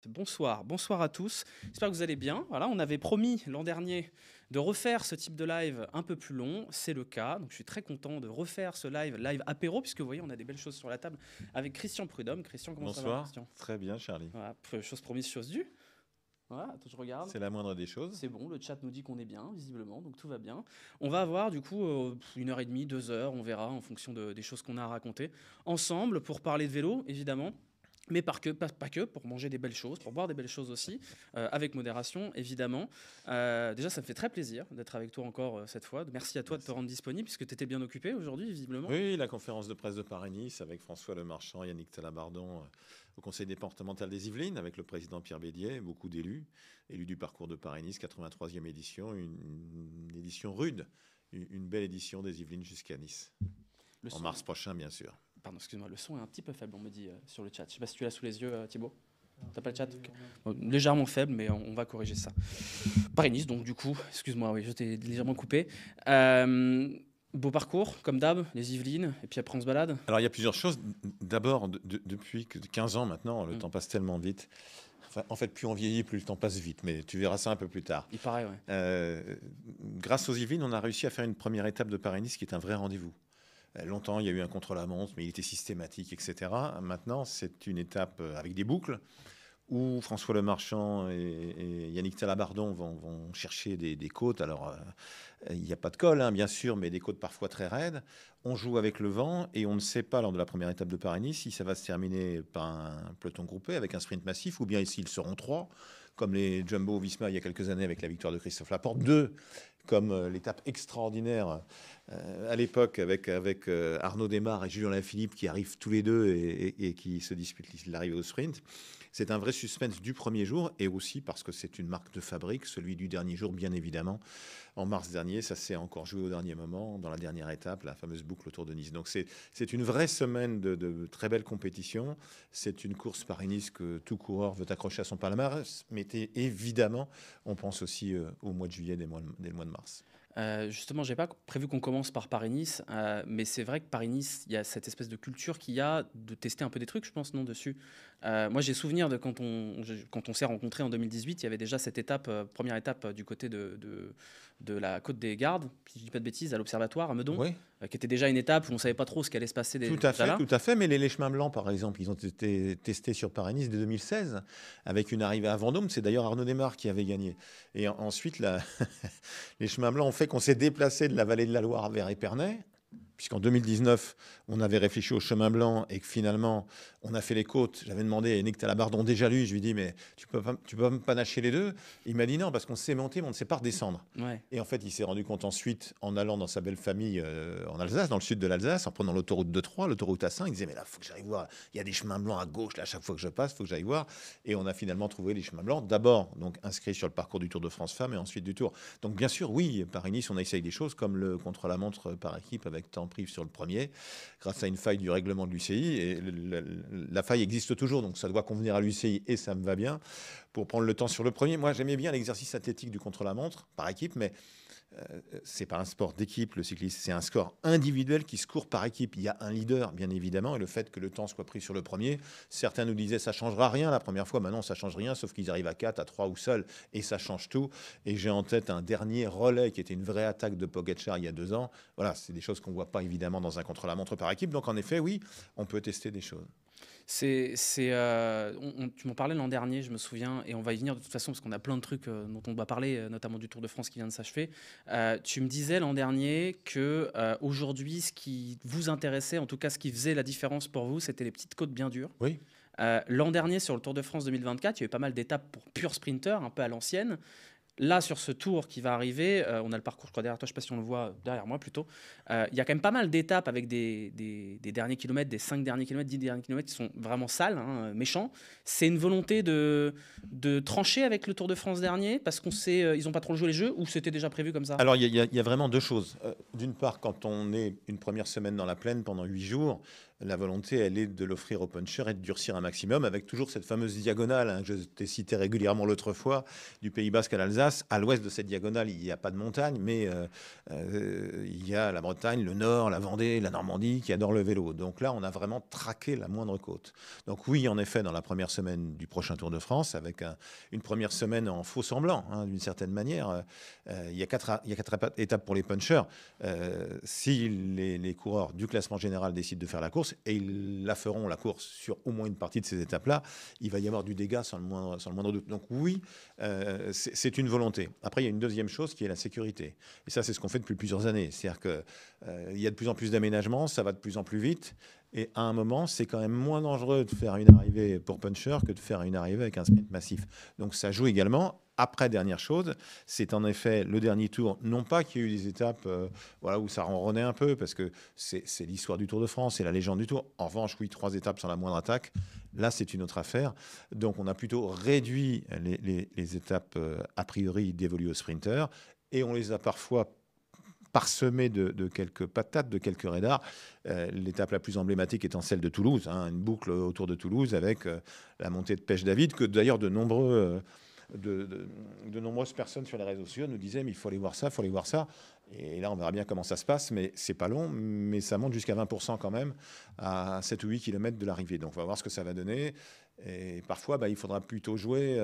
Bonsoir, bonsoir à tous. J'espère que vous allez bien. Voilà, on avait promis l'an dernier de refaire ce type de live un peu plus long. C'est le cas. Donc je suis très content de refaire ce live apéro, puisque vous voyez, on a des belles choses sur la table avec Christian Prudhomme. Christian, comment ça va, Bonsoir, Christian? très bien Charlie. Voilà, chose promise, chose due. Voilà, attends, je regarde. C'est la moindre des choses. C'est bon, le chat nous dit qu'on est bien, visiblement, donc tout va bien. On va avoir du coup 1 heure et demie, 2 heures, on verra en fonction des choses qu'on a à raconter, ensemble pour parler de vélo, évidemment. Mais pas que, pour manger des belles choses, pour boire des belles choses aussi, avec modération, évidemment. Déjà, ça me fait très plaisir d'être avec toi encore cette fois. Merci à toi de te Merci. rendre disponible, puisque tu étais bien occupé aujourd'hui, visiblement. Oui, la conférence de presse de Paris-Nice avec François Lemarchand, Yannick Talabardon au conseil départemental des Yvelines, avec le président Pierre Bédier, beaucoup d'élus, élus du parcours de Paris-Nice, 83e édition, une édition rude, une belle édition des Yvelines jusqu'à Nice, Le en son, mars prochain bien sûr. pardon, excuse-moi, le son est un petit peu faible, on me dit sur le chat. Je sais pas si tu l'as sous les yeux, Thibaut. T'as pas le chat? Ok. Bon, légèrement faible, mais on va corriger ça. Paris-Nice, donc du coup, excuse-moi, oui, je t'ai légèrement coupé. Beau parcours, comme d'hab, les Yvelines, et puis après on se balade. Alors il y a plusieurs choses. D'abord, depuis 15 ans maintenant, le Mm. temps passe tellement vite. Enfin, en fait, plus on vieillit, plus le temps passe vite, mais tu verras ça un peu plus tard. Il paraît, ouais. Grâce aux Yvelines, on a réussi à faire une première étape de Paris-Nice qui est un vrai rendez-vous. Longtemps, il y a eu un contre-la-montre, mais il était systématique, etc. Maintenant, c'est une étape avec des boucles où François Lemarchand et Yannick Talabardon vont chercher des côtes. Alors, il n'y a pas de col, hein, bien sûr, mais des côtes parfois très raides. On joue avec le vent et on ne sait pas, lors de la première étape de Paris-Nice, si ça va se terminer par un peloton groupé avec un sprint massif ou bien s'ils seront trois, comme les Jumbo-Visma il y a quelques années avec la victoire de Christophe Laporte. Deux, comme l'étape extraordinaire à l'époque avec Arnaud Desmar et Julien Lafilippe qui arrivent tous les deux et qui se disputent l'arrivée au sprint. C'est un vrai suspense du premier jour et aussi parce que c'est une marque de fabrique, celui du dernier jour bien évidemment. En mars dernier, ça s'est encore joué au dernier moment, dans la dernière étape, la fameuse boucle autour de Nice. Donc c'est une vraie semaine de très belle compétition. C'est une course Paris-Nice que tout coureur veut accrocher à son palmarès. Mais évidemment, on pense aussi au mois de juillet, dès le mois de mars. Justement, j'ai pas prévu qu'on commence par Paris-Nice, mais c'est vrai que Paris-Nice, il y a cette espèce de culture qu'il y a de tester un peu des trucs, je pense, non, dessus. Moi, j'ai souvenir de quand on s'est rencontrés en 2018, il y avait déjà cette étape, première étape du côté de la Côte des Gardes, si je dis pas de bêtises, à l'Observatoire, à Meudon, Oui, qui était déjà une étape où on savait pas trop ce qui allait se passer déjà là. tout à fait. Mais les chemins blancs, par exemple, ils ont été testés sur Paris-Nice dès 2016, avec une arrivée à Vendôme. C'est d'ailleurs Arnaud Desmar qui avait gagné. Et ensuite, les chemins blancs ont fait qu'on s'est déplacé de la vallée de la Loire vers Épernay, puisqu'en 2019, on avait réfléchi au chemin blanc et que finalement, on a fait les côtes. J'avais demandé à Yannick Talabardon, déjà lui, je lui dis, mais tu peux pas me panacher les deux? Il m'a dit non, parce qu'on sait monter, mais on ne sait pas redescendre. Ouais. Et en fait, il s'est rendu compte ensuite, en allant dans sa belle famille en Alsace, dans le sud de l'Alsace, en prenant l'autoroute de Troyes, l'autoroute A5, il disait, mais là, il faut que j'aille voir. Il y a des chemins blancs à gauche, là, à chaque fois que je passe, il faut que j'aille voir. Et on a finalement trouvé les chemins blancs, d'abord donc inscrits sur le parcours du Tour de France Femmes et ensuite du Tour. Donc bien sûr, oui, Paris-Nice, on essaye des choses comme le contre-la-montre par équipe avec temps prive sur le premier, grâce à une faille du règlement de l'UCI. Et la faille existe toujours, donc ça doit convenir à l'UCI et ça me va bien. Pour prendre le temps sur le premier, moi j'aimais bien l'exercice athlétique du contre-la-montre par équipe, mais c'est pas un sport d'équipe, le cyclisme, c'est un score individuel qui se court par équipe. Il y a un leader, bien évidemment, et le fait que le temps soit pris sur le premier, certains nous disaient ça changera rien la première fois. Maintenant, ça change rien, sauf qu'ils arrivent à 4, à 3 ou seuls, et ça change tout. Et j'ai en tête un dernier relais qui était une vraie attaque de Pogacar il y a 2 ans. Voilà, c'est des choses qu'on voit pas évidemment dans un contre-la-montre par équipe. Donc en effet, oui, on peut tester des choses. Tu m'en parlais l'an dernier, je me souviens, et on va y venir de toute façon parce qu'on a plein de trucs dont on doit parler, notamment du Tour de France qui vient de s'achever. Tu me disais l'an dernier que aujourd'hui, ce qui vous intéressait, en tout cas ce qui faisait la différence pour vous, c'était les petites côtes bien dures. Oui. L'an dernier, sur le Tour de France 2024, il y a eu pas mal d'étapes pour pur sprinter, un peu à l'ancienne. Là, sur ce tour qui va arriver, on a le parcours, je crois, derrière toi, je ne sais pas si on le voit derrière moi plutôt. Il y a quand même pas mal d'étapes avec des derniers kilomètres, des 5 derniers kilomètres, 10 derniers kilomètres qui sont vraiment sales, hein, méchants. C'est une volonté de trancher avec le Tour de France dernier parce qu'on sait, ils n'ont pas trop joué les jeux ou c'était déjà prévu comme ça? Alors, il y a vraiment deux choses. D'une part, quand on est une première semaine dans la plaine pendant 8 jours, La volonté, elle est de l'offrir aux punchers et de durcir un maximum, avec toujours cette fameuse diagonale que je t'ai citée régulièrement l'autre fois, du Pays Basque à l'Alsace. À l'ouest de cette diagonale, il n'y a pas de montagne, mais il y a la Bretagne, le Nord, la Vendée, la Normandie qui adorent le vélo. Donc là, on a vraiment traqué la moindre côte. Donc oui, en effet, dans la première semaine du prochain Tour de France, avec une première semaine en faux semblant, d'une certaine manière, il y a quatre étapes pour les punchers. Si les coureurs du classement général décident de faire la course, et ils la feront, la course, sur au moins une partie de ces étapes-là, il va y avoir du dégât sans le moindre doute. Donc oui, c'est une volonté. Après, il y a une deuxième chose qui est la sécurité. Et ça, c'est ce qu'on fait depuis plusieurs années. C'est-à-dire qu'il y a de plus en plus d'aménagements, ça va de plus en plus vite. Et à un moment, c'est quand même moins dangereux de faire une arrivée pour puncher que de faire une arrivée avec un sprint massif. Donc ça joue également. Après, dernière chose, c'est en effet le dernier tour. Non pas qu'il y ait eu des étapes où ça ronronnait un peu, parce que c'est l'histoire du Tour de France, c'est la légende du Tour. En revanche, oui, 3 étapes sans la moindre attaque. Là, c'est une autre affaire. Donc on a plutôt réduit les étapes a priori dévolues aux sprinters, et on les a parfois parsemé de quelques patates, de quelques radars. L'étape la plus emblématique étant celle de Toulouse, une boucle autour de Toulouse avec la montée de Pêche-David, que d'ailleurs de nombreuses personnes sur les réseaux sociaux nous disaient mais il faut aller voir ça, il faut aller voir ça. Et là, on verra bien comment ça se passe, mais c'est pas long, mais ça monte jusqu'à 20% quand même à 7 ou 8 km de l'arrivée. Donc, on va voir ce que ça va donner. Et parfois, il faudra plutôt jouer,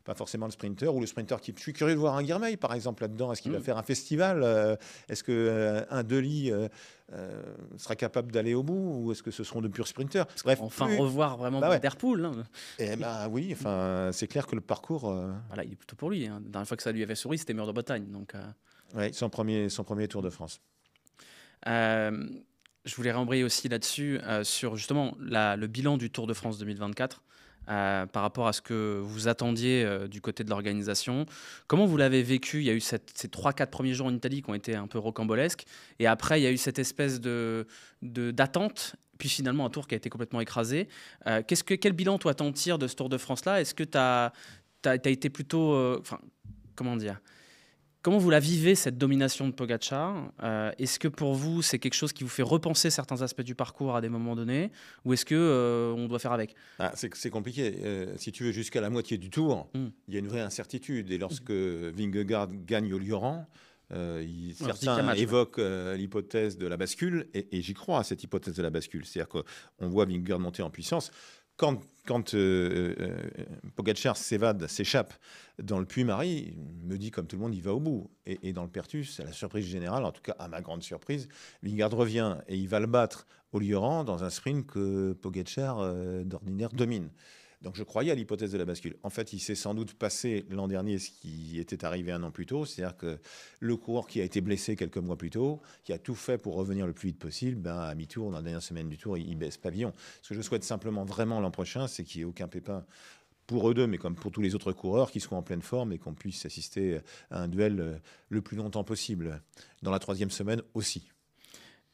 pas forcément le sprinter ou le sprinter type. Je suis curieux de voir un Guirmeil, par exemple, là-dedans. Est-ce qu'il va faire un festival Est-ce qu'un Dely sera capable d'aller au bout, ou est-ce que ce seront de purs sprinters? Bref, revoir vraiment Vanderpool. Eh ben oui, enfin, c'est clair que le parcours... Voilà, il est plutôt pour lui. La dernière fois que ça lui avait souri, c'était Mur de Bretagne. Donc, oui, son premier Tour de France. Je voulais rembrayer aussi là-dessus, sur justement le bilan du Tour de France 2024, par rapport à ce que vous attendiez du côté de l'organisation. Comment vous l'avez vécu? Il y a eu ces 3-4 premiers jours en Italie qui ont été un peu rocambolesques. Et après, il y a eu cette espèce d'attente. Puis finalement, un tour qui a été complètement écrasé. Quel bilan, toi, t'en tires de ce Tour de France-là? Est-ce que tu as été plutôt... comment dire? Comment vous la vivez, cette domination de Pogacar? Est-ce que pour vous, c'est quelque chose qui vous fait repenser certains aspects du parcours à des moments donnés? Ou est-ce qu'on doit faire avec? C'est compliqué. Si tu veux, jusqu'à la moitié du tour, il y a une vraie incertitude. Et lorsque Vingegaard gagne au Lioran, certains évoquent l'hypothèse de la bascule. Et j'y crois à cette hypothèse de la bascule. C'est-à-dire qu'on voit Vingegaard monter en puissance. Quand Pogacar s'échappe dans le Puy-Marie, il me dit comme tout le monde, il va au bout. Et dans le Perthus, à la surprise générale, en tout cas à ma grande surprise, Vingegaard revient et il va le battre au Lioran dans un sprint que Pogacar d'ordinaire domine. Donc je croyais à l'hypothèse de la bascule. En fait, il s'est sans doute passé l'an dernier ce qui était arrivé un an plus tôt, c'est-à-dire que le coureur qui a été blessé quelques mois plus tôt, qui a tout fait pour revenir le plus vite possible, à mi-tour, dans la dernière semaine du tour, il baisse pavillon. Ce que je souhaite simplement vraiment l'an prochain, c'est qu'il n'y ait aucun pépin pour eux deux, mais comme pour tous les autres coureurs, qui soient en pleine forme et qu'on puisse assister à un duel le plus longtemps possible. Dans la 3e semaine aussi.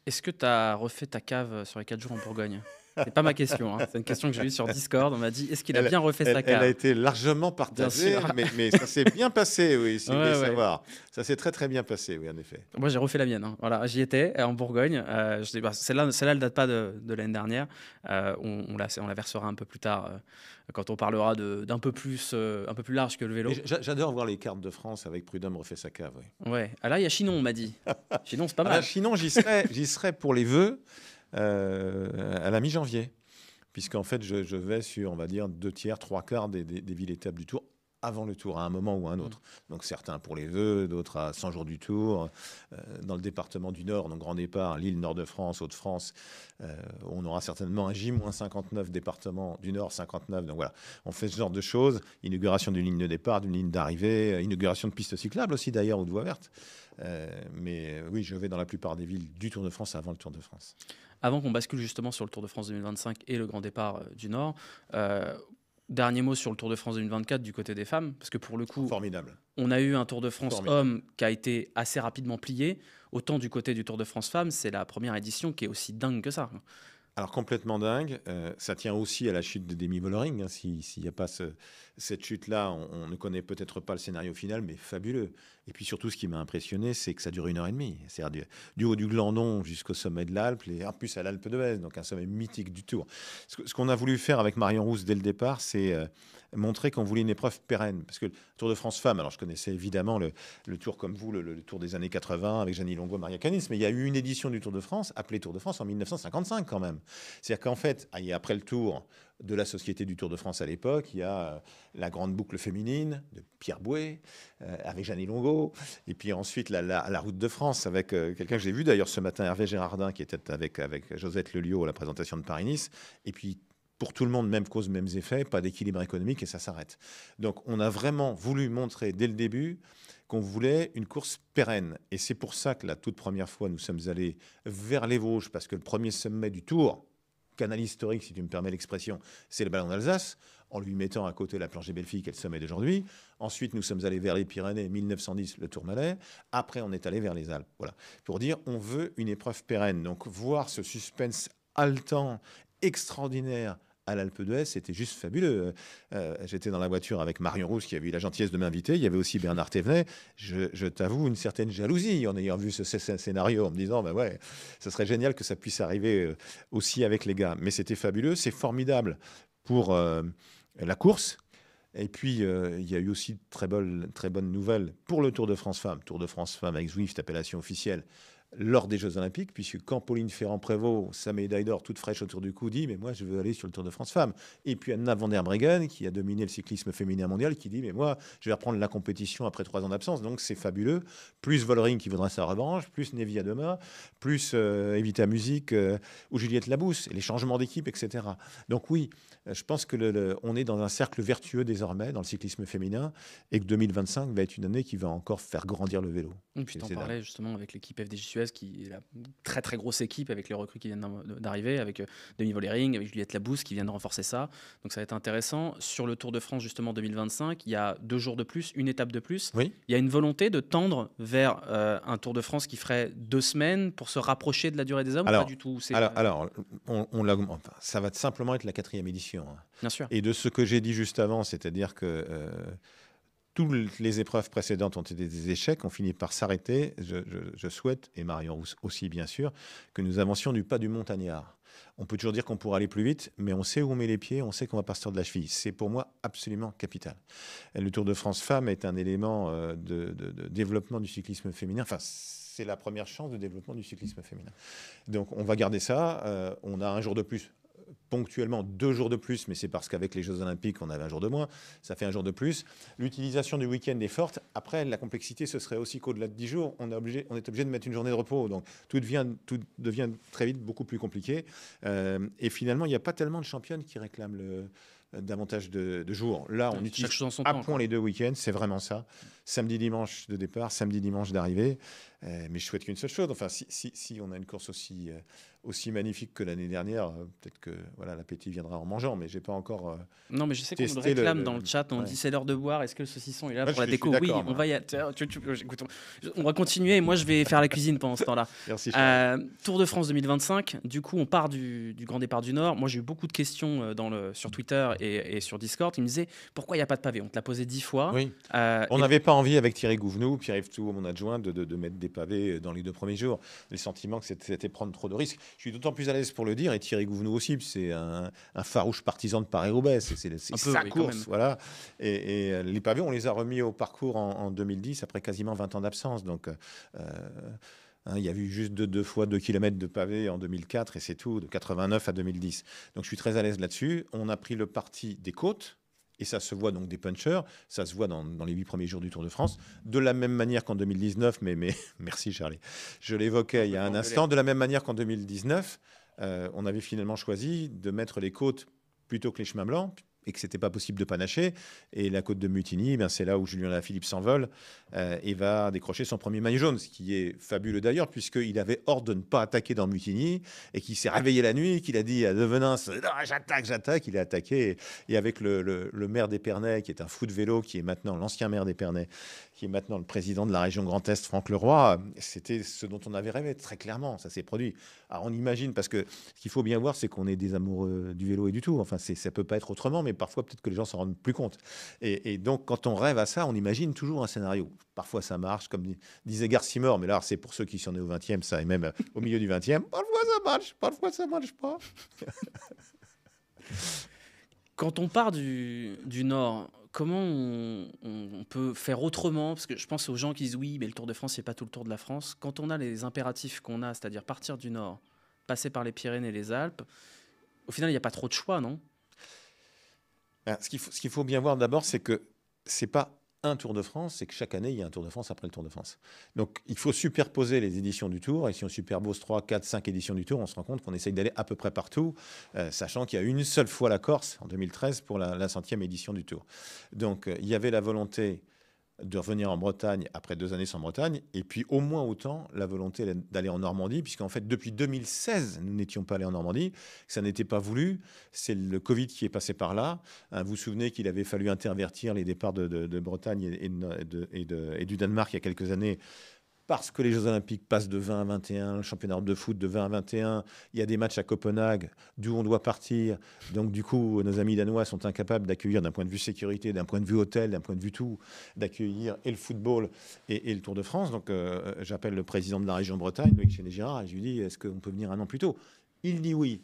Est-ce que tu as refait ta cave sur les 4 jours en Bourgogne? C'est pas ma question, c'est une question que j'ai eue sur Discord. On m'a dit, est-ce qu'il a bien refait sa cave? Elle a été largement partagée, mais ça s'est bien passé, oui, si vous voulez savoir. Ça s'est très très bien passé, oui, en effet. Moi, j'ai refait la mienne. Voilà, j'y étais en Bourgogne. Celle-là, elle ne date pas de l'année dernière. On la versera un peu plus tard, quand on parlera d'un peu plus large que le vélo. J'adore voir les cartes de France avec Prud'homme refait sa cave. Oui. Ouais. Là, il y a Chinon, on m'a dit. Chinon, c'est pas mal. Chinon, j'y serai pour les vœux. À la mi-janvier, puisqu'en fait je vais sur, on va dire, 2/3, 3/4 des villes étapes du Tour avant le Tour, à un moment ou à un autre. Donc certains pour les vœux, d'autres à 100 jours du Tour. Dans le département du Nord, donc grand départ, Lille, Nord-de-France, Hauts-de-France, on aura certainement un J-59 département du Nord, 59. Donc voilà, on fait ce genre de choses. Inauguration d'une ligne de départ, d'une ligne d'arrivée, inauguration de pistes cyclables aussi d'ailleurs, ou de voies vertes. Mais oui, je vais dans la plupart des villes du Tour de France avant le Tour de France. Avant qu'on bascule justement sur le Tour de France 2025 et le grand départ du Nord, dernier mot sur le Tour de France 2024 du côté des femmes, parce que pour le coup, formidable. On a eu un Tour de France homme qui a été assez rapidement plié. Autant du côté du Tour de France femmes, c'est la première édition qui est aussi dingue que ça. Alors complètement dingue, ça tient aussi à la chute de Demi Vollering. Hein. S'il n'y a pas cette chute-là, on ne connaît peut-être pas le scénario final, mais fabuleux. Et puis surtout, ce qui m'a impressionné, c'est que ça dure 1 heure et demie. C'est-à-dire du haut du Glandon jusqu'au sommet de l'Alpe, et en plus à l'Alpe d'Huez, donc un sommet mythique du Tour. Ce qu'on a voulu faire avec Marion Rousse dès le départ, c'est montrer qu'on voulait une épreuve pérenne. Parce que le Tour de France Femmes, alors je connaissais évidemment le Tour comme vous, le Tour des années 80 avec Jeannie Longo, Maria Canis, mais il y a eu une édition du Tour de France, appelée Tour de France en 1955 quand même. C'est-à-dire qu'en fait, après le Tour de la Société du Tour de France à l'époque, il y a la grande boucle féminine de Pierre Bouet, avec Jeannie Longo, et puis ensuite la Route de France avec quelqu'un que j'ai vu d'ailleurs ce matin, Hervé Gérardin, qui était avec Josette Lelio à la présentation de Paris-Nice, et puis pour tout le monde, même cause, mêmes effets, pas d'équilibre économique et ça s'arrête. Donc on a vraiment voulu montrer dès le début qu'on voulait une course pérenne. Et c'est pour ça que la toute première fois, nous sommes allés vers les Vosges, parce que le premier sommet du Tour, canal historique, si tu me permets l'expression, c'est le Ballon d'Alsace, en lui mettant à côté la Planche Belfi, qui est le sommet d'aujourd'hui. Ensuite, nous sommes allés vers les Pyrénées, 1910, le Tourmalet. Après, on est allé vers les Alpes. Voilà. Pour dire, on veut une épreuve pérenne. Donc, voir ce suspense haletant, extraordinaire, à l'Alpe d'Huez, c'était juste fabuleux. J'étais dans la voiture avec Marion Rousse, qui avait eu la gentillesse de m'inviter. Il y avait aussi Bernard Thévenet. Je t'avoue une certaine jalousie en ayant vu ce scénario, en me disant, bah ouais, ce serait génial que ça puisse arriver aussi avec les gars. Mais c'était fabuleux, c'est formidable pour la course. Et puis, il y a eu aussi très bonnes nouvelles pour le Tour de France Femmes. Tour de France Femmes avec Zwift, appellation officielle, lors des Jeux Olympiques, puisque quand Pauline Ferrand-Prévot, sa médaille d'or toute fraîche autour du cou, dit « mais moi, je veux aller sur le Tour de France Femmes ». Et puis Anna van der Breggen, qui a dominé le cyclisme féminin mondial, qui dit « mais moi, je vais reprendre la compétition après 3 ans d'absence ». Donc c'est fabuleux. Plus Vollering qui voudra sa revanche, plus Nevia Dema, plus Evita Music ou Juliette Labousse, et les changements d'équipe, etc. Donc oui, je pense que on est dans un cercle vertueux désormais dans le cyclisme féminin, et que 2025 va être une année qui va encore faire grandir le vélo. Et puis tu en parlais justement avec l'équipe FDJ Suez, qui est la très très grosse équipe avec les recrues qui viennent d'arriver, avec Demi Vollering, avec Juliette Labousse qui vient de renforcer ça. Donc ça va être intéressant. Sur le Tour de France justement 2025, il y a 2 jours de plus, une étape de plus. Oui. Il y a une volonté de tendre vers un Tour de France qui ferait 2 semaines pour se rapprocher de la durée des hommes, ou pas du tout? Alors enfin, ça va simplement être la 4e édition. Hein. Bien sûr. Et de ce que j'ai dit juste avant, c'est-à-dire que toutes les épreuves précédentes ont été des échecs, on finit par s'arrêter. Je souhaite, et Marion Rousse aussi bien sûr, que nous avancions du pas du montagnard. On peut toujours dire qu'on pourra aller plus vite, mais on sait où on met les pieds, on sait qu'on va partir de la cheville. C'est pour moi absolument capital. Le Tour de France Femmes est un élément de développement du cyclisme féminin. Enfin, c'est la première chance de développement du cyclisme féminin. Donc on va garder ça. On a un jour de plus. Ponctuellement 2 jours de plus, mais c'est parce qu'avec les Jeux Olympiques, on avait un jour de moins. Ça fait un jour de plus. L'utilisation du week-end est forte. Après, la complexité, ce serait aussi qu'au-delà de 10 jours, on est obligé de mettre une journée de repos. Donc, tout devient très vite beaucoup plus compliqué. Et finalement, il n'y a pas tellement de championnes qui réclament davantage de jours. Là, on utilise à point les 2 week-ends. C'est vraiment ça. Samedi, dimanche de départ, samedi, dimanche d'arrivée. Mais je souhaite qu'une seule chose. Enfin, si on a une course aussi magnifique que l'année dernière, peut-être que voilà, l'appétit viendra en mangeant, mais j'ai pas encore non, mais je sais qu'on me réclame dans le chat, on dit c'est l'heure de boire, est-ce que le saucisson est là pour la déco? Oui, on va écoute, on va continuer, moi je vais faire la cuisine pendant ce temps-là. Merci. Tour de France 2025, du coup on part du grand départ du Nord. Moi j'ai eu beaucoup de questions sur Twitter et sur Discord, ils me disaient pourquoi il n'y a pas de pavé? On te l'a posé 10 fois. Oui. On n'avait pas envie avec Thierry Gouvenou, Pierre-Yves Tout, mon adjoint, de mettre des pavés dans les 2 premiers jours. Le sentiment que c'était prendre trop de risques. Je suis d'autant plus à l'aise pour le dire, et Thierry Gouvenou aussi, c'est un farouche partisan de Paris-Roubaix, c'est sa course, voilà. Et les pavés, on les a remis au parcours en 2010, après quasiment 20 ans d'absence. Donc, il y a eu juste 2 fois 2 km de pavés en 2004, et c'est tout, de 89 à 2010. Donc, je suis très à l'aise là-dessus. On a pris le parti des côtes. Et ça se voit donc des punchers, ça se voit dans les 8 premiers jours du Tour de France, de la même manière qu'en 2019, mais merci Charlie, je l'évoquais il y a un instant, de la même manière qu'en 2019, on avait finalement choisi de mettre les côtes plutôt que les chemins blancs, et que c'était pas possible de panacher. Et la côte de Mutigny, ben, c'est là où Julien Alaphilippe s'envole et va décrocher son premier maillot jaune, ce qui est fabuleux d'ailleurs, puisqu'il avait ordre de ne pas attaquer dans Mutigny et qu'il s'est réveillé la nuit, qu'il a dit à Devenance « J'attaque », il a attaqué. Et avec le maire d'Épernay, qui est un fou de vélo, qui est maintenant l'ancien maire d'Épernay, qui est maintenant le président de la région Grand Est, Franck Leroy, c'était ce dont on avait rêvé, très clairement, ça s'est produit. Alors on imagine, parce que ce qu'il faut bien voir, c'est qu'on est des amoureux du vélo et du tour, enfin ça ne peut pas être autrement, mais parfois peut-être que les gens s'en rendent plus compte. Et donc quand on rêve à ça, on imagine toujours un scénario. Parfois ça marche, comme disait Garcimore, mais là c'est pour ceux qui sont nés au 20e, ça, et même au milieu du 20e, parfois ça marche pas. Quand on part du Nord, comment on peut faire autrement? Parce que je pense aux gens qui disent oui, mais le Tour de France, c'est pas tout le Tour de la France. Quand on a les impératifs qu'on a, c'est-à-dire partir du Nord, passer par les Pyrénées et les Alpes, au final, il n'y a pas trop de choix, non? Ce qu'il faut bien voir d'abord, c'est que c'est pas un Tour de France, c'est que chaque année, il y a un Tour de France après le Tour de France. Donc, il faut superposer les éditions du Tour. Et si on superpose 3, 4, 5 éditions du Tour, on se rend compte qu'on essaye d'aller à peu près partout, sachant qu'il y a une seule fois la Corse, en 2013, pour la 100e édition du Tour. Donc, il y avait la volonté de revenir en Bretagne après 2 années sans Bretagne, et puis au moins autant la volonté d'aller en Normandie, puisqu'en fait depuis 2016 nous n'étions pas allés en Normandie, ça n'était pas voulu, c'est le Covid qui est passé par là. Vous vous souvenez qu'il avait fallu intervertir les départs de Bretagne et du Danemark il y a quelques années, parce que les Jeux Olympiques passent de 20 à 21, le championnat de foot de 20 à 21, il y a des matchs à Copenhague, d'où on doit partir. Donc, du coup, nos amis danois sont incapables d'accueillir, d'un point de vue sécurité, d'un point de vue hôtel, d'un point de vue tout, d'accueillir et le football et le Tour de France. Donc, j'appelle le président de la région Bretagne, Loïc Chéné-Girard, et je lui dis, est-ce qu'on peut venir un an plus tôt? Il dit oui.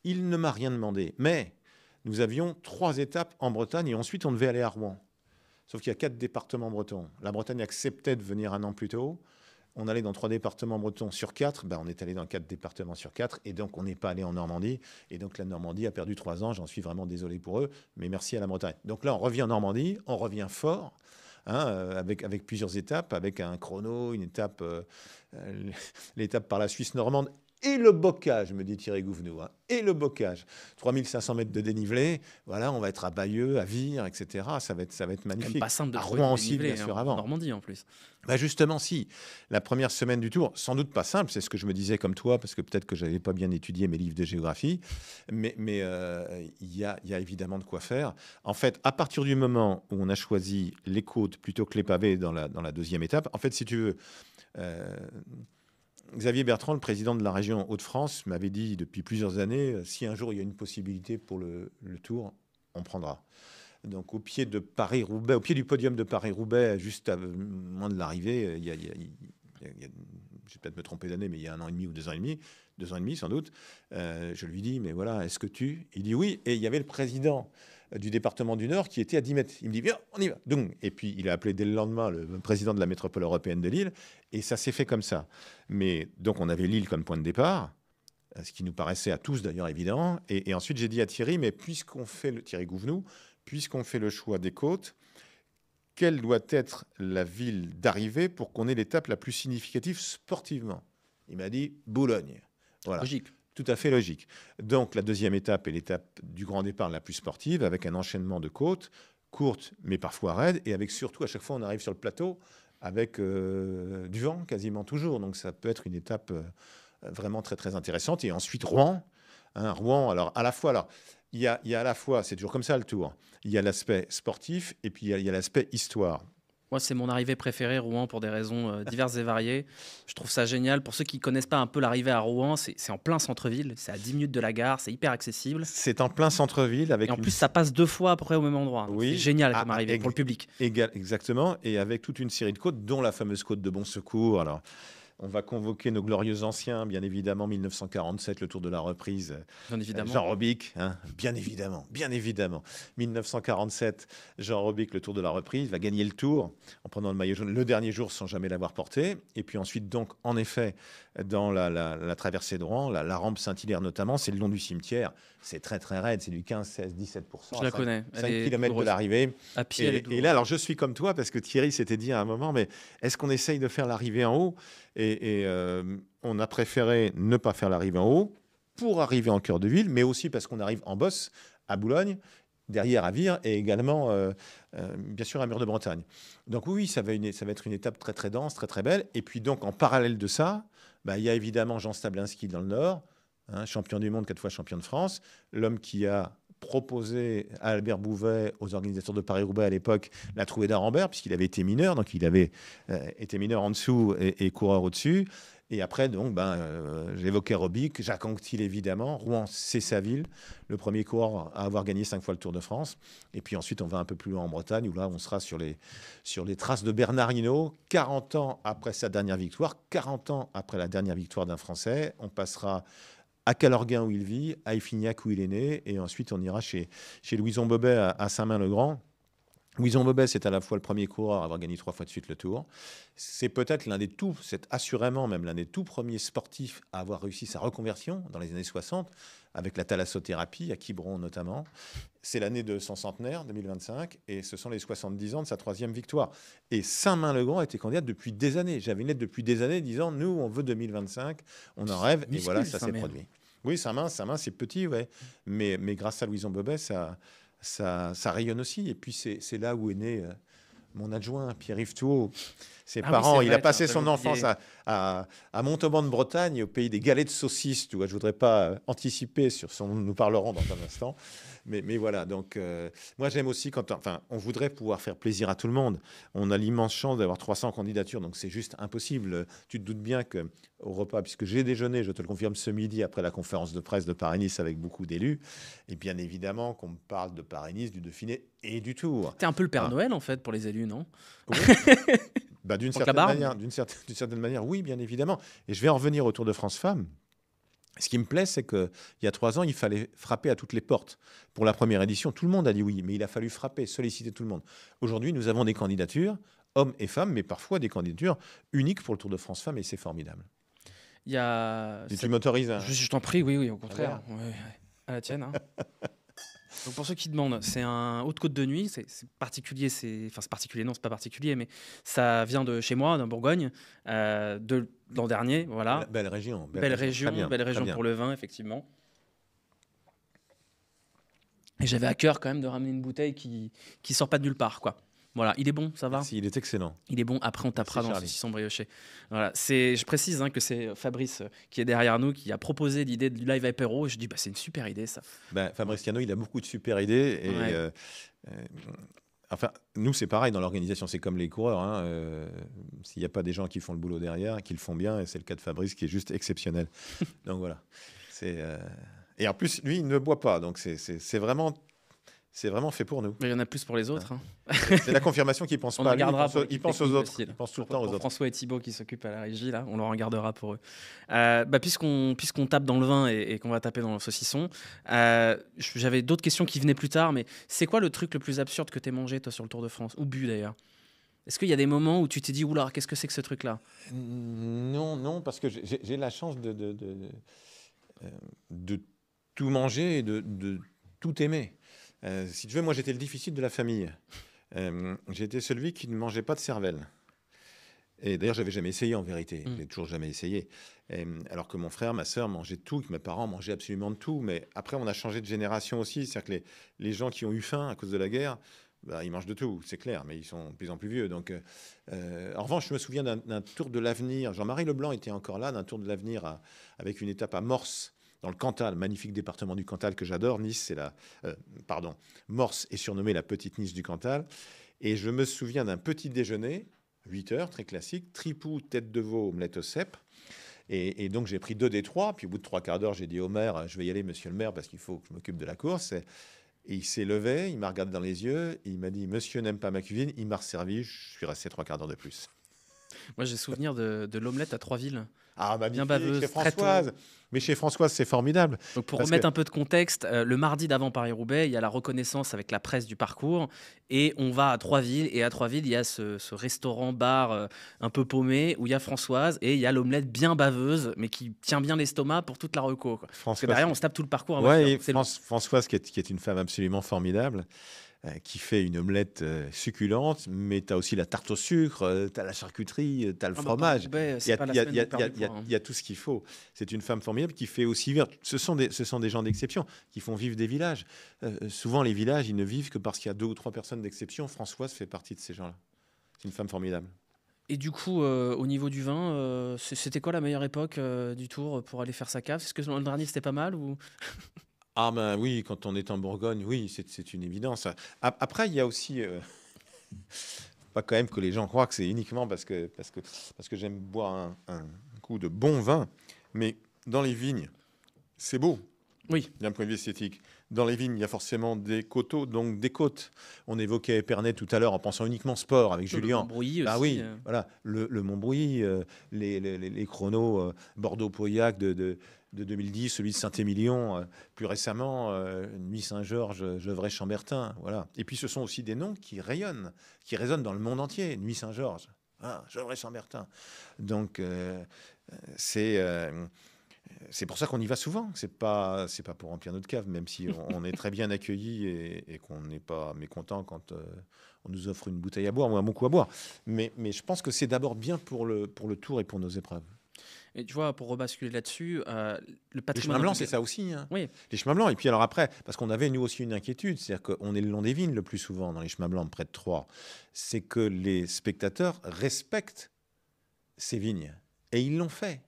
Il ne m'a rien demandé. Mais nous avions 3 étapes en Bretagne et ensuite, on devait aller à Rouen. Sauf qu'il y a 4 départements bretons. La Bretagne acceptait de venir un an plus tôt. On allait dans 3 départements bretons sur 4. Ben, on est allé dans 4 départements sur 4. Et donc, on n'est pas allé en Normandie. Et donc, la Normandie a perdu 3 ans. J'en suis vraiment désolé pour eux. Mais merci à la Bretagne. Donc là, on revient en Normandie. On revient fort. Avec plusieurs étapes, avec un chrono, une étape, l'étape par la Suisse normande. Et le bocage, me dit Thierry Gouvenou. Et le bocage. 3500 mètres de dénivelé. Voilà, on va être à Bayeux, à Vire, etc. Ça va être magnifique. C'est pas simple de à trouver Rouen du aussi, dénivelé, bien sûr, en avant. Normandie en plus. Bah justement, si. La première semaine du Tour, sans doute pas simple, c'est ce que je me disais comme toi, parce que peut-être que je n'avais pas bien étudié mes livres de géographie, mais il y a évidemment de quoi faire. En fait, à partir du moment où on a choisi les côtes plutôt que les pavés dans la deuxième étape, en fait, si tu veux... Xavier Bertrand, le président de la région Hauts-de-France, m'avait dit depuis plusieurs années, si un jour il y a une possibilité pour le Tour, on prendra. Donc au pied de Paris-Roubaix, au pied du podium de Paris-Roubaix, juste à moins de l'arrivée, je vais peut-être me tromper d'année, mais il y a 1 an et demi ou 2 ans et demi sans doute, je lui dis, mais voilà, est-ce que tu... Il dit oui, et il y avait le président du département du Nord qui était à 10 mètres. Il me dit, viens, on y va. Donc, et puis, il a appelé dès le lendemain le président de la métropole européenne de Lille, et ça s'est fait comme ça. Mais donc, on avait Lille comme point de départ, ce qui nous paraissait à tous d'ailleurs évident. Et ensuite, j'ai dit à Thierry, mais Thierry Gouvenou, puisqu'on fait le choix des côtes, quelle doit être la ville d'arrivée pour qu'on ait l'étape la plus significative sportivement? Il m'a dit Boulogne. Voilà. Logique. Tout à fait logique. Donc la deuxième étape est l'étape du grand départ la plus sportive, avec un enchaînement de côtes, courtes mais parfois raides, et avec surtout, à chaque fois, on arrive sur le plateau avec du vent quasiment toujours. Donc ça peut être une étape vraiment très très intéressante. Et ensuite Rouen. Rouen, alors à la fois... Alors, il y a à la fois, c'est toujours comme ça le Tour, il y a l'aspect sportif et puis il y a l'aspect histoire. Moi, c'est mon arrivée préférée, Rouen, pour des raisons diverses et variées. Je trouve ça génial. Pour ceux qui ne connaissent pas un peu l'arrivée à Rouen, c'est en plein centre-ville, c'est à 10 minutes de la gare, c'est hyper accessible. C'est en plein centre-ville. Et en plus, ça passe 2 fois à peu près au même endroit. Oui. C'est génial comme arrivée pour le public. Exactement, et avec toute une série de côtes, dont la fameuse côte de Bon Secours. Alors, on va convoquer nos glorieux anciens, bien évidemment, 1947, le Tour de la reprise. Bien évidemment. Jean Robic, bien évidemment. 1947, Jean Robic, le Tour de la reprise, va gagner le Tour en prenant le maillot jaune le dernier jour sans jamais l'avoir porté. Et puis ensuite, donc, en effet, dans la traversée de Rouen, la rampe Saint-Hilaire notamment, c'est le long du cimetière. C'est très, très raide. C'est du 15, 16, 17%. Je la connais. 5 km de l'arrivée. À pied, et là, alors, je suis comme toi, parce que Thierry s'était dit à un moment, mais est-ce qu'on essaye de faire l'arrivée en haut ? Et on a préféré ne pas faire l'arrivée en haut pour arriver en cœur de ville, mais aussi parce qu'on arrive en bosse à Boulogne derrière à Vire et également, bien sûr, à Mur de Bretagne. Donc oui, ça va être une étape très, très dense, très, très belle. Et puis donc, en parallèle de ça, bah, il y a évidemment Jean Stablinski dans le Nord, hein, champion du monde, 4 fois champion de France, l'homme qui a proposé à Albert Bouvet, aux organisateurs de Paris-Roubaix à l'époque, la trouée d'Arambert, puisqu'il avait été mineur, donc il avait été mineur en dessous et coureur au-dessus. Et après, donc, j'évoquais Robic, Jacques Anquetil évidemment. Rouen, c'est sa ville, le premier coureur à avoir gagné 5 fois le Tour de France. Et puis ensuite, on va un peu plus loin en Bretagne, où là, on sera sur les traces de Bernard Hinault, 40 ans après sa dernière victoire, 40 ans après la dernière victoire d'un Français. On passera à Calorguin où il vit, à Effignac où il est né, et ensuite on ira chez Louison Bobet à Saint-Main-le-Grand. Louison Bobet, c'est à la fois le premier coureur à avoir gagné 3 fois de suite le Tour. C'est peut-être c'est assurément même l'un des tout premiers sportifs à avoir réussi sa reconversion dans les années 60, avec la thalassothérapie, à Quiberon notamment. C'est l'année de son centenaire, 2025, et ce sont les 70 ans de sa 3e victoire. Et Saint-Main-le-Grand était candidat depuis des années. J'avais une lettre depuis des années disant « Nous, on veut 2025, on en rêve », et voilà, ça s'est produit. Oui, Saint-Main, c'est petit, ouais. Mais grâce à Louison Bobet, ça rayonne aussi. Et puis, c'est là où est né mon adjoint, Pierre-Yves Thouot. Ses parents, il a passé son enfance à Montauban de Bretagne, au pays des galets de saucisses. Tu vois, je ne voudrais pas anticiper sur ce dont nous parlerons dans un instant. Mais voilà, donc moi j'aime aussi on voudrait pouvoir faire plaisir à tout le monde. On a l'immense chance d'avoir 300 candidatures, donc c'est juste impossible. Tu te doutes bien qu'au repas, puisque j'ai déjeuné, je te le confirme, ce midi après la conférence de presse de Paris-Nice avec beaucoup d'élus, et bien évidemment qu'on me parle de Paris-Nice, du Dauphiné et du Tour. T'es un peu le Père Noël en fait pour les élus, non? Oui. D'une certaine manière, oui, bien évidemment. Et je vais en revenir au Tour de France Femmes. Ce qui me plaît, c'est qu'il y a 3 ans, il fallait frapper à toutes les portes. Pour la première édition, tout le monde a dit oui, mais il a fallu frapper, solliciter tout le monde. Aujourd'hui, nous avons des candidatures, hommes et femmes, mais parfois des candidatures uniques pour le Tour de France Femmes, et c'est formidable. Tu m'autorises à... Je t'en prie, oui, au contraire. À la tienne. Hein. Donc pour ceux qui demandent, c'est un Haute-Côte de Nuit, c'est particulier, c'est particulier, non, c'est pas particulier, mais ça vient de chez moi, dans Bourgogne, de l'an dernier, voilà. Belle région. Belle région pour le vin, effectivement. Et j'avais à cœur quand même de ramener une bouteille qui sort pas de nulle part, quoi. Voilà, il est bon, ça va. Merci, il est excellent. Il est bon. Après, on tapera dans le saucisson brioché. Voilà, je précise que c'est Fabrice qui est derrière nous, qui a proposé l'idée du live apéro. Je dis, c'est une super idée, ça. Fabrice Thiano, il a beaucoup de super idées. Et enfin, nous, c'est pareil dans l'organisation. C'est comme les coureurs. Hein, s'il n'y a pas des gens qui font le boulot derrière, qui le font bien, et c'est le cas de Fabrice qui est juste exceptionnel. Donc voilà. Et en plus, lui, il ne boit pas. Donc c'est vraiment fait pour nous. Mais il y en a plus pour les autres. Hein. C'est la confirmation qu'il ne pense pas à lui, il pense aux autres. Il pense tout le temps aux autres. François et Thibaut qui s'occupent à la régie, là, on leur en gardera pour eux. Puisqu'on tape dans le vin et qu'on va taper dans le saucisson, j'avais d'autres questions qui venaient plus tard, mais c'est quoi le truc le plus absurde que tu aies mangé, toi, sur le Tour de France? Ou bu, d'ailleurs? Est-ce qu'il y a des moments où tu t'es dit, oula, qu'est-ce que c'est que ce truc-là? Non, parce que j'ai la chance de tout manger et de tout aimer. Si tu veux, moi, j'étais le difficile de la famille. J'étais celui qui ne mangeait pas de cervelle. Et d'ailleurs, j'avais jamais essayé en vérité. J'ai toujours jamais essayé. Alors que mon frère, ma sœur mangeaient tout, que mes parents mangeaient absolument de tout. Mais après, on a changé de génération aussi. C'est-à-dire que les gens qui ont eu faim à cause de la guerre, ils mangent de tout, c'est clair, mais ils sont de plus en plus vieux. Donc, en revanche, je me souviens d'un Tour de l'Avenir. Jean-Marie Leblanc était encore là, d'un Tour de l'Avenir avec une étape à Morse, dans le Cantal, magnifique département du Cantal que j'adore. Nice, c'est Morse est surnommée la petite Nice du Cantal. Et je me souviens d'un petit déjeuner, 8 heures, très classique, tripou, tête de veau, omelette au cèpe. Et donc, j'ai pris 2 des 3. Puis, au bout de 3 quarts d'heure, j'ai dit au maire, je vais y aller, monsieur le maire, parce qu'il faut que je m'occupe de la course. Et il s'est levé, il m'a regardé dans les yeux, il m'a dit, monsieur n'aime pas ma cuisine. Il m'a resservi, je suis resté 3 quarts d'heure de plus. Moi, j'ai souvenir de l'omelette à Troisville. Ah, bien baveuse, chez Françoise. Mais chez Françoise, c'est formidable. Donc pour remettre un peu de contexte, le mardi d'avant Paris-Roubaix, il y a la reconnaissance avec la presse du parcours et on va à Troisville. Et à Troisville, il y a ce restaurant-bar un peu paumé où il y a Françoise et il y a l'omelette bien baveuse mais qui tient bien l'estomac pour toute la reco. Parce que derrière, on se tape tout le parcours. Ouais, Françoise qui est une femme absolument formidable. qui fait une omelette succulente, mais tu as aussi la tarte au sucre, tu as la charcuterie, tu as le fromage. Il y a tout ce qu'il faut. C'est une femme formidable qui fait aussi vivre. Ce sont des gens d'exception qui font vivre des villages. Souvent, les villages, ils ne vivent que parce qu'il y a 2 ou 3 personnes d'exception. Françoise fait partie de ces gens-là. C'est une femme formidable. Et du coup, au niveau du vin, c'était quoi la meilleure époque du Tour pour aller faire sa cave? Est-ce que l'an dernier, c'était pas mal ou... Ah ben oui, quand on est en Bourgogne, oui, c'est une évidence. Après, il y a aussi, pas quand même que les gens croient que c'est uniquement parce que j'aime boire un coup de bon vin, mais dans les vignes, c'est beau. Oui. D'un point de vue esthétique. Dans les vignes, il y a forcément des coteaux, donc des côtes. On évoquait Épernay tout à l'heure en pensant uniquement sport avec Julien. Le Montbrouilly aussi. Ah oui, voilà, le Montbrouilly, les chronos Bordeaux-Pauillac de 2010, celui de Saint-Émilion, plus récemment, Nuit Saint-Georges, Gevrey-Chambertin. Voilà. Et puis ce sont aussi des noms qui rayonnent, qui résonnent dans le monde entier. Nuit Saint-Georges, Gevrey-Chambertin. Donc c'est pour ça qu'on y va souvent. C'est pas pour remplir notre cave, même si on est très bien accueillis et qu'on n'est pas mécontent quand on nous offre une bouteille à boire ou un bon coup à boire. Mais je pense que c'est d'abord bien pour le Tour et pour nos épreuves. Et tu vois, pour rebasculer là-dessus, le patrimoine... Les chemins blancs, c'est ça aussi. Hein. Oui. Les chemins blancs. Et puis alors après, parce qu'on avait nous aussi une inquiétude, c'est-à-dire qu'on est le long des vignes le plus souvent dans les chemins blancs près de Troyes, c'est que les spectateurs respectent ces vignes. Et ils l'ont fait.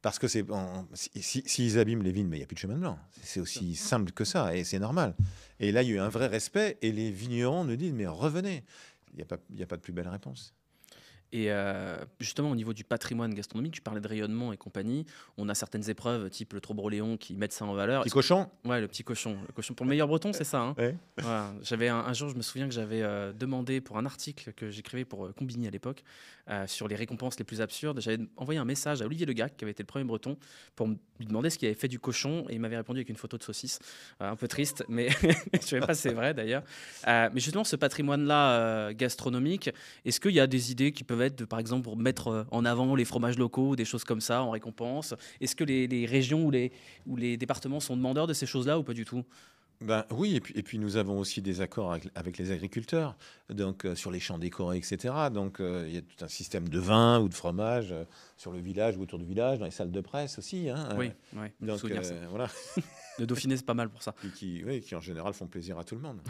Parce que s'ils abîment les vignes, mais il n'y a plus de chemin blanc. C'est aussi simple que ça, et c'est normal. Et là, il y a eu un vrai respect, et les vignerons nous disent, mais revenez. Il n'y a pas de plus belle réponse. Et justement, au niveau du patrimoine gastronomique, tu parlais de rayonnement et compagnie. On a certaines épreuves, type le Trobreléon, qui mettent ça en valeur. Petit cochon. Ouais, le petit cochon. Le cochon pour le meilleur breton, c'est ça. Hein. Ouais. Voilà. J'avais un jour, je me souviens que j'avais demandé pour un article que j'écrivais pour Combini à l'époque, sur les récompenses les plus absurdes. J'avais envoyé un message à Olivier Legac, qui avait été le premier breton, pour lui demander ce qu'il avait fait du cochon. Et il m'avait répondu avec une photo de saucisse. Un peu triste, mais je ne sais même pas si c'est vrai d'ailleurs. Mais justement, ce patrimoine-là gastronomique, est-ce qu'il y a des idées qui peuvent être, par exemple, pour mettre en avant les fromages locaux, des choses comme ça en récompense? Est-ce que les régions ou les départements sont demandeurs de ces choses-là ou pas du tout? Ben, oui, et puis nous avons aussi des accords avec les agriculteurs, donc sur les champs décorés, etc. Donc il y a tout un système de vin ou de fromage sur le village ou autour du village, dans les salles de presse aussi. Hein, oui, donc voilà. Le Dauphiné, c'est pas mal pour ça. Qui en général font plaisir à tout le monde.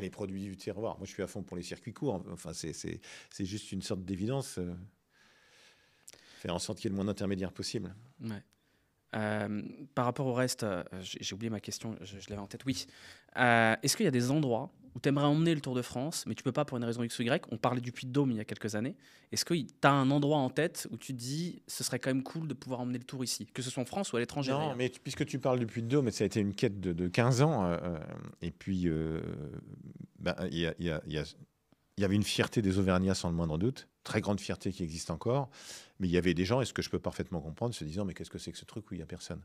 Les produits du terroir. Moi, je suis à fond pour les circuits courts. Enfin, c'est juste une sorte d'évidence. Faire en sorte qu'il y ait le moins d'intermédiaires possible. Ouais. Par rapport au reste, j'ai oublié ma question, je l'avais en tête. Oui. Est-ce qu'il y a des endroits où tu aimerais emmener le Tour de France, mais tu peux pas pour une raison X ou Y? On parlait du Puy-de-Dôme il y a quelques années. Est-ce que tu as un endroit en tête où tu te dis ce serait quand même cool de pouvoir emmener le Tour ici, que ce soit en France ou à l'étranger? Non, mais puisque tu parles du Puy-de-Dôme, ça a été une quête de 15 ans. Et puis, il y avait une fierté des Auvergnats sans le moindre doute, très grande fierté qui existe encore, mais il y avait des gens, et ce que je peux parfaitement comprendre, se disant mais qu'est-ce que c'est que ce truc où il n'y a personne?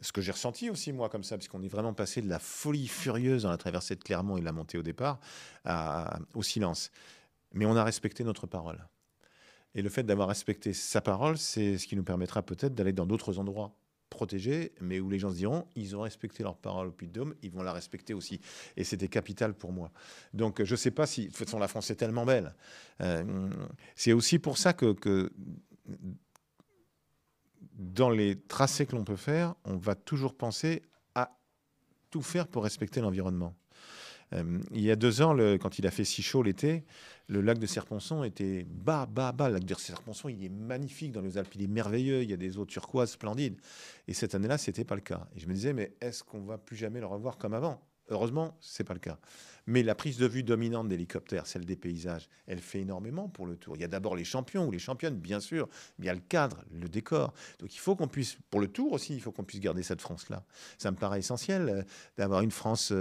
Ce que j'ai ressenti aussi moi comme ça, puisqu'on est vraiment passé de la folie furieuse dans la traversée de Clermont et de la montée au départ au silence. Mais on a respecté notre parole. Et le fait d'avoir respecté sa parole, c'est ce qui nous permettra peut-être d'aller dans d'autres endroits protégés, mais où les gens se diront, ils ont respecté leur parole au Puy-de-Dôme, ils vont la respecter aussi. Et c'était capital pour moi. Donc, je ne sais pas si... De toute façon, la France est tellement belle. C'est aussi pour ça que dans les tracés que l'on peut faire, on va toujours penser à tout faire pour respecter l'environnement. Il y a 2 ans, quand il a fait si chaud l'été, le lac de Serponçon était bas. Le lac de Serponçon, il est magnifique dans les Alpes, il est merveilleux, il y a des eaux turquoises splendides. Et cette année-là, ce n'était pas le cas. Et je me disais, mais est-ce qu'on ne va plus jamais le revoir comme avant? Heureusement, ce n'est pas le cas. Mais la prise de vue dominante d'hélicoptère, celle des paysages, elle fait énormément pour le Tour. Il y a d'abord les champions ou les championnes, bien sûr, mais il y a le cadre, le décor. Donc il faut qu'on puisse, pour le Tour aussi, il faut qu'on puisse garder cette France-là. Ça me paraît essentiel d'avoir une France...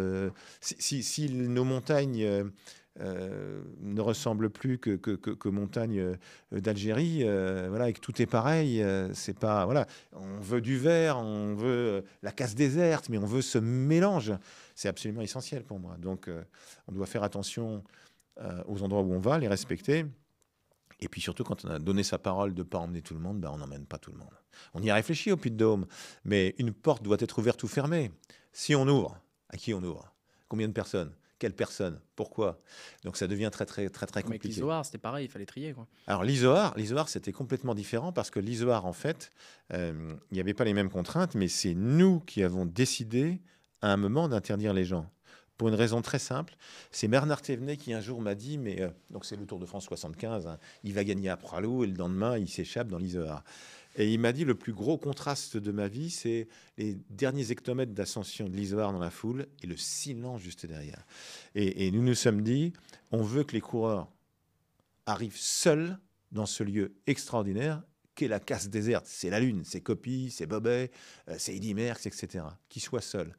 Si nos montagnes... ne ressemblent plus que montagnes d'Algérie, voilà, et que tout est pareil, c'est pas, voilà, on veut du vert, on veut la casse déserte, mais on veut ce mélange. C'est absolument essentiel pour moi. Donc, on doit faire attention aux endroits où on va, les respecter. Et puis surtout, quand on a donné sa parole de ne pas emmener tout le monde, on n'emmène pas tout le monde. On y a réfléchi au Puy-de-Dôme, mais une porte doit être ouverte ou fermée. Si on ouvre, à qui on ouvre? Combien de personnes? Quelles personnes? Pourquoi? Donc ça devient très Avec compliqué. l'ISOAR, c'était pareil, il fallait trier, quoi. Alors l'ISOAR, c'était complètement différent parce que l'ISOAR, en fait, il n'y avait pas les mêmes contraintes, mais c'est nous qui avons décidé à un moment d'interdire les gens. Pour une raison très simple, c'est Bernard Thévenet qui un jour m'a dit, donc c'est le Tour de France 75, hein, il va gagner à Pralou et le lendemain il s'échappe dans l'ISOAR. Et il m'a dit le plus gros contraste de ma vie, c'est les derniers hectomètres d'ascension de l'ISOAR dans la foule et le silence juste derrière. Et nous nous sommes dit, on veut que les coureurs arrivent seuls dans ce lieu extraordinaire qu'est la casse déserte. C'est la Lune, c'est Coppi, c'est Bobet, c'est Eddy Merckx, etc. Qu'ils soient seuls.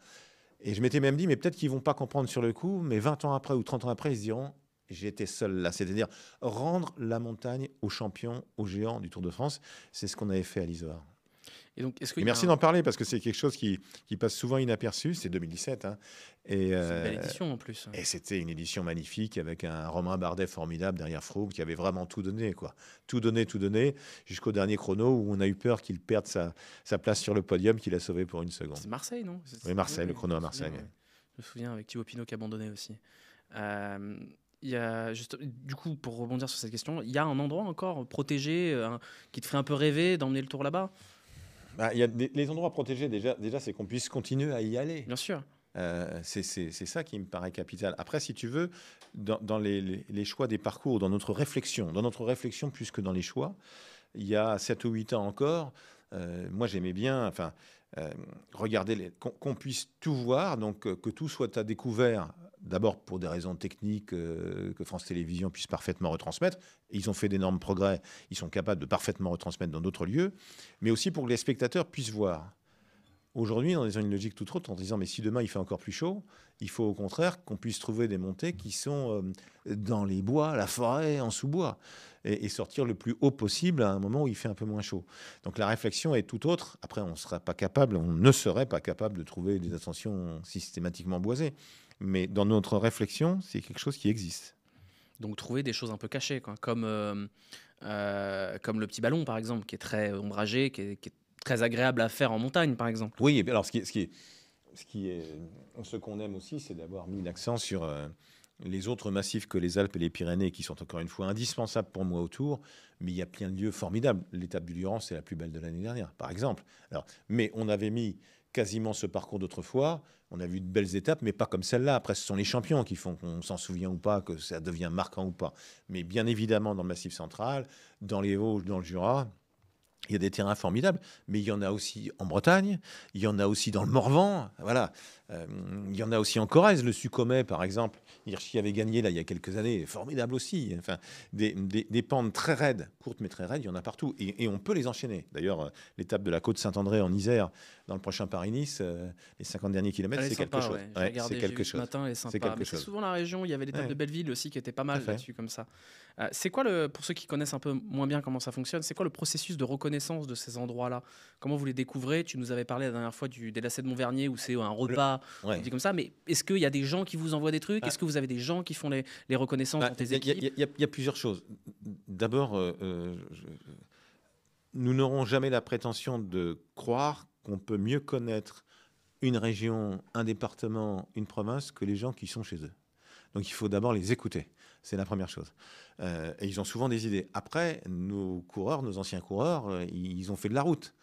Et je m'étais même dit, mais peut-être qu'ils ne vont pas comprendre sur le coup, mais 20 ans après ou 30 ans après, ils se diront, j'étais seul là. C'est-à-dire rendre la montagne aux champions, aux géants du Tour de France. C'est ce qu'on avait fait à l'ISOAR. Et donc, est-ce Et merci d'en parler parce que c'est quelque chose qui passe souvent inaperçu. C'est 2017. Hein. C'est une belle édition en plus. Et c'était une édition magnifique avec un Romain Bardet formidable derrière Froome qui avait vraiment tout donné, quoi. Tout donné, jusqu'au dernier chrono où on a eu peur qu'il perde sa place sur le podium qu'il a sauvé pour une seconde. C'est Marseille, non? Oui, Marseille, le chrono à Marseille. Je me souviens avec Thibaut Pinot qui a abandonné aussi. Il y a juste, du coup, pour rebondir sur cette question, il y a un endroit encore protégé qui te ferait un peu rêver d'emmener le Tour là-bas? Il y a les endroits protégés, déjà c'est qu'on puisse continuer à y aller. Bien sûr. C'est ça qui me paraît capital. Après, si tu veux, dans les choix des parcours, dans notre réflexion plus que dans les choix, il y a 7 ou 8 ans encore, moi j'aimais bien regarder, qu'on puisse tout voir, donc que tout soit à découvert, d'abord pour des raisons techniques que France Télévisions puisse parfaitement retransmettre. Ils ont fait d'énormes progrès, ils sont capables de parfaitement retransmettre dans d'autres lieux, mais aussi pour que les spectateurs puissent voir. Aujourd'hui, on est dans une logique toute autre en disant mais si demain il fait encore plus chaud, il faut au contraire qu'on puisse trouver des montées qui sont dans les bois, la forêt, en sous-bois, et sortir le plus haut possible à un moment où il fait un peu moins chaud. Donc la réflexion est tout autre. Après, on ne serait pas capable de trouver des ascensions systématiquement boisées. Mais dans notre réflexion, c'est quelque chose qui existe. Donc trouver des choses un peu cachées, quoi, comme le petit ballon, par exemple, qui est très ombragé, qui est très agréable à faire en montagne, par exemple. Oui, alors ce qu'on aime aussi, c'est d'avoir mis l'accent sur les autres massifs que les Alpes et les Pyrénées, qui sont encore une fois indispensables pour moi autour, mais il y a plein de lieux formidables. L'étape du Durand, c'est la plus belle de l'année dernière, par exemple. Alors, mais on avait mis quasiment ce parcours d'autrefois, on a vu de belles étapes, mais pas comme celle-là. Après, ce sont les champions qui font qu'on s'en souvient ou pas, que ça devient marquant ou pas. Mais bien évidemment, dans le Massif central, dans les Vosges, dans le Jura, il y a des terrains formidables, mais il y en a aussi en Bretagne, il y en a aussi dans le Morvan, voilà. Il y en a aussi en Corrèze, le Succomet par exemple. Hirschi avait gagné là il y a quelques années, formidable aussi. Enfin, des pentes très raides, courtes mais très raides, il y en a partout, et on peut les enchaîner. D'ailleurs, l'étape de la côte Saint-André en Isère, dans le prochain Paris-Nice, les 50 derniers kilomètres, c'est quelque chose. Ouais, c'est quelque chose. Ce matin, elle est sympa. Mais c'est souvent la région. Il y avait l'étape de Belleville aussi qui était pas mal là-dessus comme ça. C'est quoi pour ceux qui connaissent un peu moins bien comment ça fonctionne, c'est quoi le processus de reconnaissance de ces endroits-là? Comment vous les découvrez? Tu nous avais parlé la dernière fois des lacets de Montvernier où c'est un repas, dit comme ça. Mais est-ce qu'il y a des gens qui vous envoient des trucs? Est-ce que vous avez des gens qui font les reconnaissances dans tes équipes? Il y a plusieurs choses. D'abord, nous n'aurons jamais la prétention de croire qu'on peut mieux connaître une région, un département, une province que les gens qui sont chez eux. Donc il faut d'abord les écouter. C'est la première chose. Et ils ont souvent des idées. Après, nos anciens coureurs, ils ont fait de la route.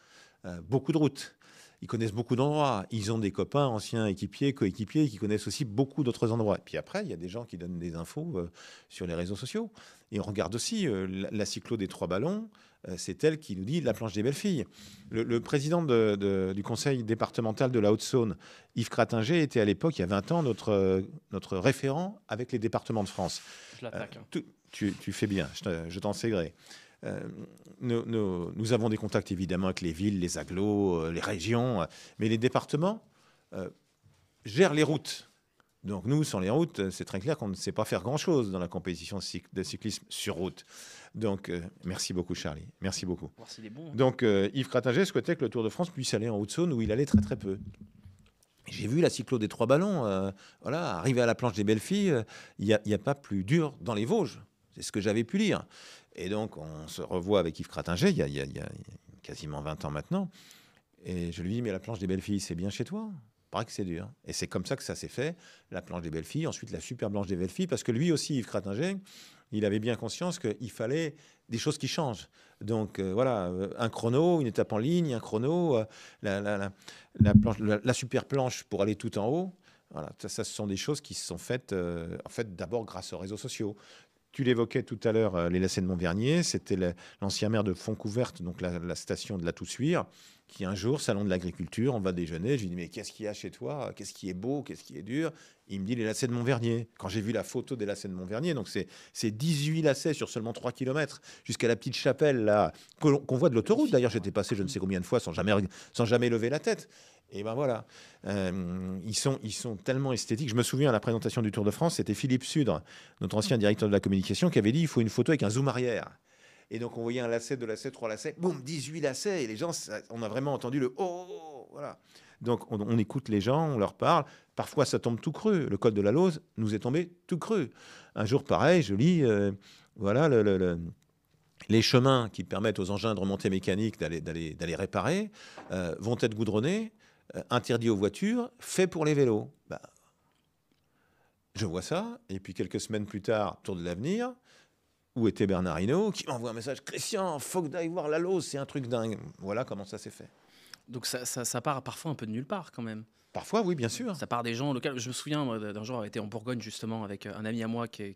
Beaucoup de routes. Ils connaissent beaucoup d'endroits. Ils ont des copains, anciens équipiers, coéquipiers, qui connaissent aussi beaucoup d'autres endroits. Et puis après, il y a des gens qui donnent des infos sur les réseaux sociaux. Et on regarde aussi la cyclo des 3 ballons. C'est elle qui nous dit la planche des belles filles. Le président du conseil départemental de la Haute-Saône, Yves Cratinger, était à l'époque, il y a 20 ans, notre référent avec les départements de France. Je l'attaque. Tu fais bien, je t'en sais gré. Nous avons des contacts évidemment avec les villes, les agglos, les régions, mais les départements gèrent les routes. Donc nous, sans les routes, c'est très clair qu'on ne sait pas faire grand-chose dans la compétition de cyclisme sur route. Donc merci beaucoup Charlie, merci beaucoup. Voir s'il est bon, hein. Donc Yves Cratinger souhaitait que le Tour de France puisse aller en Haute-Saône où il allait très très peu. J'ai vu la cyclo des 3 ballons, arriver à la planche des belles filles, il n'y a pas plus dur dans les Vosges. C'est ce que j'avais pu lire. Et donc, on se revoit avec Yves Cratinger, il y a quasiment 20 ans maintenant. Et je lui dis, mais la planche des belles filles, c'est bien chez toi? paraît que c'est dur. Et c'est comme ça que ça s'est fait, la planche des belles filles, ensuite la super planche des belles filles, parce que lui aussi, Yves Cratinger, il avait bien conscience qu'il fallait des choses qui changent. Donc voilà, un chrono, une étape en ligne, un chrono, la super planche pour aller tout en haut. Voilà, ça, ce sont des choses qui se sont faites, en fait, d'abord grâce aux réseaux sociaux. Tu l'évoquais tout à l'heure, les lacets de Montvernier, c'était l'ancien maire de Fontcouverte, donc la station de la Toussuire, qui un jour, salon de l'agriculture, on va déjeuner, je lui dis mais qu'est-ce qu'il y a chez toi? Qu'est-ce qui est beau? Qu'est-ce qui est dur? Il me dit les lacets de Montvernier. Quand j'ai vu la photo des lacets de Montvernier, donc c'est 18 lacets sur seulement 3 km, jusqu'à la petite chapelle là, qu'on voit de l'autoroute. D'ailleurs, j'étais passé je ne sais combien de fois sans jamais lever la tête. Et ben voilà, ils sont tellement esthétiques. Je me souviens à la présentation du Tour de France, c'était Philippe Sudre, notre ancien directeur de la communication, qui avait dit il faut une photo avec un zoom arrière. Et donc on voyait un lacet, 2 lacets, 3 lacets, boum, 18 lacets. Et les gens, on a vraiment entendu le oh, voilà. Donc on écoute les gens, on leur parle. Parfois ça tombe tout creux. Le col de la Lose nous est tombé tout creux. Un jour pareil, je lis, voilà les chemins qui permettent aux engins de remontée mécanique d'aller réparer vont être goudronnés. Interdit aux voitures, fait pour les vélos. Bah, je vois ça, et puis quelques semaines plus tard, Tour de l'Avenir, où était Bernard Hinault, qui m'envoie un message, Christian, faut que d'aille voir la Lose, c'est un truc dingue. Voilà comment ça s'est fait. Donc ça part parfois un peu de nulle part quand même. Parfois, oui, bien sûr. Ça part des gens locaux. Je me souviens d'un jour, j'avais été en Bourgogne justement avec un ami à moi qui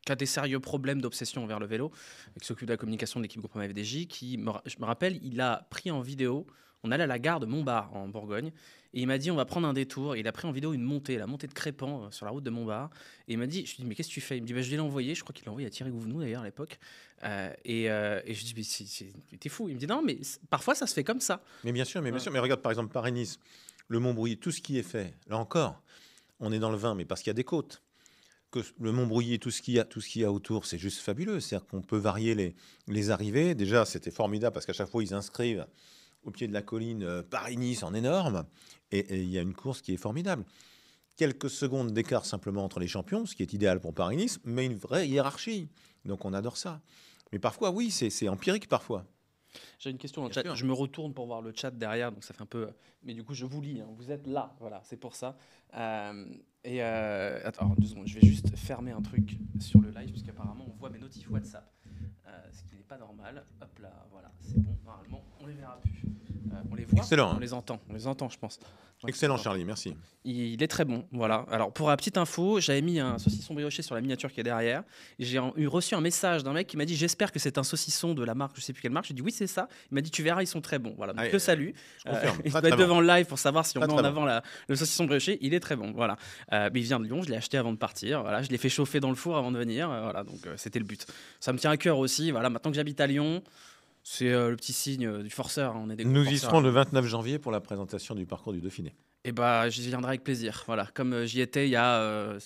a des sérieux problèmes d'obsession envers le vélo, et qui s'occupe de la communication de l'équipe Groupama FDJ, je me rappelle, il a pris en vidéo, on allait à la gare de Montbard en Bourgogne, et il m'a dit on va prendre un détour, et il a pris en vidéo la montée de Crépant sur la route de Montbard, et il m'a dit, je lui dis mais qu'est-ce que tu fais? Il me dit bah, je vais l'envoyer, je crois qu'il l'a envoyé à Thierry Gouvenou d'ailleurs à l'époque, et je lui dis mais t'es fou, il me dit non mais parfois ça se fait comme ça. Mais bien sûr, mais regarde par exemple Paris-Nice, le Montbrouilly, tout ce qui est fait, là encore, on est dans le vin, mais parce qu'il y a des côtes. Que le Montbrouilly, tout ce qu'il y a autour, c'est juste fabuleux. C'est-à-dire qu'on peut varier les arrivées. Déjà, c'était formidable parce qu'à chaque fois, ils inscrivent au pied de la colline Paris-Nice en énorme. Et il y a une course qui est formidable. Quelques secondes d'écart simplement entre les champions, ce qui est idéal pour Paris-Nice, mais une vraie hiérarchie. Donc on adore ça. Mais parfois, oui, c'est empirique parfois. J'ai une question dans le chat. Je me retourne pour voir le chat derrière, donc ça fait un peu. Mais du coup, je vous lis. Hein. Vous êtes là, voilà, c'est pour ça. Attends, 2 secondes. Je vais juste fermer un truc sur le live, puisqu'apparemment, on voit mes notifs WhatsApp, ce qui n'est pas normal. Hop là, voilà, c'est bon. Normalement, on les verra plus. On les voit. Excellent. On les entend, je pense. Ouais, excellent, Charlie, merci. Il est très bon, voilà. Alors, pour la petite info, j'avais mis un saucisson brioché sur la miniature qui est derrière. J'ai reçu un message d'un mec qui m'a dit j'espère que c'est un saucisson de la marque, je sais plus quelle marque. J'ai dit oui, c'est ça. Il m'a dit tu verras, ils sont très bons. Voilà, donc le salut. Il doit être devant le live pour savoir si on met en avant le saucisson brioché. Il est très bon, voilà. Mais il vient de Lyon, je l'ai acheté avant de partir. Voilà, je l'ai fait chauffer dans le four avant de venir. Voilà, donc c'était le but. Ça me tient à cœur aussi. Voilà, maintenant que j'habite à Lyon. C'est le petit signe du forceur. On est des Nous y serons le 29 janvier pour la présentation du parcours du Dauphiné. Et bah, j'y viendrai avec plaisir. Voilà, comme j'y étais il y a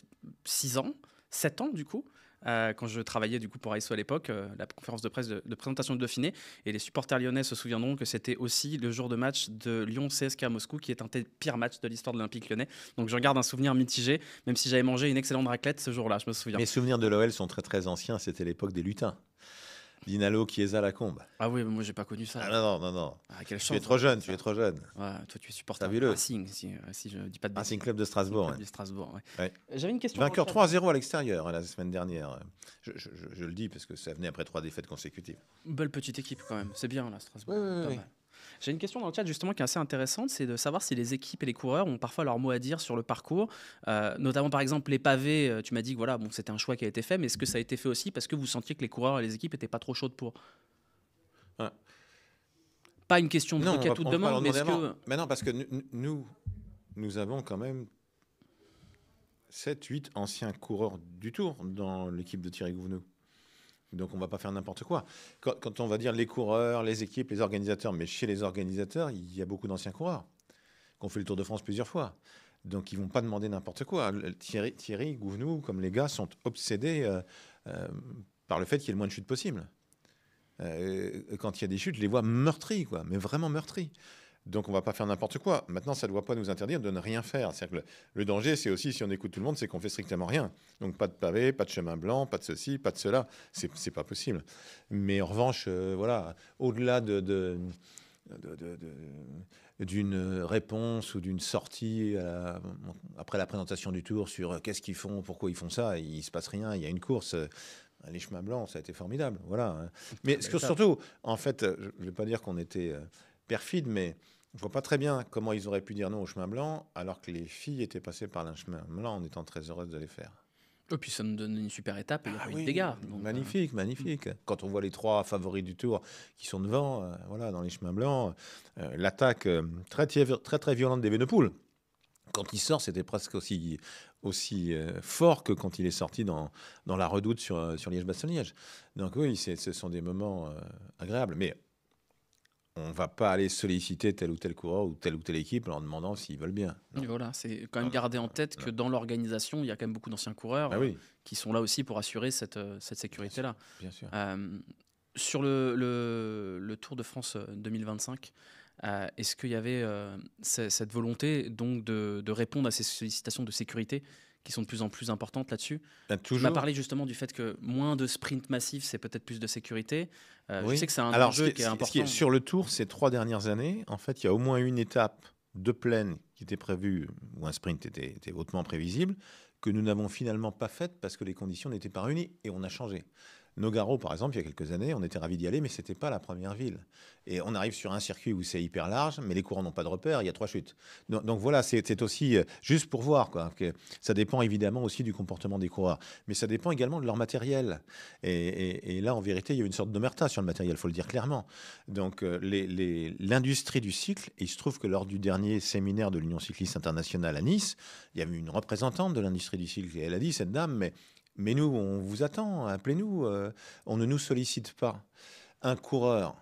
6 ans, 7 ans du coup, quand je travaillais du coup pour ASO à l'époque, la conférence de presse de présentation du Dauphiné. Et les supporters lyonnais se souviendront que c'était aussi le jour de match de Lyon-CSKA Moscou, qui est un des pires matchs de l'histoire de l'Olympique lyonnais. Donc je garde un souvenir mitigé, même si j'avais mangé une excellente raclette ce jour-là, je me souviens. Mes souvenirs de l'OL sont très très anciens, c'était l'époque des lutins. Dinalo, Chiesa, Lacombe. Ah oui, mais moi j'ai pas connu ça. Ah non. Ah, quelle chance, tu es trop jeune. Ouais, toi tu es supporter de Racing, si je dis pas de bêtises. Racing Club de Strasbourg. Club de Strasbourg, ouais. J'avais une question. Vainqueur 3-0 à l'extérieur la semaine dernière. Je le dis parce que ça venait après 3 défaites consécutives. Belle petite équipe quand même, c'est bien là, Strasbourg. Oui. J'ai une question dans le chat justement qui est assez intéressante, c'est de savoir si les équipes et les coureurs ont parfois leur mot à dire sur le parcours, notamment par exemple les pavés. Tu m'as dit que voilà, bon, c'était un choix qui a été fait, mais est-ce que ça a été fait aussi parce que vous sentiez que les coureurs et les équipes n'étaient pas trop chaudes pour? Pas une question de requête ou de demande, mais est-ce que... Mais non, parce que nous avons quand même 7-8 anciens coureurs du Tour dans l'équipe de Thierry Gouvenou. Donc on ne va pas faire n'importe quoi. Quand on va dire les coureurs, les équipes, les organisateurs, mais chez les organisateurs, il y a beaucoup d'anciens coureurs qui ont fait le Tour de France plusieurs fois. Donc ils ne vont pas demander n'importe quoi. Thierry Gouvenou, comme les gars, sont obsédés par le fait qu'il y ait le moins de chutes possible. Quand il y a des chutes, je les vois meurtris, quoi, mais vraiment meurtris. Donc on ne va pas faire n'importe quoi. Maintenant, ça ne doit pas nous interdire de ne rien faire. C'est-à-dire que le danger, c'est aussi, si on écoute tout le monde, c'est qu'on fait strictement rien. Donc pas de pavé, pas de chemin blanc, pas de ceci, pas de cela. C'est pas possible. Mais en revanche, voilà, au-delà d'une réponse ou d'une sortie après la présentation du Tour sur qu'est-ce qu'ils font, pourquoi ils font ça. Il ne se passe rien, il y a une course. Les chemins blancs, ça a été formidable. Voilà. Mais surtout, en fait, je ne vais pas dire qu'on était perfide, mais je ne vois pas très bien comment ils auraient pu dire non au chemin blanc alors que les filles étaient passées par le chemin blanc en étant très heureuses de les faire. Et puis ça nous donne une super étape et il n'y a pas eu de dégâts. Donc, magnifique, magnifique. Quand on voit les 3 favoris du Tour qui sont devant, voilà, dans les chemins blancs, l'attaque très, très, très violente d'Evenepoel. Quand il sort, c'était presque aussi fort que quand il est sorti dans la redoute sur Liège-Bastogne-Liège. Donc oui, ce sont des moments agréables. Mais on ne va pas aller solliciter tel ou tel coureur ou telle équipe en leur demandant s'ils veulent bien. Et voilà, c'est quand même garder en tête que dans l'organisation, il y a quand même beaucoup d'anciens coureurs qui sont là aussi pour assurer cette sécurité-là. Bien sûr. Sur le Tour de France 2025, est-ce qu'il y avait cette volonté donc de répondre à ces sollicitations de sécurité qui sont de plus en plus importantes là-dessus? Tu m'as parlé justement du fait que moins de sprint massifs, c'est peut-être plus de sécurité. Je sais que c'est un enjeu qui est important. Sur le Tour, ces 3 dernières années, en fait, il y a au moins une étape de plaine qui était prévue, où un sprint était hautement prévisible, que nous n'avons finalement pas faite parce que les conditions n'étaient pas réunies et on a changé. Nogaro, par exemple, il y a quelques années, on était ravis d'y aller, mais ce n'était pas la première ville. Et on arrive sur un circuit où c'est hyper large, mais les coureurs n'ont pas de repères, il y a 3 chutes. Donc voilà, c'est aussi juste pour voir, quoi, que ça dépend évidemment aussi du comportement des coureurs, mais ça dépend également de leur matériel. Et là, en vérité, il y a une sorte d'omerta sur le matériel, il faut le dire clairement. Donc l'industrie du cycle, et il se trouve que lors du dernier séminaire de l'Union cycliste internationale à Nice, il y avait une représentante de l'industrie du cycle, et elle a dit, cette dame, mais nous, on vous attend, appelez-nous, on ne nous sollicite pas. Un coureur,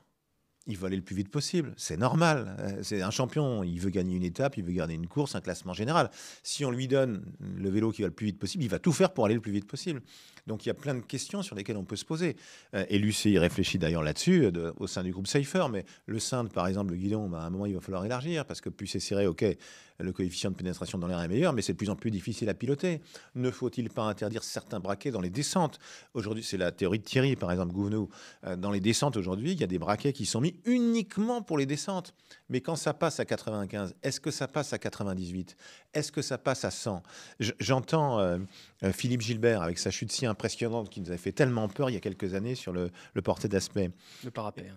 il veut aller le plus vite possible, c'est normal, c'est un champion, il veut gagner une étape, il veut garder une course, un classement général. Si on lui donne le vélo qui va le plus vite possible, il va tout faire pour aller le plus vite possible. Donc il y a plein de questions sur lesquelles on peut se poser. Et l'UCI réfléchit d'ailleurs là-dessus, au sein du groupe Safer, mais le Cintre, par exemple, le guidon, à un moment, il va falloir élargir, parce que plus c'est serré, ok, le coefficient de pénétration dans l'air est meilleur, mais c'est de plus en plus difficile à piloter. Ne faut-il pas interdire certains braquets dans les descentes? Aujourd'hui, c'est la théorie de Thierry, par exemple, Gouvenou. Dans les descentes, aujourd'hui, il y a des braquets qui sont mis uniquement pour les descentes. Mais quand ça passe à 95, est-ce que ça passe à 98? Est-ce que ça passe à 100? J'entends Philippe Gilbert, avec sa chute si impressionnante qui nous avait fait tellement peur il y a quelques années sur le porté d'Aspet. Le parapet.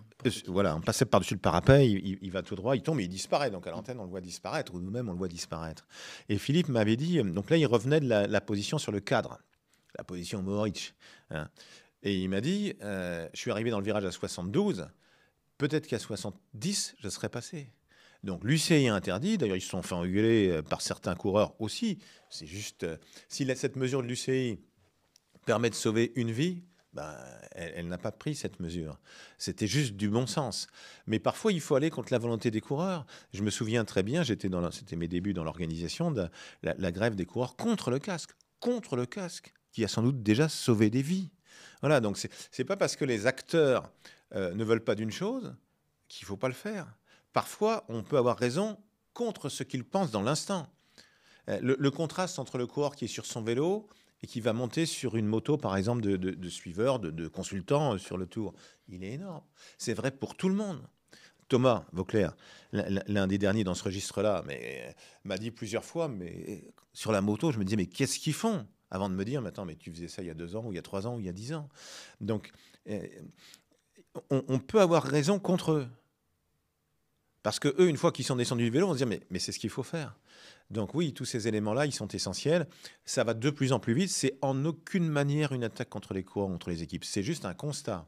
Voilà, on passait par-dessus le parapet, il va tout droit, il tombe et il disparaît. Donc à l'antenne, on le voit disparaître, ou nous-mêmes, on le voit disparaître. Et Philippe m'avait dit, donc là, il revenait de la position sur le cadre, la position Mohoric. Hein. Et il m'a dit, je suis arrivé dans le virage à 72, peut-être qu'à 70, je serais passé. Donc l'UCI a interdit, d'ailleurs ils se sont fait engueuler par certains coureurs aussi. C'est juste, si cette mesure de l'UCI permet de sauver une vie, elle n'a pas pris cette mesure. C'était juste du bon sens. Mais parfois, il faut aller contre la volonté des coureurs. Je me souviens très bien, c'était mes débuts dans l'organisation de la grève des coureurs contre le casque, qui a sans doute déjà sauvé des vies. Voilà, donc c'est pas parce que les acteurs ne veulent pas d'une chose qu'il ne faut pas le faire. Parfois, on peut avoir raison contre ce qu'ils pensent dans l'instant. Le contraste entre le coureur qui est sur son vélo et qui va monter sur une moto, par exemple, de suiveur, de consultant sur le Tour, il est énorme. C'est vrai pour tout le monde. Thomas Vauclair, l'un des derniers dans ce registre-là, m'a dit plusieurs fois, mais sur la moto, je me disais, mais qu'est-ce qu'ils font? Avant de me dire, mais attends, mais tu faisais ça il y a 2 ans, ou il y a 3 ans, ou il y a 10 ans. Donc, on peut avoir raison contre eux. Parce que eux, une fois qu'ils sont descendus du vélo, on se dit, mais c'est ce qu'il faut faire. Donc oui, tous ces éléments-là, ils sont essentiels. Ça va de plus en plus vite. C'est en aucune manière une attaque contre les coureurs, contre les équipes. C'est juste un constat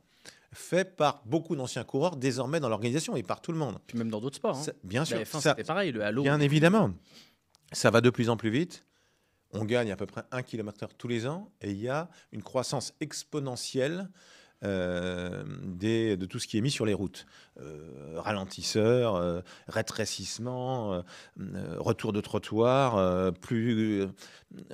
fait par beaucoup d'anciens coureurs désormais dans l'organisation et par tout le monde. Puis même dans d'autres sports. Bien sûr. La F1, c'était pareil, le halo. Bien évidemment. Ça va de plus en plus vite. On gagne à peu près 1 km/h tous les ans et il y a une croissance exponentielle de tout ce qui est mis sur les routes. Ralentisseurs, rétrécissement, retour de trottoir, plus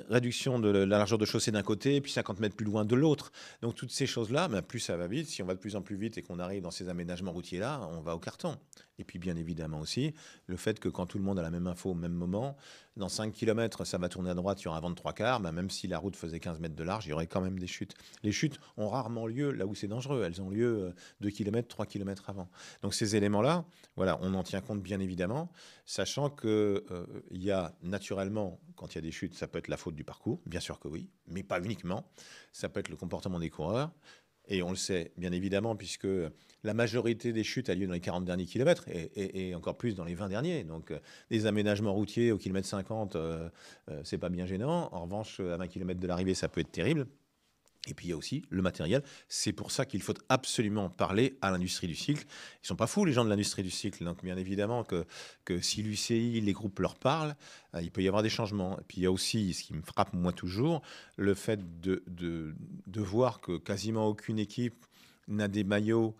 réduction de la largeur de chaussée d'un côté, puis 50 mètres plus loin de l'autre. Donc toutes ces choses-là, plus ça va vite, si on va de plus en plus vite et qu'on arrive dans ces aménagements routiers-là, on va au carton. Et puis bien évidemment aussi, le fait que quand tout le monde a la même info au même moment, dans 5 km, ça va tourner à droite, il y aura un vent de 3/4, même si la route faisait 15 mètres de large, il y aurait quand même des chutes. Les chutes ont rarement lieu là où c'est dangereux, elles ont lieu 2 km, 3 km avant. Donc ces éléments-là, voilà, on en tient compte bien évidemment, sachant qu'il y a naturellement, quand il y a des chutes, ça peut être la faute du parcours, bien sûr que oui, mais pas uniquement. Ça peut être le comportement des coureurs. Et on le sait, bien évidemment, puisque la majorité des chutes a lieu dans les 40 derniers kilomètres et encore plus dans les 20 derniers. Donc, les aménagements routiers au kilomètre 50, c'est pas bien gênant. En revanche, à 20 km de l'arrivée, ça peut être terrible. Et puis il y a aussi le matériel. C'est pour ça qu'il faut absolument parler à l'industrie du cycle. Ils sont pas fous, les gens de l'industrie du cycle. Donc bien évidemment que si l'UCI, les groupes leur parlent, il peut y avoir des changements. Et puis il y a aussi, ce qui me frappe moi toujours, le fait de voir que quasiment aucune équipe n'a des maillots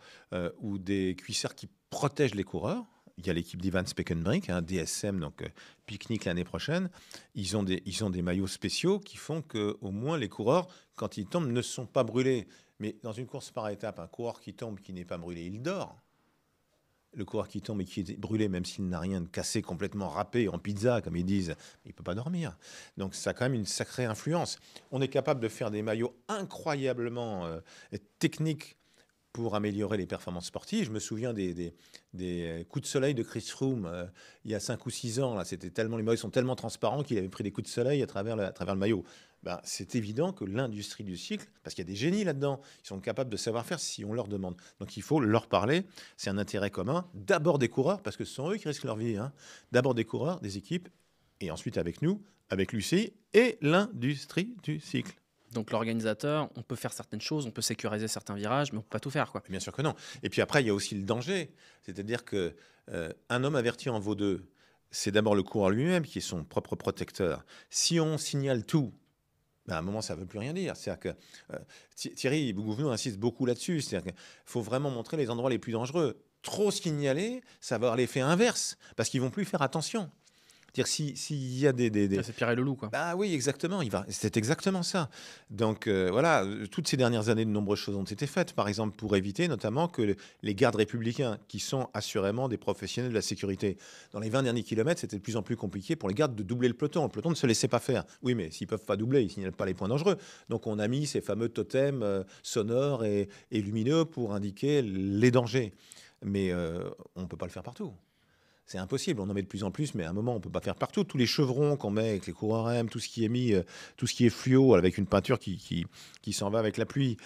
ou des cuissards qui protègent les coureurs. Il y a l'équipe d'Ivan Spekenbrink, DSM, donc Picnic l'année prochaine. Ils ont des maillots spéciaux qui font qu'au moins les coureurs, quand ils tombent, ne sont pas brûlés. Mais dans une course par étape, un coureur qui tombe, qui n'est pas brûlé, il dort. Le coureur qui tombe et qui est brûlé, même s'il n'a rien de cassé, complètement râpé en pizza, comme ils disent, il ne peut pas dormir. Donc ça a quand même une sacrée influence. On est capable de faire des maillots incroyablement techniques pour améliorer les performances sportives. Je me souviens des coups de soleil de Chris Froome il y a 5 ou 6 ans. Là, c'était tellement, les maillots sont tellement transparents qu'il avait pris des coups de soleil à travers le maillot. C'est évident que l'industrie du cycle, parce qu'il y a des génies là-dedans, ils sont capables de savoir faire si on leur demande. Donc il faut leur parler. C'est un intérêt commun. D'abord des coureurs, parce que ce sont eux qui risquent leur vie. D'abord des coureurs, des équipes, et ensuite avec nous, avec l'UCI et l'industrie du cycle. Donc l'organisateur, on peut faire certaines choses, on peut sécuriser certains virages, mais on ne peut pas tout faire, quoi. Bien sûr que non. Et puis après, il y a aussi le danger. C'est-à-dire qu'un homme averti en vaut deux. C'est d'abord le coureur lui-même qui est son propre protecteur. Si on signale tout, à un moment, ça ne veut plus rien dire. C'est-à-dire que Thierry Bougouvenot insiste beaucoup là-dessus. C'est-à-dire qu'il faut vraiment montrer les endroits les plus dangereux. Trop signaler, ça va avoir l'effet inverse, parce qu'ils ne vont plus faire attention. Dire s'il y a c'est Pierre et le loup, quoi. Oui, exactement. C'est exactement ça. Donc voilà, toutes ces dernières années, de nombreuses choses ont été faites. Par exemple, pour éviter notamment que les gardes républicains, qui sont assurément des professionnels de la sécurité, dans les 20 derniers kilomètres, c'était de plus en plus compliqué pour les gardes de doubler le peloton. Le peloton ne se laissait pas faire. Oui, mais s'ils ne peuvent pas doubler, ils ne signalent pas les points dangereux. Donc on a mis ces fameux totems sonores et lumineux pour indiquer les dangers. Mais on ne peut pas le faire partout. C'est impossible, on en met de plus en plus, mais à un moment, on ne peut pas faire partout. Tous les chevrons qu'on met avec les coureurs M, tout ce qui est mis, tout ce qui est fluo, avec une peinture qui s'en va avec la pluie,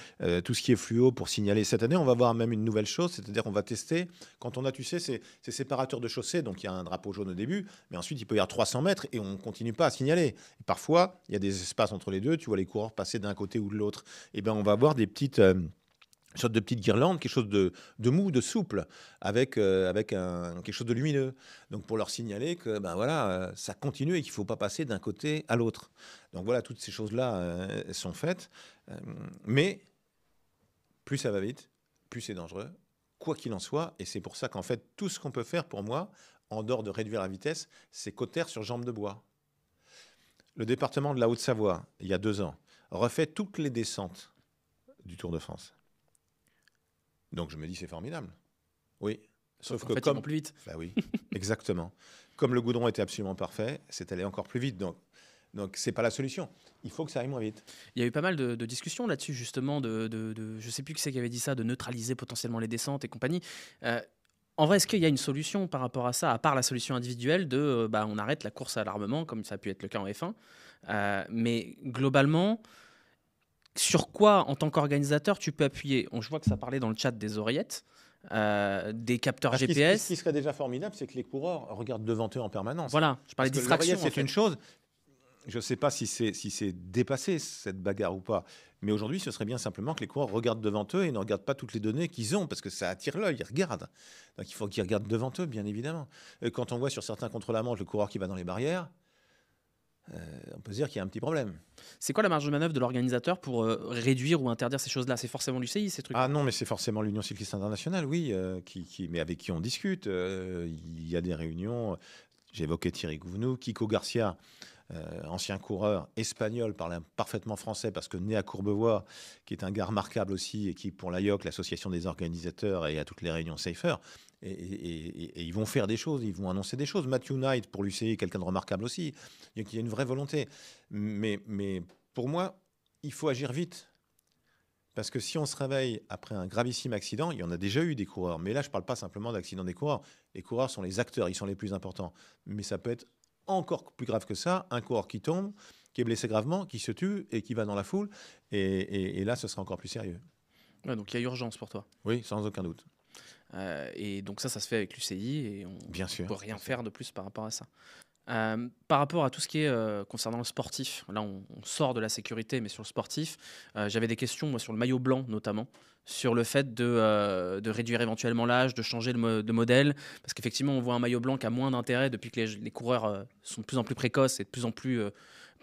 tout ce qui est fluo pour signaler. Cette année, on va voir même une nouvelle chose, c'est-à-dire qu'on va tester, quand on a, tu sais, ces séparateurs de chaussée, donc il y a un drapeau jaune au début, mais ensuite, il peut y avoir 300 mètres et on ne continue pas à signaler. Et parfois, il y a des espaces entre les deux, tu vois les coureurs passer d'un côté ou de l'autre. Et bien, on va avoir des petites... une sorte de petite guirlande, quelque chose de mou, de souple, avec quelque chose de lumineux. Donc pour leur signaler que ça continue et qu'il ne faut pas passer d'un côté à l'autre. Donc voilà, toutes ces choses-là sont faites. Mais plus ça va vite, plus c'est dangereux, quoi qu'il en soit. Et c'est pour ça qu'en fait, tout ce qu'on peut faire pour moi, en dehors de réduire la vitesse, c'est cautère sur jambe de bois. Le département de la Haute-Savoie, il y a 2 ans, refait toutes les descentes du Tour de France. Donc je me dis c'est formidable. Oui. Sauf que comme plus vite. Oui, exactement. Comme le goudron était absolument parfait, c'est allé encore plus vite. Donc c'est pas la solution. Il faut que ça aille moins vite. Il y a eu pas mal de discussions là-dessus justement je sais plus qui c'est qui avait dit ça, de neutraliser potentiellement les descentes et compagnie. En vrai, est-ce qu'il y a une solution par rapport à ça, à part la solution individuelle de on arrête la course à l'armement, comme ça a pu être le cas en F1, mais globalement, sur quoi, en tant qu'organisateur, tu peux appuyer? Je vois que ça parlait dans le chat des oreillettes, des capteurs GPS. Ce qui serait déjà formidable, c'est que les coureurs regardent devant eux en permanence. Voilà, je parlais de distraction. C'est une chose. Je ne sais pas si c'est dépassé, cette bagarre ou pas. Mais aujourd'hui, ce serait bien simplement que les coureurs regardent devant eux et ne regardent pas toutes les données qu'ils ont, parce que ça attire l'œil, ils regardent. Donc il faut qu'ils regardent devant eux, bien évidemment. Quand on voit sur certains contre-la-Montre le coureur qui va dans les barrières, on peut se dire qu'il y a un petit problème. C'est quoi la marge de manœuvre de l'organisateur pour réduire ou interdire ces choses-là? C'est forcément l'UCI, ces trucs? Ah non, mais c'est forcément l'Union cycliste internationale, oui, mais avec qui on discute. Il y a des réunions. J'ai évoqué Thierry Gouvenou, Kiko Garcia ancien coureur espagnol, parle parfaitement français parce que né à Courbevoie, qui est un gars remarquable aussi et qui, pour l'AIOC, l'association des organisateurs, et à toutes les réunions Safer, et ils vont faire des choses, ils vont annoncer des choses. Matthew Knight, pour l'UCI, quelqu'un de remarquable aussi. Il y a une vraie volonté. Mais pour moi, il faut agir vite. Parce que si on se réveille après un gravissime accident, il y en a déjà eu des coureurs. Mais là, je ne parle pas simplement d'accident des coureurs. Les coureurs sont les acteurs, ils sont les plus importants. Mais ça peut être encore plus grave que ça, un coureur qui tombe, qui est blessé gravement, qui se tue et qui va dans la foule. Et là, ce sera encore plus sérieux. Ouais, donc il y a urgence pour toi. Oui, sans aucun doute. Et donc ça se fait avec l'UCI et on ne peut rien faire de plus par rapport à ça. Par rapport à tout ce qui est concernant le sportif, là on sort de la sécurité, mais sur le sportif, j'avais des questions moi, sur le maillot blanc notamment, sur le fait de réduire éventuellement l'âge, de changer de modèle, parce qu'effectivement on voit un maillot blanc qui a moins d'intérêt depuis que les coureurs sont de plus en plus précoces et de plus en plus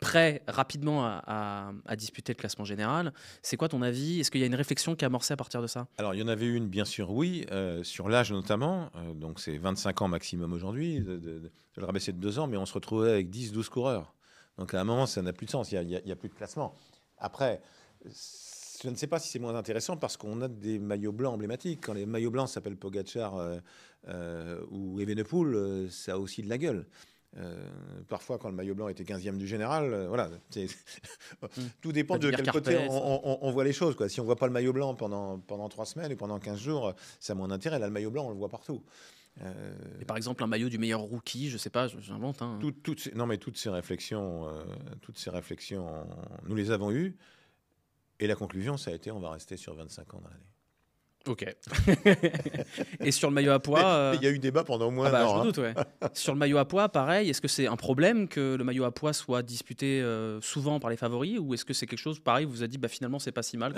prêts rapidement à disputer le classement général. C'est quoi ton avis? Est-ce qu'il y a une réflexion qui est amorcée à partir de ça? Alors, il y en avait une, bien sûr, oui, sur l'âge notamment. Donc, c'est 25 ans maximum aujourd'hui, de le rabaisser de 2 ans, mais on se retrouvait avec 10-12 coureurs. Donc, à un moment, ça n'a plus de sens, il n'y a plus de classement. Après, je ne sais pas si c'est moins intéressant parce qu'on a des maillots blancs emblématiques. Quand les maillots blancs s'appellent Pogacar ou Evenepoel, ça a aussi de la gueule. Parfois, quand le maillot blanc était 15e du général, voilà, tout dépend de quel côté on voit les choses, quoi. Si on voit pas le maillot blanc pendant 3 semaines ou pendant 15 jours, ça a moins d'intérêt. Là, le maillot blanc, on le voit partout. Et par exemple, un maillot du meilleur rookie, je sais pas, j'invente. Hein. Non, mais toutes ces réflexions, nous les avons eues. Et la conclusion, ça a été, on va rester sur 25 ans dans l'année. Ok. Et sur le maillot à poids, il y a eu débat pendant au moins un an. Je me doute, ouais. Sur le maillot à poids, pareil, est-ce que c'est un problème que le maillot à poids soit disputé souvent par les favoris, ou est-ce que c'est quelque chose, pareil, vous vous a dit, finalement, c'est pas si mal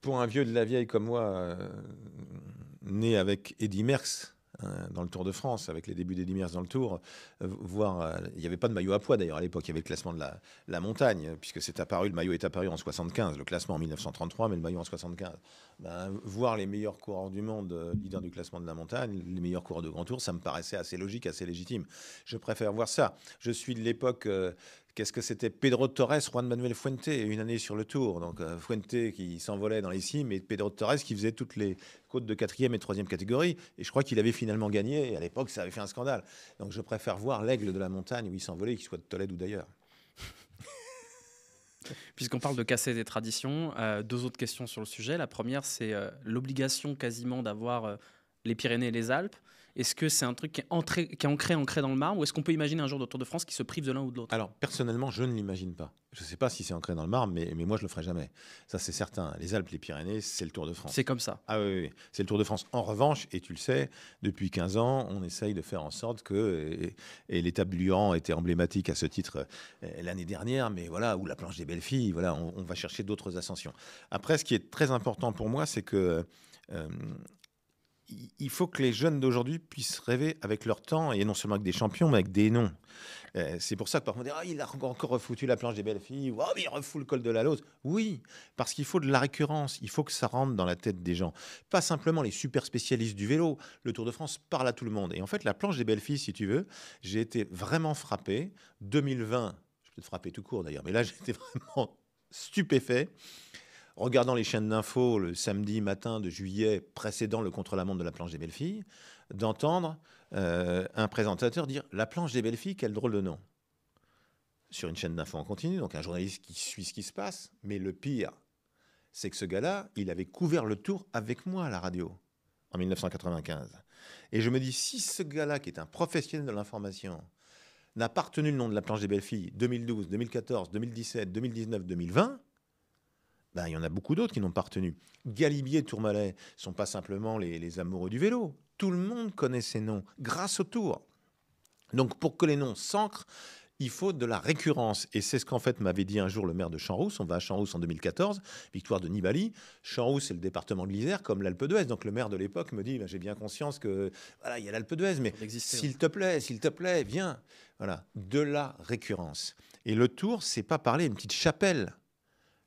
pour un vieux de la vieille comme moi, né avec Eddy Merckx, dans le Tour de France, avec les débuts d'Eddy Merckx dans le Tour, il n'y avait pas de maillot à poids d'ailleurs à l'époque, il y avait le classement de la montagne, puisque le maillot est apparu en 75, le classement en 1933, mais le maillot en 75. Voir les meilleurs coureurs du monde, leaders du classement de la montagne, les meilleurs coureurs de grand tour, ça me paraissait assez logique, assez légitime. Je préfère voir ça. Je suis de l'époque... Qu'est-ce que c'était? Pedro Torres, Juan Manuel Fuente, une année sur le Tour. Donc Fuente qui s'envolait dans les cimes et Pedro Torres qui faisait toutes les côtes de 4e et 3e catégorie. Et je crois qu'il avait finalement gagné. Et à l'époque, ça avait fait un scandale. Donc je préfère voir l'aigle de la montagne où il s'envolait, qu'il soit de Tolède ou d'ailleurs. Puisqu'on parle de casser des traditions, 2 autres questions sur le sujet. La première, c'est l'obligation quasiment d'avoir les Pyrénées et les Alpes. Est-ce que c'est un truc qui est ancré dans le marbre, ou est-ce qu'on peut imaginer un jour de Tour de France qui se prive de l'un ou de l'autre? Alors, personnellement, je ne l'imagine pas. Je ne sais pas si c'est ancré dans le marbre, mais moi, je ne le ferai jamais. Ça, c'est certain. Les Alpes, les Pyrénées, c'est le Tour de France. C'est comme ça. Ah oui, c'est le Tour de France. En revanche, et tu le sais, depuis 15 ans, on essaye de faire en sorte que... Et l'étape du Luan était emblématique à ce titre l'année dernière, mais voilà, ou la planche des belles filles, voilà, on va chercher d'autres ascensions. Après, ce qui est très important pour moi, c'est que... il faut que les jeunes d'aujourd'hui puissent rêver avec leur temps, et non seulement avec des champions, mais avec des noms. C'est pour ça que parfois on dit il a encore refoutu la planche des belles filles, ou mais il refout le col de la Lose. Oui, parce qu'il faut de la récurrence, il faut que ça rentre dans la tête des gens. Pas simplement les super spécialistes du vélo. Le Tour de France parle à tout le monde. Et en fait, la planche des belles filles, si tu veux, j'ai été vraiment frappé. 2020, je peux te frapper tout court d'ailleurs, mais là j'étais vraiment stupéfait. Regardant les chaînes d'infos le samedi matin de juillet précédant le contre-la-montre de la planche des belles filles, d'entendre un présentateur dire « La planche des belles filles, quel drôle de nom !» sur une chaîne d'infos en continu, donc un journaliste qui suit ce qui se passe. Mais le pire, c'est que ce gars-là, il avait couvert le Tour avec moi à la radio en 1995. Et je me dis, si ce gars-là, qui est un professionnel de l'information, n'a pas retenu le nom de la planche des belles filles 2012, 2014, 2017, 2019, 2020... il y en a beaucoup d'autres qui n'ont pas retenu. Galibier et Tourmalet ne sont pas simplement les amoureux du vélo. Tout le monde connaît ces noms grâce au Tour. Donc, pour que les noms s'ancrent, il faut de la récurrence. Et c'est ce qu'en fait m'avait dit un jour le maire de Champs-Rousse. On va à Champs-Rousse en 2014, victoire de Nibali. Champs-Rousse, c'est le département de l'Isère, comme l'Alpe d'Huez. Donc, le maire de l'époque me dit j'ai bien conscience que voilà, il y a l'Alpe d'Huez, mais s'il te plaît, viens. Voilà, de la récurrence. Et le Tour, c'est pas parler une petite chapelle.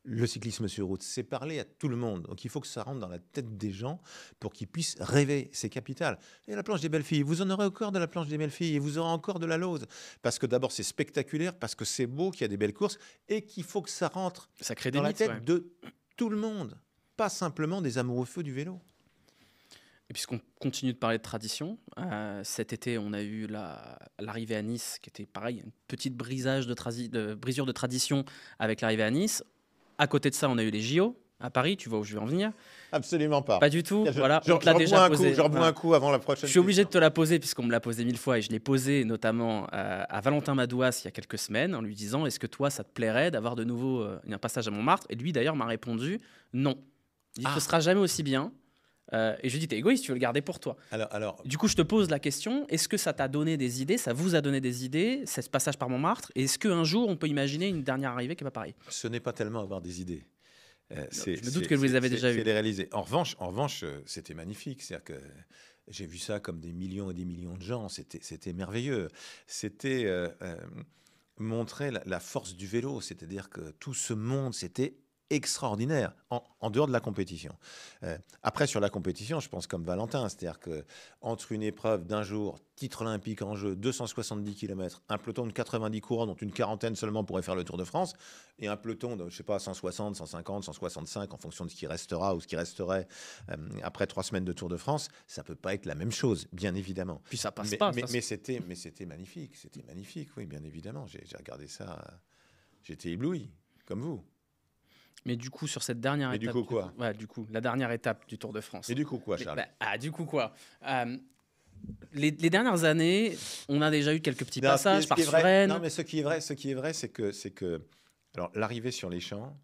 Le cyclisme sur route, c'est parler à tout le monde. Donc il faut que ça rentre dans la tête des gens pour qu'ils puissent rêver. C'est capital. Et la planche des belles filles, vous en aurez encore de la planche des belles filles et vous aurez encore de la Lose. Parce que d'abord, c'est spectaculaire, parce que c'est beau, qu'il y a des belles courses et qu'il faut que ça rentre Ça crée des dans la mythes, tête ouais. de tout le monde. Pas simplement des amoureux feux du vélo. Et puisqu'on continue de parler de tradition, cet été, on a eu l'arrivée à Nice, qui était pareil, une petite brisure de tradition avec l'arrivée à Nice. À côté de ça, on a eu les JO à Paris, tu vois où je vais en venir. Absolument pas. Pas du tout, Je, voilà, je, on te je l'a rebois déjà un posé. coup, je rebois Voilà. un coup avant la prochaine. Je suis obligé de question. te la poser puisqu'on me l'a posé 1000 fois et je l'ai posé notamment à Valentin Madouas il y a quelques semaines en lui disant est-ce que toi ça te plairait d'avoir de nouveau un passage à Montmartre, et lui d'ailleurs m'a répondu non. Il dit Ah. ce sera jamais aussi bien. Et je lui dis t'es égoïste, tu veux le garder pour toi. Alors, Du coup je te pose la question, est-ce que ça t'a donné des idées, ça vous a donné des idées, ce passage par Montmartre, et est-ce qu'un jour on peut imaginer une dernière arrivée qui n'est pas pareille? ce n'est pas tellement avoir des idées. Je me doute que vous les avez déjà C'est eues. les réaliser. En revanche, c'était magnifique. C'est-à-dire que j'ai vu ça comme des millions et des millions de gens. C'était merveilleux. C'était montrer la force du vélo. C'est-à-dire que tout ce monde, c'était extraordinaire en dehors de la compétition. Après, sur la compétition, je pense comme Valentin. C'est-à-dire que entre une épreuve d'un jour, titre olympique en jeu, 270 km, un peloton de 90 coureurs, dont une quarantaine seulement pourrait faire le Tour de France, et un peloton de, je sais pas, 160, 150, 165, en fonction de ce qui restera ou ce qui resterait après 3 semaines de Tour de France, ça peut pas être la même chose, bien évidemment. Puis ça passe Mais, pas. mais, de toute mais façon. c'était magnifique, oui, bien évidemment. J'ai regardé ça, j'étais ébloui, comme vous. Mais du coup sur cette dernière Mais du étape. coup, quoi Ouais, du coup, la dernière étape du Tour de France. Et du coup, quoi, Charles? Du coup, quoi les dernières années, on a déjà eu quelques petits Non, passages ce par qui est vrai, Suresnes. non, mais ce qui est vrai, c'est que, alors, l'arrivée sur les champs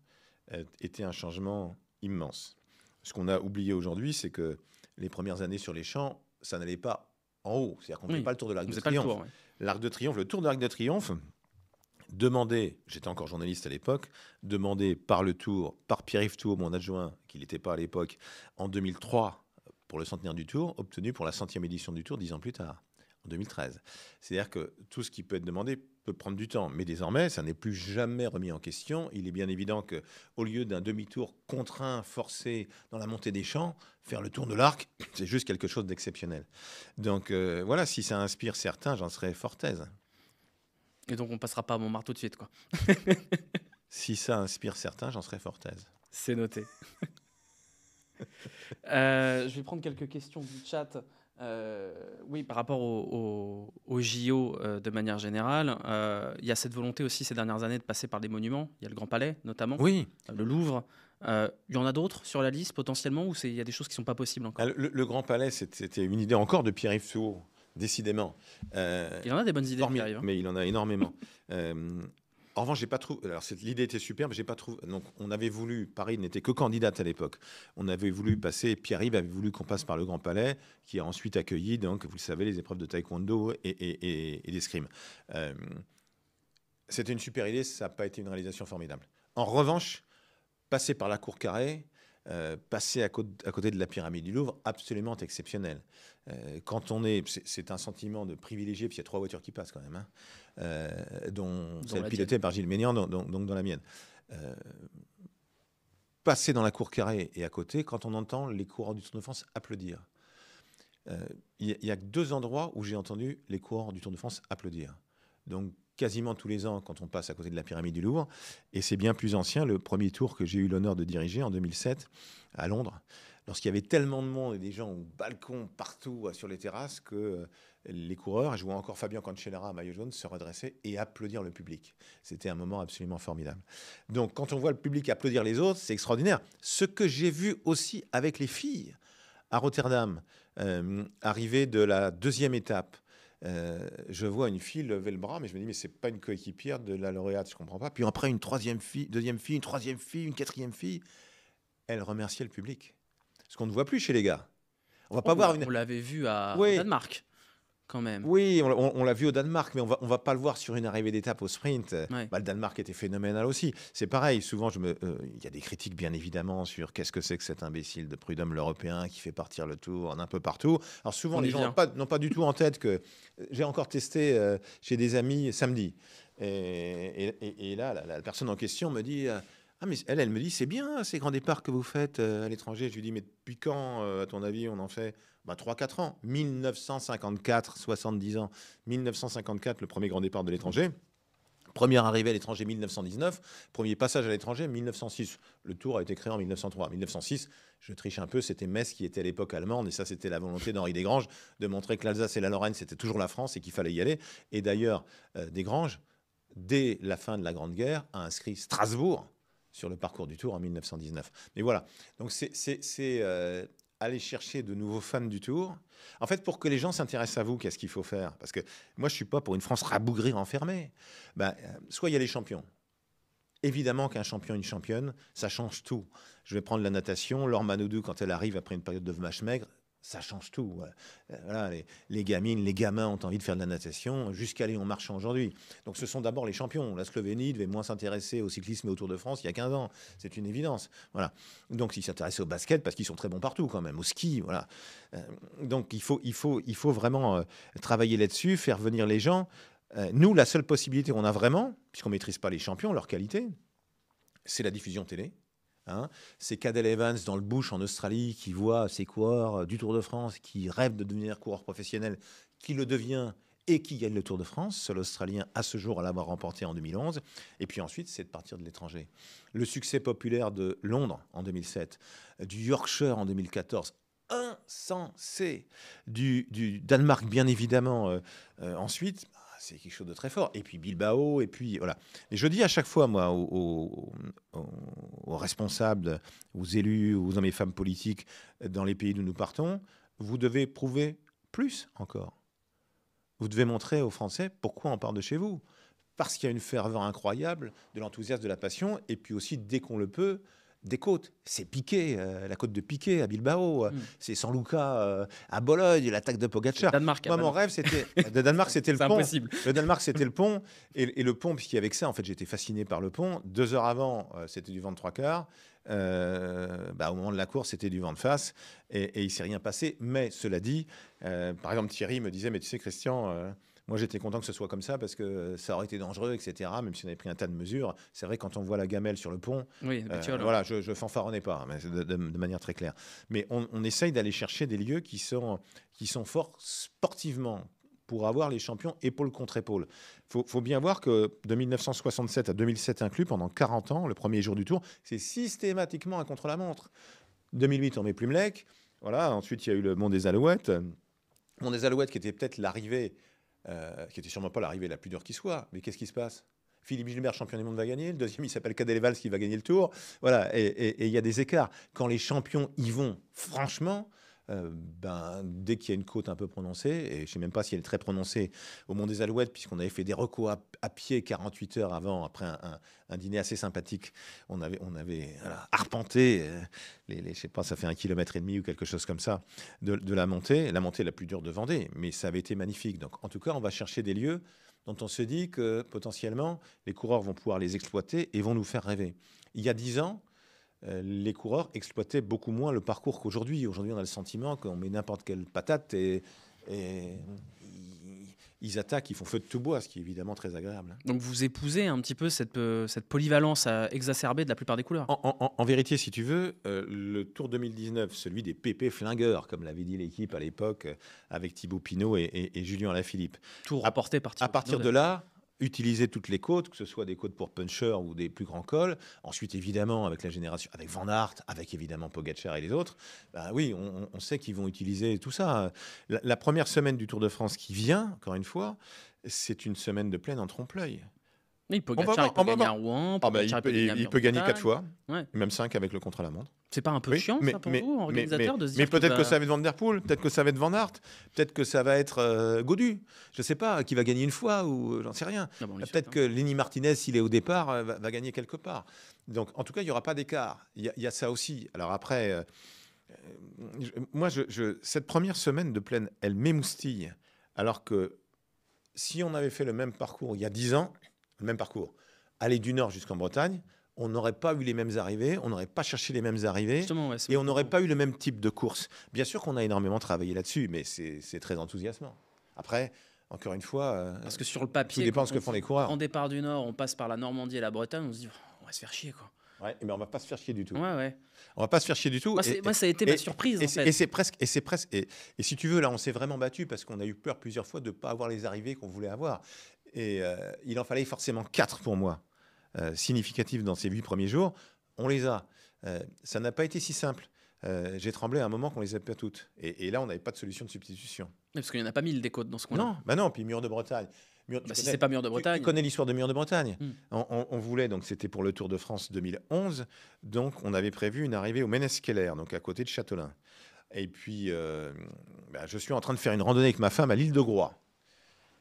était un changement immense. Ce qu'on a oublié aujourd'hui, c'est que les premières années sur les champs, ça n'allait pas en haut. C'est-à-dire qu'on ne Oui, fait pas le tour de l'Arc on de faisait pas le Triomphe. tour. Ouais. L'Arc de Triomphe, le tour de l'Arc de Triomphe, demandé, j'étais encore journaliste à l'époque, demandé par le Tour, par Pierre-Yves Tour, mon adjoint, qui n'était pas à l'époque, en 2003 pour le centenaire du Tour, obtenu pour la 100e édition du Tour 10 ans plus tard, en 2013. C'est-à-dire que tout ce qui peut être demandé peut prendre du temps, mais désormais, ça n'est plus jamais remis en question. Il est bien évident qu'au lieu d'un demi-tour contraint, forcé dans la montée des champs, faire le tour de l'Arc, c'est juste quelque chose d'exceptionnel. Donc voilà, si ça inspire certains, j'en serais fort aise. Et donc on passera pas à Montmartre tout de suite, quoi. Si ça inspire certains, j'en serais fort aise. C'est noté. Je vais prendre quelques questions du chat. Oui, par rapport au JO de manière générale, il y a cette volonté aussi ces dernières années de passer par des monuments. Il y a le Grand Palais notamment, Oui, le Louvre. Il y en a d'autres sur la liste potentiellement, ou il y a des choses qui ne sont pas possibles encore? le Grand Palais, c'était une idée encore de Pierre-Yves Tour, décidément. Il y en a des bonnes idées qui arrivent. Hein. Mais il en a énormément. En revanche, j'ai pas trouvé. Alors, l'idée était super, mais j'ai pas trouvé. Donc, on avait voulu. Paris n'était que candidate à l'époque. On avait voulu passer. Pierre-Yves avait voulu qu'on passe par le Grand Palais, qui a ensuite accueilli, donc, vous le savez, les épreuves de taekwondo et d'escrime. C'était une super idée. Ça n'a pas été une réalisation formidable. En revanche, passer par la Cour Carrée, passer à côté de la pyramide du Louvre, absolument exceptionnel. Quand on c'est un sentiment de privilégié, puis il y a 3 voitures qui passent quand même, dont celle pilotée par Gilles Ménian, donc dans la mienne. Passer dans la Cour Carrée et à côté, quand on entend les coureurs du Tour de France applaudir. Il y a que 2 endroits où j'ai entendu les coureurs du Tour de France applaudir. Donc, quasiment tous les ans quand on passe à côté de la pyramide du Louvre. Et c'est bien plus ancien, le premier tour que j'ai eu l'honneur de diriger en 2007 à Londres, lorsqu'il y avait tellement de monde et des gens au balcon, partout sur les terrasses, que les coureurs, je vois encore Fabien Cancellara à maillot jaune, se redresser et applaudir le public. C'était un moment absolument formidable. Donc quand on voit le public applaudir les autres, c'est extraordinaire. Ce que j'ai vu aussi avec les filles à Rotterdam, arrivée de la 2e étape, je vois une fille lever le bras, mais je me dis, mais c'est pas une coéquipière de la lauréate, je comprends pas. Puis après, une 3e fille, 2e fille, une 3e fille, une 4e fille. Elle remerciait le public. Ce qu'on ne voit plus chez les gars. On va pas voir On l'avait vu au Danemark, quand même. Oui, on l'a vu au Danemark, mais on va pas le voir sur une arrivée d'étape au sprint. Ouais. Le Danemark était phénoménal aussi. C'est pareil, souvent, il y a des critiques, bien évidemment, sur qu'est-ce que c'est que cet imbécile de Prud'homme l'Européen qui fait partir le Tour un peu partout. Alors souvent, les gens n'ont pas du tout en tête que... J'ai encore testé chez des amis samedi. Et là, la personne en question me dit... Ah, mais elle me dit, c'est bien ces grands départs que vous faites à l'étranger. Je lui dis, mais depuis quand, à ton avis, on en fait 3-4 ans. 1954, 70 ans. 1954, le premier grand départ de l'étranger. Première arrivée à l'étranger 1919, premier passage à l'étranger 1906. Le Tour a été créé en 1903. 1906, je triche un peu, c'était Metz qui était à l'époque allemande, et ça c'était la volonté d'Henri Desgranges de montrer que l'Alsace et la Lorraine c'était toujours la France et qu'il fallait y aller. Et d'ailleurs, Desgranges, dès la fin de la Grande Guerre, a inscrit Strasbourg sur le parcours du Tour en 1919. Mais voilà, donc c'est aller chercher de nouveaux fans du Tour. En fait, pour que les gens s'intéressent à vous, qu'est-ce qu'il faut faire? Parce que moi, je ne suis pas pour une France rabougrie, renfermée. Soit il y a les champions. Évidemment qu'un champion, une championne, ça change tout. Je vais prendre la natation. Laure Manodou, quand elle arrive après une période de vache maigre, ça change tout. Voilà, les gamines, les gamins ont envie de faire de la natation jusqu'à Léon Marchand aujourd'hui. Donc ce sont d'abord les champions. La Slovénie devait moins s'intéresser au cyclisme et au Tour de France il y a 15 ans. C'est une évidence. Voilà. Donc ils s'intéressaient au basket parce qu'ils sont très bons partout quand même, au ski. Voilà. Donc il faut vraiment travailler là-dessus, faire venir les gens. Nous, la seule possibilité qu'on a vraiment, puisqu'on ne maîtrise pas les champions, leur qualité, c'est la diffusion télé. C'est Cadel Evans dans le bush en Australie qui voit ses coureurs du Tour de France, qui rêve de devenir coureur professionnel, qui le devient et qui gagne le Tour de France, seul Australien à ce jour à l'avoir remporté en 2011. Et puis ensuite, c'est de partir de l'étranger. Le succès populaire de Londres en 2007, du Yorkshire en 2014, insensé, du Danemark bien évidemment ensuite, c'est quelque chose de très fort. Et puis Bilbao, et puis voilà. Et je dis à chaque fois, moi, aux responsables, aux élus, aux hommes et femmes politiques dans les pays d'où nous partons, vous devez prouver plus encore. Vous devez montrer aux Français pourquoi on part de chez vous. Parce qu'il y a une ferveur incroyable, de l'enthousiasme, de la passion, et puis aussi, dès qu'on le peut, des côtes. C'est Piqué, la côte de Piqué à Bilbao. C'est San Luca à Bologne, l'attaque de Pogacar. Danemark. Moi, mon rêve, c'était... De Danemark, c'était le pont. Impossible. Le Danemark, c'était le pont. Et le pont, puisqu'il y avait que ça, en fait, j'étais fasciné par le pont. 2 heures avant, c'était du vent de 3/4. Au moment de la course, c'était du vent de face. Et il ne s'est rien passé. Mais cela dit, par exemple, Thierry me disait, mais tu sais, Christian... moi, j'étais content que ce soit comme ça parce que ça aurait été dangereux, etc. Même si on avait pris un tas de mesures. C'est vrai, quand on voit la gamelle sur le pont, oui, voilà, je fanfaronnais pas, mais de manière très claire. Mais on essaye d'aller chercher des lieux qui sont forts sportivement pour avoir les champions épaule contre épaule. Faut bien voir que de 1967 à 2007 inclus, pendant 40 ans, le premier jour du Tour, c'est systématiquement un contre-la-montre. 2008, on met Plumelec. Voilà. Ensuite, il y a eu le Mont des Alouettes. Mont des Alouettes qui était peut-être l'arrivée... qui n'était sûrement pas l'arrivée la plus dure qui soit. Mais qu'est-ce qui se passe? Philippe Gilbert, champion du monde, va gagner. Le deuxième, il s'appelle Cadel Evans, qui va gagner le Tour. Voilà, et il y a des écarts. Quand les champions y vont, franchement, dès qu'il y a une côte un peu prononcée, et je ne sais même pas si elle est très prononcée au Mont des Alouettes, puisqu'on avait fait des recos à pied 48 heures avant, après un dîner assez sympathique. On avait arpenté, je sais pas, ça fait 1,5 km ou quelque chose comme ça, de la montée la plus dure de Vendée, mais ça avait été magnifique. Donc, en tout cas, on va chercher des lieux dont on se dit que potentiellement, les coureurs vont pouvoir les exploiter et vont nous faire rêver. Il y a 10 ans, les coureurs exploitaient beaucoup moins le parcours qu'aujourd'hui. Aujourd'hui, on a le sentiment qu'on met n'importe quelle patate et ils attaquent, ils font feu de tout bois, ce qui est évidemment très agréable. Donc vous épousez un petit peu cette polyvalence exacerbée de la plupart des couleurs. En vérité, si tu veux, le Tour 2019, celui des pépés flingueurs, comme l'avait dit l'équipe à l'époque, avec Thibaut Pinot et Julien Alaphilippe. Tout remporté par Thibaut À partir Pinot, de là, utiliser toutes les côtes, que ce soit des côtes pour puncher ou des plus grands cols. Ensuite, évidemment, avec la génération, avec Van Aert, avec évidemment Pogacar et les autres, oui, on sait qu'ils vont utiliser tout ça. La première semaine du Tour de France qui vient, encore une fois, c'est une semaine de plaine en trompe-l'œil. Oui, Pogacar, il peut gagner à Rouen. Il peut gagner 4 fois, ouais. Même 5 avec le contre-la-montre. C'est pas un peu chiant, ça, pour vous, organisateur, de se dire mais peut-être que ça va être Van Der Poel, peut-être que ça va être Van Aert, peut-être que ça va être Gaudu. Je ne sais pas, qui va gagner une fois, ou j'en sais rien. Peut-être que Lenny Martinez, s'il est au départ, va gagner quelque part. Donc, en tout cas, il n'y aura pas d'écart. Il y a ça aussi. Alors après, moi, cette première semaine de plaine, elle m'émoustille. Alors que si on avait fait le même parcours il y a 10 ans, le même parcours, aller du nord jusqu'en Bretagne, on n'aurait pas eu les mêmes arrivées, on n'aurait pas cherché les mêmes arrivées, et on n'aurait pas eu le même type de course. Bien sûr qu'on a énormément travaillé là-dessus, mais c'est très enthousiasmant. Après, encore une fois, parce que sur le papier, tout dépend de ce que font les coureurs. En départ du nord, on passe par la Normandie et la Bretagne, on se dit, on va se faire chier, quoi. Ouais, mais on va pas se faire chier du tout. Ouais, ouais. On va pas se faire chier du tout. Moi, ça a été ma surprise, en fait. Et c'est presque. Et si tu veux, là, on s'est vraiment battu parce qu'on a eu peur plusieurs fois de ne pas avoir les arrivées qu'on voulait avoir. Et il en fallait forcément 4 pour moi, significatifs dans ces 8 premiers jours. On les a. Ça n'a pas été si simple. J'ai tremblé à un moment qu'on les a pas toutes. Et là, on n'avait pas de solution de substitution. Parce qu'il n'y en a pas 1000 des côtes dans ce coin-là. Non, bah non. Puis Mur de Bretagne. Si c'est pas Mur de Bretagne. Tu connais l'histoire de Mur de Bretagne. Hmm. On voulait, donc c'était pour le Tour de France 2011, donc on avait prévu une arrivée au Méneskeller, donc à côté de Châtelain. Et puis, je suis en train de faire une randonnée avec ma femme à l'île de Groix,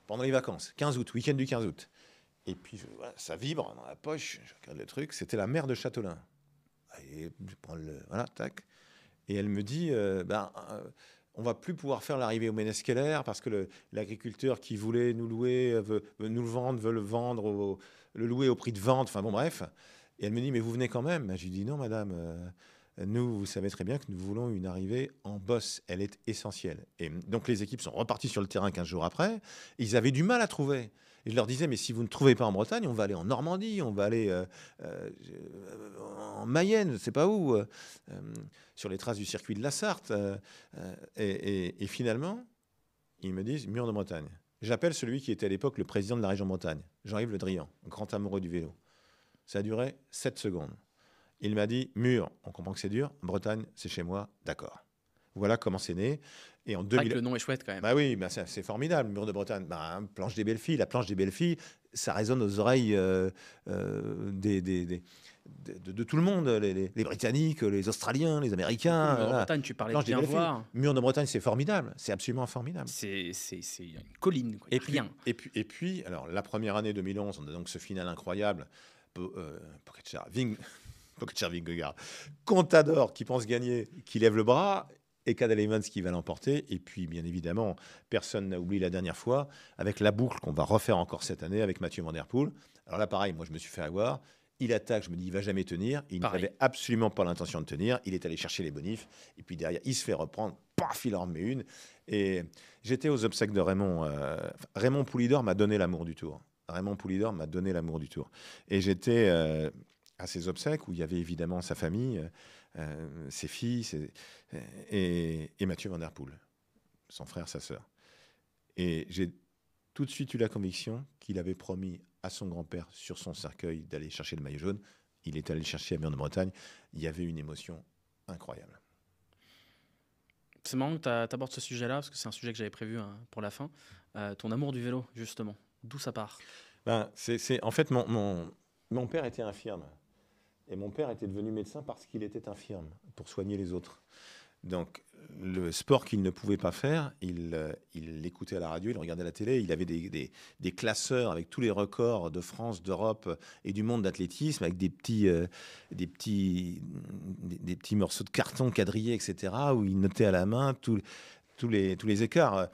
pendant les vacances, 15 août, week-end du 15 août. Et puis, voilà, ça vibre dans la poche, je regarde le truc, c'était la mer de Châtelain. Et je prends voilà, tac. Et elle me dit, on va plus pouvoir faire l'arrivée au Méneskeller parce que l'agriculteur qui voulait nous louer, veut nous le vendre, veut le vendre, le louer au prix de vente. Enfin bon, bref. Et elle me dit, mais vous venez quand même. Je lui dis, non, madame, nous, vous savez très bien que nous voulons une arrivée en bosse. Elle est essentielle. Et donc les équipes sont reparties sur le terrain 15 jours après. Ils avaient du mal à trouver. Et je leur disais, mais si vous ne trouvez pas en Bretagne, on va aller en Normandie, on va aller en Mayenne, je ne sais pas où, sur les traces du circuit de la Sarthe. Et finalement, ils me disent Mur de Bretagne. J'appelle celui qui était à l'époque le président de la région Bretagne, Jean-Yves Le Drian, grand amoureux du vélo. Ça a duré 7 secondes. Il m'a dit Mur, on comprend que c'est dur, Bretagne, c'est chez moi, d'accord. Voilà comment c'est né. Et en 2000... Le nom est chouette quand même. Bah oui, c'est formidable, Mur de Bretagne. Planche des belles filles, la planche des belles filles, ça résonne aux oreilles de tout le monde, les Britanniques, les Australiens, les Américains. Mur de Bretagne, tu parlais de bien voir. Mur de Bretagne, c'est formidable, c'est absolument formidable. C'est une colline, quoi. Et puis, alors la première année 2011, on a donc ce final incroyable. Pogačar, Vingegaard, Contador qui pense gagner, qui lève le bras, et Cadel Evans qui va l'emporter. Et puis, bien évidemment, personne n'a oublié la dernière fois, avec la boucle qu'on va refaire encore cette année avec Mathieu Van Der Poel. Alors là, pareil, moi, je me suis fait avoir. Il attaque, je me dis, il va jamais tenir. Il n'avait absolument pas l'intention de tenir. Il est allé chercher les bonifs. Et puis derrière, il se fait reprendre. Paf, il en remet une. Et j'étais aux obsèques de Raymond. Raymond Poulidor m'a donné l'amour du Tour. Raymond Poulidor m'a donné l'amour du Tour. Et j'étais à ses obsèques où il y avait évidemment sa famille, ses filles et Mathieu Van Der Poel, son frère, sa sœur. Et j'ai tout de suite eu la conviction qu'il avait promis à son grand-père sur son cercueil d'aller chercher le maillot jaune. Il est allé le chercher à Mur de Bretagne. Il y avait une émotion incroyable. C'est marrant que tu abordes ce sujet-là, parce que c'est un sujet que j'avais prévu pour la fin. Ton amour du vélo, justement, d'où ça part? En fait, mon père était infirme. Et mon père était devenu médecin parce qu'il était infirme, pour soigner les autres. Donc, le sport qu'il ne pouvait pas faire, il l'écoutait à la radio, il regardait à la télé. Il avait des classeurs avec tous les records de France, d'Europe et du monde d'athlétisme, avec des petits morceaux de carton quadrillés, etc., où il notait à la main tous les écarts.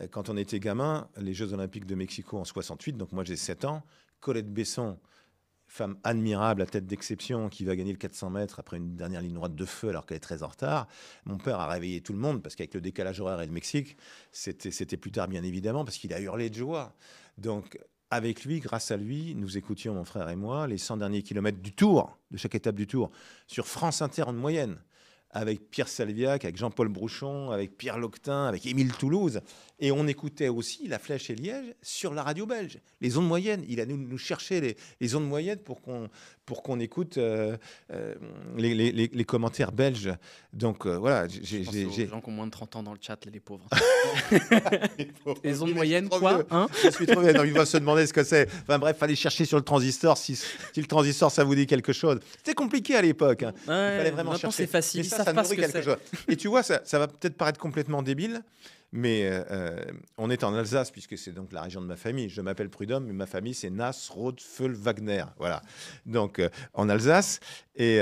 Quand on était gamin, les Jeux Olympiques de Mexico en 68, donc moi j'ai 7 ans, Colette Besson, femme admirable, à tête d'exception, qui va gagner le 400 mètres après une dernière ligne droite de feu alors qu'elle est très en retard. Mon père a réveillé tout le monde parce qu'avec le décalage horaire et le Mexique, c'était plus tard bien évidemment parce qu'il a hurlé de joie. Donc avec lui, grâce à lui, nous écoutions, mon frère et moi, les 100 derniers kilomètres du Tour, de chaque étape du Tour, sur France Inter en moyenne, avec Pierre Salviac, avec Jean-Paul Brouchon, avec Pierre Loctin, avec Émile Toulouse. Et on écoutait aussi La Flèche et Liège sur la radio belge. Les ondes moyennes, il a nous chercher les ondes moyennes pour qu'on écoute les commentaires belges. Donc voilà. J'ai des gens qui ont moins de 30 ans dans le chat, les pauvres. Les ondes Oui, moyennes, quoi hein? Je suis trop vieux. Ils vont se demander ce que c'est. Enfin bref, fallait chercher sur le transistor si le transistor, ça vous dit quelque chose. C'était compliqué à l'époque. Hein. Ouais, il fallait vraiment chercher. C'est facile. Mais ça nourrit quelque chose. Et tu vois, ça va peut-être paraître complètement débile, mais on est en Alsace, puisque c'est donc la région de ma famille. Je m'appelle Prudhomme, mais ma famille, c'est Nass, Roth, Feul, Wagner. Voilà. Donc, en Alsace. Et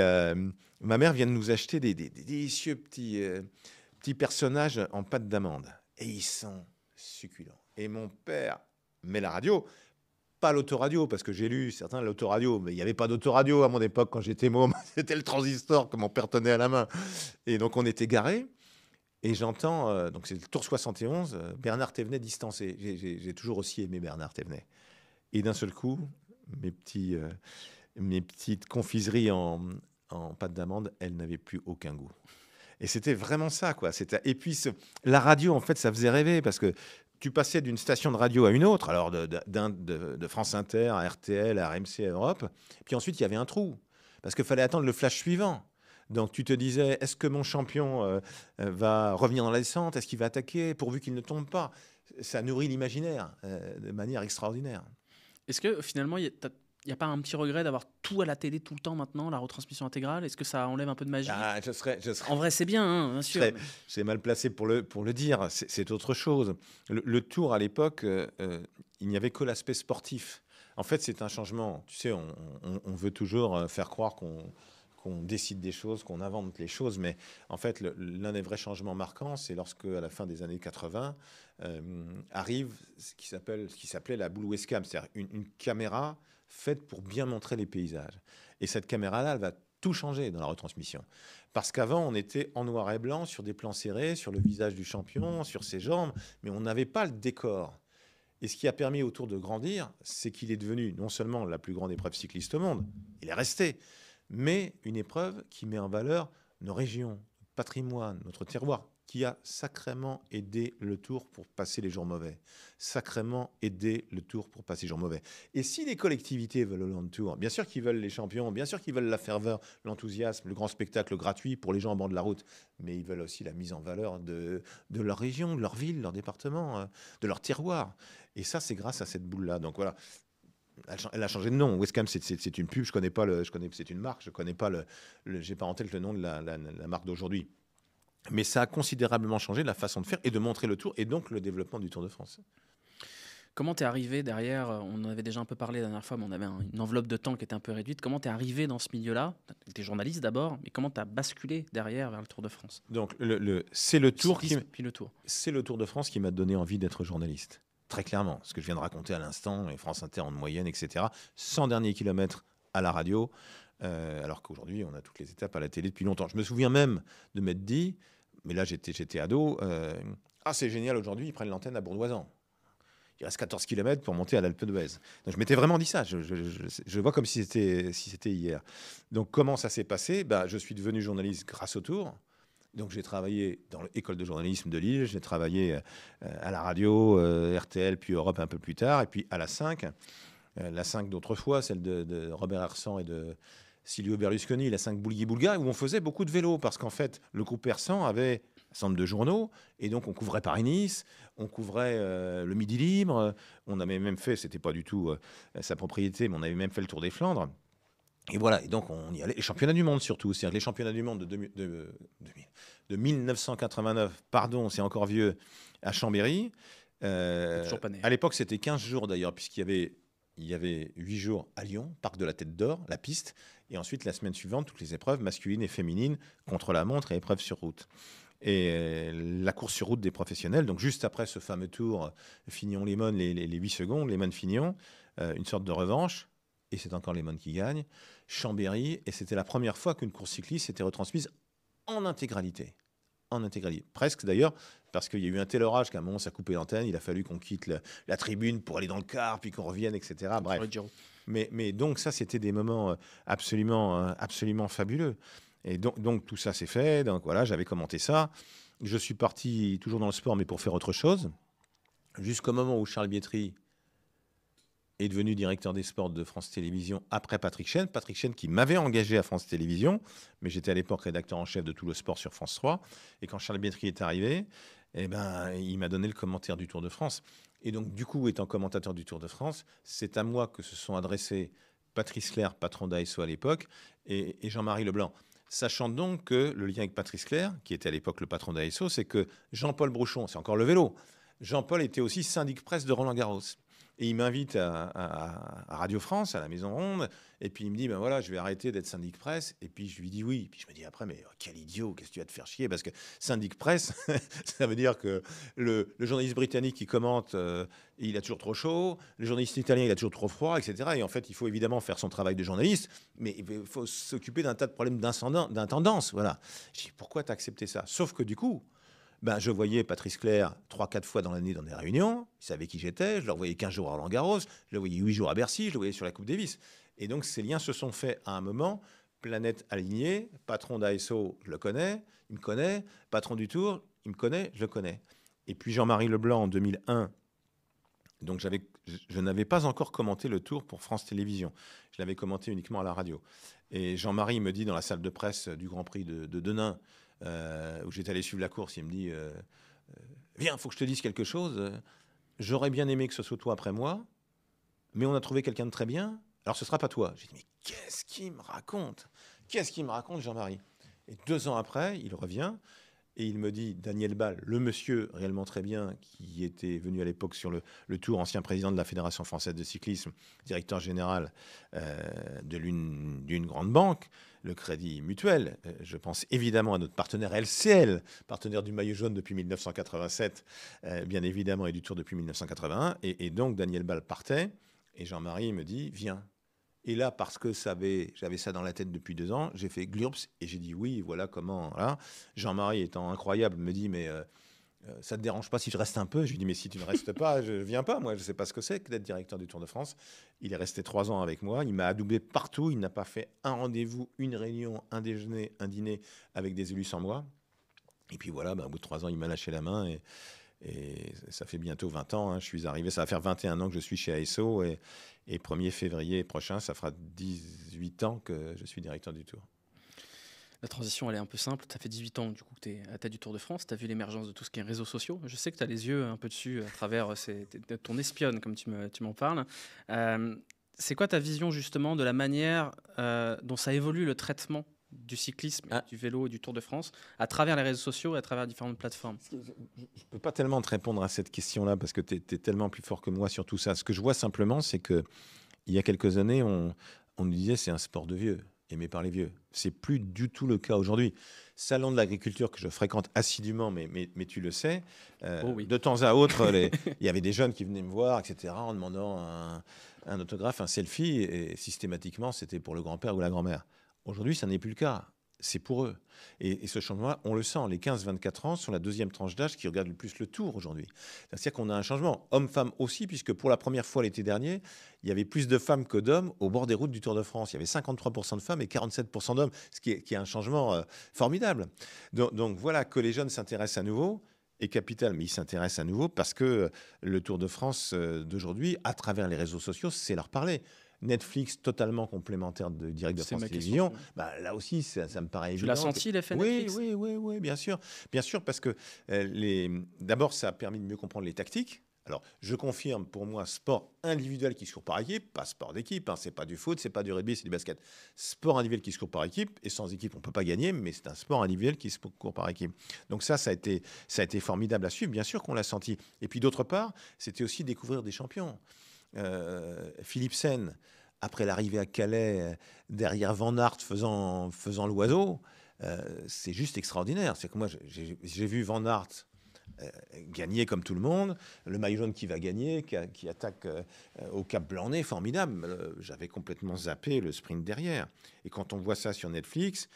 ma mère vient de nous acheter des délicieux petits personnages en pâte d'amande. Et ils sont succulents. Et mon père met la radio. Pas l'autoradio, parce que j'ai lu certains l'autoradio, mais il n'y avait pas d'autoradio à mon époque quand j'étais môme. C'était le transistor que mon père tenait à la main. Et donc, on était garés. Et j'entends, donc c'est le Tour 71, Bernard Thévenet distancé. J'ai toujours aussi aimé Bernard Thévenet. Et d'un seul coup, mes petits mes petites confiseries en pâte d'amande, elles n'avaient plus aucun goût. Et c'était vraiment ça, quoi. Et puis, la radio, en fait, ça faisait rêver parce que tu passais d'une station de radio à une autre, alors de France Inter à RTL, à RMC, à Europe. Puis ensuite, il y avait un trou parce qu'il fallait attendre le flash suivant. Donc, tu te disais, est-ce que mon champion va revenir dans la descente? Est-ce qu'il va attaquer pourvu qu'il ne tombe pas? Ça nourrit l'imaginaire de manière extraordinaire. Est-ce que finalement, il n'y a pas un petit regret d'avoir tout à la télé tout le temps maintenant, la retransmission intégrale? Est-ce que ça enlève un peu de magie? Je serais, En vrai, c'est bien, hein, bien sûr. C'est mal placé pour le dire. C'est autre chose. Le Tour, à l'époque, il n'y avait que l'aspect sportif. En fait, c'est un changement. Tu sais, on veut toujours faire croire qu'on décide des choses, qu'on invente les choses. Mais en fait, l'un des vrais changements marquants, c'est lorsque, à la fin des années 80, arrive ce qui s'appelait la boule webcam, c'est-à-dire une caméra faite pour bien montrer les paysages. Et cette caméra-là, elle va tout changer dans la retransmission. Parce qu'avant, on était en noir et blanc sur des plans serrés, sur le visage du champion, sur ses jambes, mais on n'avait pas le décor. Et ce qui a permis au Tour de grandir, c'est qu'il est devenu non seulement la plus grande épreuve cycliste au monde, il est resté, mais une épreuve qui met en valeur nos régions, notre patrimoine, notre terroir, qui a sacrément aidé le Tour pour passer les jours mauvais. Sacrément aidé le Tour pour passer les jours mauvais. Et si les collectivités veulent le Land Tour, bien sûr qu'ils veulent les champions, bien sûr qu'ils veulent la ferveur, l'enthousiasme, le grand spectacle gratuit pour les gens en bord de la route, mais ils veulent aussi la mise en valeur de leur région, de leur ville, de leur département, de leur terroir. Et ça, c'est grâce à cette boule-là. Donc voilà. Elle a changé de nom. Westcam, c'est une pub. C'est une marque. Je connais pas j'ai pas en tête le nom de la marque d'aujourd'hui. Mais ça a considérablement changé la façon de faire et de montrer le Tour et donc le développement du Tour de France. Comment t'es arrivé derrière? On en avait déjà un peu parlé la dernière fois, mais on avait une enveloppe de temps qui était un peu réduite. Comment t'es arrivé dans ce milieu-là? T'es journaliste d'abord, mais comment t'as basculé derrière vers le Tour de France? Donc c'est le Tour puis le Tour. C'est le Tour de France qui m'a donné envie d'être journaliste. Très clairement, ce que je viens de raconter à l'instant, et France Inter en moyenne, etc. 100 derniers kilomètres à la radio, alors qu'aujourd'hui, on a toutes les étapes à la télé depuis longtemps. Je me souviens même de m'être dit, mais là j'étais ado, c'est génial, aujourd'hui ils prennent l'antenne à Bourdoisan. Il reste 14 km pour monter à l'Alpe d'Huez. Donc je m'étais vraiment dit ça, je vois comme si c'était hier. Donc comment ça s'est passé? Je suis devenu journaliste grâce au Tour. Donc j'ai travaillé dans l'école de journalisme de Lille, j'ai travaillé à la radio, RTL, puis Europe un peu plus tard, et puis à la 5. La 5 d'autrefois, celle de Robert Hersan et de Silvio Berlusconi, la 5 Boulgui-Boulga, où on faisait beaucoup de vélo, parce qu'en fait, le groupe Hersan avait un certain nombre de journaux, et donc on couvrait Paris-Nice, on couvrait le Midi Libre, on avait même fait, c'était pas du tout sa propriété, mais on avait même fait le Tour des Flandres. Et voilà, et donc on y allait, les championnats du monde surtout, c'est-à-dire les championnats du monde de 1989, pardon, c'est encore vieux, à Chambéry. Toujours pas né. À l'époque, c'était 15 jours d'ailleurs, puisqu'il y avait 8 jours à Lyon, Parc de la Tête d'Or, la piste, et ensuite la semaine suivante, toutes les épreuves masculines et féminines, contre-la-montre et épreuves sur route. Et la course sur route des professionnels, donc juste après ce fameux tour Fignon-Lemon, les 8 secondes, Lemon-Fignon, une sorte de revanche, et c'est encore Lemon qui gagne, Chambéry, et c'était la première fois qu'une course cycliste était retransmise en intégralité. En intégralité. Presque d'ailleurs, parce qu'il y a eu un tel orage qu'à un moment ça a coupé l'antenne, il a fallu qu'on quitte la tribune pour aller dans le car, puis qu'on revienne, etc. Bref. Mais donc ça, c'était des moments absolument fabuleux. Et donc tout ça s'est fait, donc voilà, j'avais commenté ça. Je suis parti toujours dans le sport, mais pour faire autre chose, jusqu'au moment où Charles Bietri est devenu directeur des sports de France Télévisions après Patrick Chêne. Patrick Chêne qui m'avait engagé à France Télévisions, mais j'étais à l'époque rédacteur en chef de tout le sport sur France 3. Et quand Charles Bietri est arrivé, il m'a donné le commentaire du Tour de France. Et donc, du coup, étant commentateur du Tour de France, c'est à moi que se sont adressés Patrice Clerc, patron d'ASO à l'époque, et Jean-Marie Leblanc. Sachant donc que le lien avec Patrice Clerc, qui était à l'époque le patron d'ASO, c'est que Jean-Paul Brouchon, c'est encore le vélo, Jean-Paul était aussi syndic presse de Roland Garros. Et il m'invite à Radio France, à la Maison Ronde, et puis il me dit, voilà, je vais arrêter d'être syndic presse. Et puis je lui dis oui. Puis je me dis après, mais quel idiot, qu'est-ce que tu vas te faire chier? Parce que syndic presse, ça veut dire que le journaliste britannique qui commente, il a toujours trop chaud, le journaliste italien, il a toujours trop froid, etc. Et en fait, il faut évidemment faire son travail de journaliste, mais il faut s'occuper d'un tas de problèmes d'intendance. Voilà. Je dis, pourquoi tu as accepté ça? Sauf que du coup, je voyais Patrice Clerc 3-4 fois dans l'année dans des réunions. Il savait qui j'étais. Je le voyais 15 jours à Roland-Garros. Je le voyais 8 jours à Bercy. Je le voyais sur la Coupe Davis. Et donc, ces liens se sont faits à un moment, planète alignée, patron d'ASO, je le connais, il me connaît, patron du Tour, il me connaît, je le connais. Et puis Jean-Marie Leblanc en 2001, donc je n'avais pas encore commenté le Tour pour France Télévisions. Je l'avais commenté uniquement à la radio. Et Jean-Marie me dit dans la salle de presse du Grand Prix de Denain, où j'étais allé suivre la course, il me dit viens, il faut que je te dise quelque chose. J'aurais bien aimé que ce soit toi après moi, mais on a trouvé quelqu'un de très bien. Alors ce ne sera pas toi. J'ai dit mais qu'est-ce qu'il me raconte? Qu'est-ce qu'il me raconte, Jean-Marie? Et 2 ans après, il revient. Et il me dit, Daniel Ball, le monsieur réellement très bien, qui était venu à l'époque sur le Tour, ancien président de la Fédération française de cyclisme, directeur général d'une grande banque, le Crédit Mutuel. Je pense évidemment à notre partenaire LCL, partenaire du maillot jaune depuis 1987, bien évidemment, et du Tour depuis 1981. Et donc, Daniel Ball partait, et Jean-Marie me dit, viens. Et là, parce que j'avais ça dans la tête depuis 2 ans, j'ai fait glurps et j'ai dit oui, voilà comment. Voilà. Jean-Marie étant incroyable me dit mais ça te dérange pas si je reste un peu? Je lui dis mais si tu ne restes pas, je viens pas. Moi, je sais pas ce que c'est que d'être directeur du Tour de France. Il est resté 3 ans avec moi. Il m'a adoubé partout. Il n'a pas fait un rendez-vous, une réunion, un déjeuner, un dîner avec des élus sans moi. Et puis voilà, au bout de 3 ans, il m'a lâché la main et ça fait bientôt 20 ans. Je suis arrivé, ça va faire 21 ans que je suis chez ASO et 1er février prochain, ça fera 18 ans que je suis directeur du Tour. La transition, elle est un peu simple. Tu as fait 18 ans du coup, que tu es à la tête du Tour de France. Tu as vu l'émergence de tout ce qui est réseaux sociaux. Je sais que tu as les yeux un peu dessus à travers ton espionne, comme tu m'en parles. C'est quoi ta vision justement de la manière dont ça évolue le traitement du cyclisme, du vélo et du Tour de France à travers les réseaux sociaux et à travers différentes plateformes? Je ne peux pas tellement te répondre à cette question-là parce que tu es tellement plus fort que moi sur tout ça. Ce que je vois simplement, c'est qu'il y a quelques années, on nous disait c'est un sport de vieux, aimé par les vieux. C'est plus du tout le cas aujourd'hui. Salon de l'agriculture que je fréquente assidûment, mais tu le sais, Oui. de temps à autre, il y avait des jeunes qui venaient me voir, etc., en demandant un autographe, un selfie, et systématiquement, c'était pour le grand-père ou la grand-mère. Aujourd'hui, ça n'est plus le cas. C'est pour eux. Et ce changement-là, on le sent. Les 15-24 ans sont la deuxième tranche d'âge qui regarde le plus le Tour aujourd'hui. C'est-à-dire qu'on a un changement. Hommes-femmes aussi, puisque pour la première fois l'été dernier, il y avait plus de femmes que d'hommes au bord des routes du Tour de France. Il y avait 53% de femmes et 47% d'hommes, ce qui est un changement formidable. Donc voilà, que les jeunes s'intéressent à nouveau est capital, mais ils s'intéressent à nouveau parce que le Tour de France d'aujourd'hui, à travers les réseaux sociaux, c'est leur parler. Netflix totalement complémentaire de Direct de France Télévisions, là aussi, ça me paraît évident. Tu l'as senti, l'effet Netflix? Oui, bien sûr. Bien sûr, parce que d'abord, ça a permis de mieux comprendre les tactiques. Alors, je confirme, pour moi, sport individuel qui se court par équipe, pas sport d'équipe, c'est pas du foot, c'est pas du rugby, c'est du basket. Sport individuel qui se court par équipe, et sans équipe, on peut pas gagner, mais c'est un sport individuel qui se court par équipe. Donc ça a été formidable à suivre, bien sûr qu'on l'a senti. Et puis d'autre part, c'était aussi découvrir des champions. Philipsen, après l'arrivée à Calais, derrière Van Aert faisant l'oiseau, c'est juste extraordinaire. C'est que moi, j'ai vu Van Aert gagner comme tout le monde, le maillot jaune qui va gagner, qui attaque au Cap Blanc-Nez, formidable. J'avais complètement zappé le sprint derrière. Et quand on voit ça sur Netflix,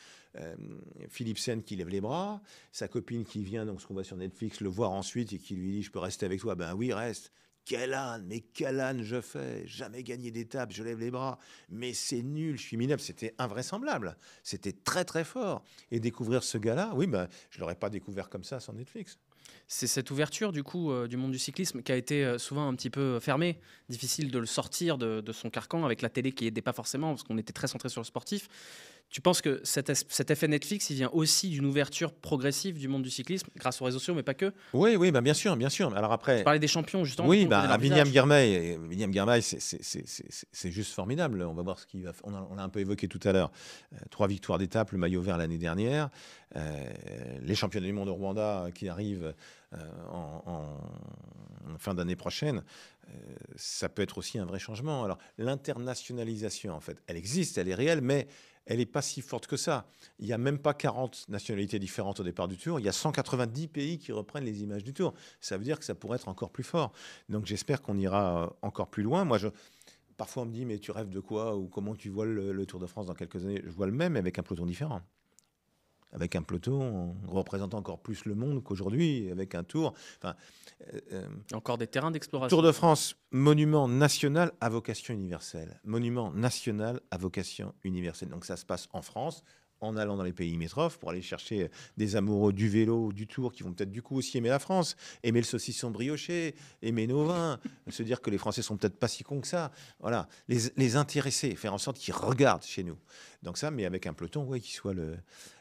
Philipsen qui lève les bras, sa copine qui vient, donc ce qu'on voit sur Netflix, le voir ensuite et qui lui dit « Je peux rester avec toi ?» Ben oui, reste. Quel âne je fais, jamais gagné d'étape, je lève les bras, mais c'est nul, je suis minable. C'était invraisemblable, c'était très très fort. Et découvrir ce gars-là, oui, je ne l'aurais pas découvert comme ça sans Netflix. C'est cette ouverture du coup du monde du cyclisme qui a été souvent un petit peu fermée, difficile de le sortir de son carcan avec la télé qui n'aidait pas forcément parce qu'on était très centré sur le sportif. Tu penses que cet effet Netflix, il vient aussi d'une ouverture progressive du monde du cyclisme grâce aux réseaux sociaux, mais pas que? Oui, bien sûr. Alors après, tu parlais des champions justement. Oui, William Girmay, c'est juste formidable. On va voir ce qu'il va. On l'a un peu évoqué tout à l'heure. 3 victoires d'étape, le maillot vert l'année dernière, les championnats du monde au Rwanda qui arrivent en fin d'année prochaine. Ça peut être aussi un vrai changement. Alors l'internationalisation, en fait, elle existe, elle est réelle, mais elle n'est pas si forte que ça. Il n'y a même pas 40 nationalités différentes au départ du Tour. Il y a 190 pays qui reprennent les images du Tour. Ça veut dire que ça pourrait être encore plus fort. Donc j'espère qu'on ira encore plus loin. Moi, parfois on me dit, mais tu rêves de quoi? Ou comment tu vois le Tour de France dans quelques années? Je vois le même avec un peloton différent. avec un peloton, on représente encore plus le monde qu'aujourd'hui, avec un tour. Enfin, Encore des terrains d'exploration. Tour de France, monument national à vocation universelle. Monument national à vocation universelle. Donc ça se passe en France, en allant dans les pays limitrophes pour aller chercher des amoureux du vélo, du tour, qui vont peut-être du coup aussi aimer la France, aimer le saucisson brioché, aimer nos vins, se dire que les Français sont peut-être pas si cons que ça. Voilà, les intéresser, faire en sorte qu'ils regardent chez nous. Donc ça, mais avec un peloton, ouais, qui soit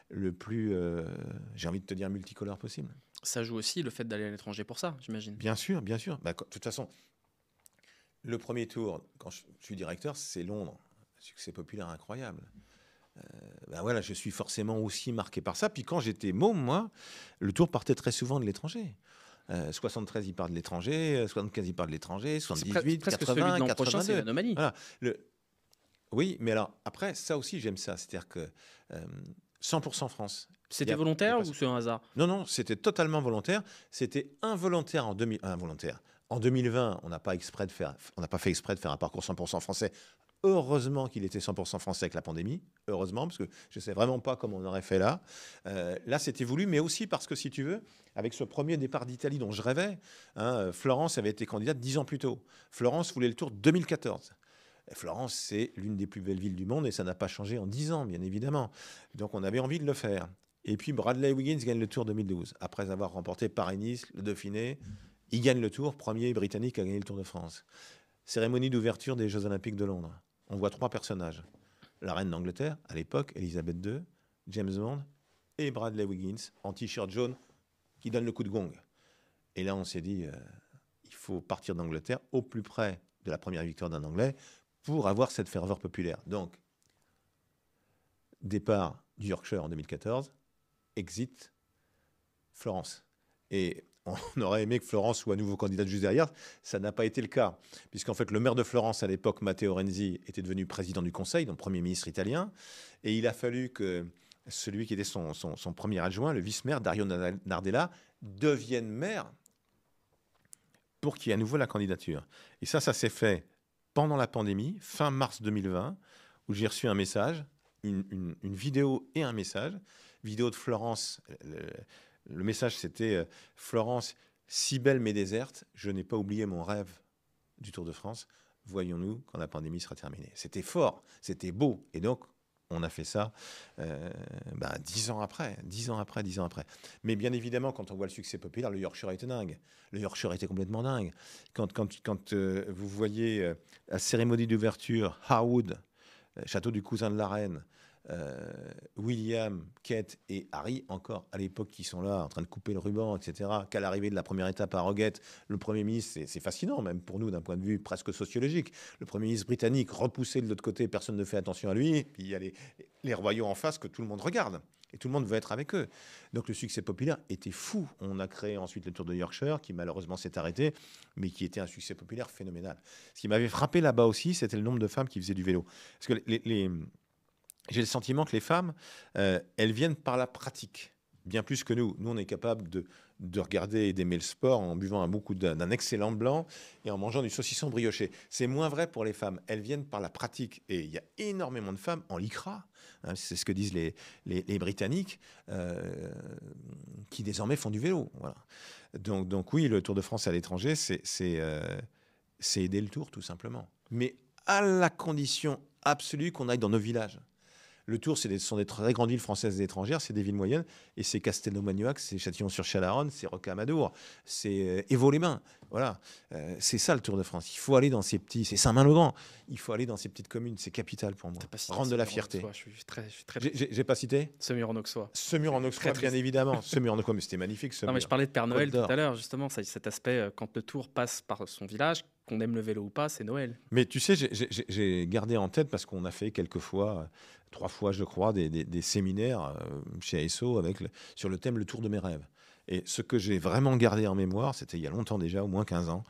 le plus, j'ai envie de te dire, multicolore possible. Ça joue aussi le fait d'aller à l'étranger pour ça, j'imagine. Bien sûr, bien sûr. Bah, de toute façon, le premier tour, quand je suis directeur, c'est Londres. Succès populaire incroyable. Ben voilà, je suis forcément aussi marqué par ça. Puis quand j'étais môme, moi, le tour partait très souvent de l'étranger. 73, il part de l'étranger, 75, il part de l'étranger, 78, presque 80, celui de l'an 82. prochain, c'est l'anomalie. Voilà. Oui, mais alors, après, ça aussi, j'aime ça. C'est-à-dire que 100% France. C'était volontaire ou c'est un hasard? Non, non, c'était totalement volontaire. C'était involontaire en 2020, on n'a pas fait exprès de faire un parcours 100% français. Heureusement qu'il était 100% français avec la pandémie. Heureusement, parce que je ne sais vraiment pas comment on aurait fait là. Là, c'était voulu, mais aussi parce que, si tu veux, avec ce premier départ d'Italie dont je rêvais, Florence avait été candidate 10 ans plus tôt. Florence voulait le Tour 2014. Florence, c'est l'une des plus belles villes du monde et ça n'a pas changé en 10 ans, bien évidemment. Donc, on avait envie de le faire. Et puis, Bradley Wiggins gagne le Tour 2012. Après avoir remporté Paris-Nice, le Dauphiné, il gagne le Tour, premier Britannique à gagner le Tour de France. Cérémonie d'ouverture des Jeux Olympiques de Londres. On voit 3 personnages. La reine d'Angleterre, à l'époque, Elisabeth II, James Bond et Bradley Wiggins, en t-shirt jaune, qui donne le coup de gong. Et là, on s'est dit, il faut partir d'Angleterre au plus près de la première victoire d'un Anglais pour avoir cette ferveur populaire. Donc, départ du Yorkshire en 2014, exit Florence. Et on aurait aimé que Florence soit à nouveau candidate juste derrière. Ça n'a pas été le cas, puisqu'en fait, le maire de Florence, à l'époque, Matteo Renzi, était devenu président du Conseil, donc Premier ministre italien. Et il a fallu que celui qui était son premier adjoint, le vice-maire, Dario Nardella, devienne maire pour qu'il y ait à nouveau la candidature. Et ça s'est fait pendant la pandémie, fin mars 2020, où j'ai reçu un message, une vidéo et un message. Vidéo de Florence. Le message, c'était Florence, si belle mais déserte, je n'ai pas oublié mon rêve du Tour de France. Voyons-nous quand la pandémie sera terminée. C'était fort, c'était beau. Et donc, on a fait ça 10 ans après. Mais bien évidemment, quand on voit le succès populaire, le Yorkshire était dingue. Le Yorkshire était complètement dingue. Quand vous voyez la cérémonie d'ouverture, Harwood, château du cousin de la reine, William, Kate et Harry, encore à l'époque, qui sont là en train de couper le ruban, etc. Qu'à l'arrivée de la première étape à Roguette, le Premier ministre, c'est fascinant, même pour nous, d'un point de vue presque sociologique. Le Premier ministre britannique repoussé de l'autre côté, personne ne fait attention à lui. Puis il y a les royaux en face que tout le monde regarde. Et tout le monde veut être avec eux. Donc le succès populaire était fou. On a créé ensuite le Tour de Yorkshire, qui malheureusement s'est arrêté, mais qui était un succès populaire phénoménal. Ce qui m'avait frappé là-bas aussi, c'était le nombre de femmes qui faisaient du vélo. Parce que j'ai le sentiment que les femmes, elles viennent par la pratique, bien plus que nous. Nous, on est capable de regarder et d'aimer le sport en buvant un bon coup d'un excellent blanc et en mangeant du saucisson brioché. C'est moins vrai pour les femmes. Elles viennent par la pratique. Et il y a énormément de femmes en lycra, c'est ce que disent les Britanniques, qui désormais font du vélo. Voilà. Donc oui, le Tour de France à l'étranger, c'est aider le Tour, tout simplement. Mais à la condition absolue qu'on aille dans nos villages. Le Tour, ce sont des très grandes villes françaises et étrangères, c'est des villes moyennes, et c'est Castelnau-Magnoac, c'est Châtillon-sur-Chalaronne, c'est Rocamadour, c'est Évaux-les-Bains. Voilà, c'est ça le Tour de France. Il faut aller dans ces petits, c'est Saint-Main-le-Grand. Il faut aller dans ces petites communes, c'est capital pour moi. Rendre de la fierté. J'ai pas cité Semur-en-Auxois. Semur-en-Auxois, bien évidemment. Semur-en-Auxois, mais c'était magnifique. Non, mais je parlais de Père Noël tout à l'heure, justement, cet aspect, quand le Tour passe par son village, qu'on aime le vélo ou pas, c'est Noël. Mais tu sais, j'ai gardé en tête, parce qu'on a fait quelques fois, 3 fois, je crois, des séminaires chez ASO sur le thème « Le Tour de mes rêves ». Et ce que j'ai vraiment gardé en mémoire, c'était il y a longtemps déjà, au moins 15 ans,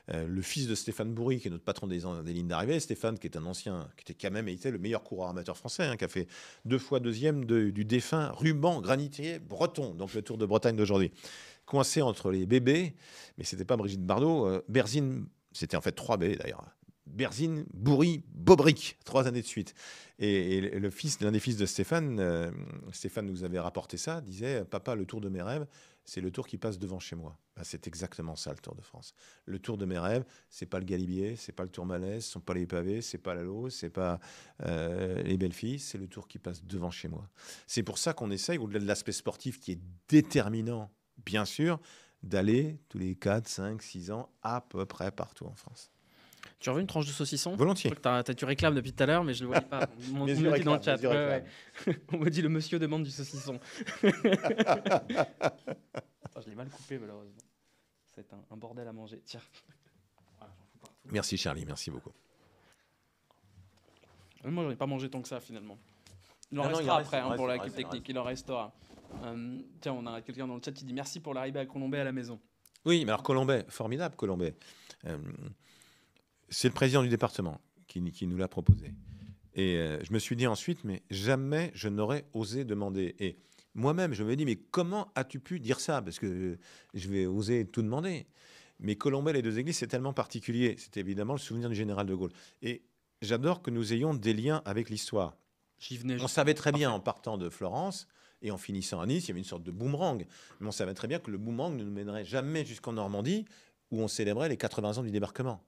le fils de Stéphane Bourry, qui est notre patron des lignes d'arrivée. Stéphane, qui est un ancien, qui était quand même été le meilleur coureur amateur français, qui a fait 2 fois deuxième du défunt ruban granitier breton, donc le Tour de Bretagne d'aujourd'hui. Coincé entre les bébés, mais c'était pas Brigitte Bardot, Berzine, c'était en fait 3 bébés d'ailleurs. Berzine, Bourri, Bobrick, 3 années de suite. Et l'un des fils de Stéphane, Stéphane nous avait rapporté ça, disait: papa, le Tour de mes rêves, c'est le Tour qui passe devant chez moi. Ben, c'est exactement ça, le Tour de France. Le Tour de mes rêves, c'est pas le Galibier, c'est pas le Tourmalet, ce sont pas les pavés, c'est pas l'Allo, c'est pas les belles filles, c'est le Tour qui passe devant chez moi. C'est pour ça qu'on essaye, au-delà de l'aspect sportif qui est déterminant, bien sûr, d'aller tous les 4, 5, 6 ans à peu près partout en France. Tu veux une tranche de saucisson? Volontiers. Tu réclames depuis tout à l'heure, mais je ne le voyais pas. On me dit dans le chat. On me dit le monsieur demande du saucisson. Attends, je l'ai mal coupé, malheureusement. C'est un bordel à manger. Tiens. Voilà, j'en fous partout. Merci Charlie, merci beaucoup. Moi, j'en ai pas mangé tant que ça, finalement. Il en restera après, pour l'équipe technique. Il en restera. Tiens, on a quelqu'un dans le chat qui dit merci pour l'arrivée à Colombet à la maison. Oui, mais alors Colombet, formidable Colombet. C'est le président du département qui nous l'a proposé. Et je me suis dit ensuite, mais jamais je n'aurais osé demander. Et moi-même, je me dis, mais comment as-tu pu dire ça? Parce que je vais oser tout demander. Mais Colombet, les 2 églises, c'est tellement particulier. C'est évidemment le souvenir du général de Gaulle. Et j'adore que nous ayons des liens avec l'histoire. J'y venais. On savait très bien en partant de Florence et en finissant à Nice, il y avait une sorte de boomerang. Mais on savait très bien que le boomerang ne nous mènerait jamais jusqu'en Normandie, où on célébrait les 80 ans du débarquement.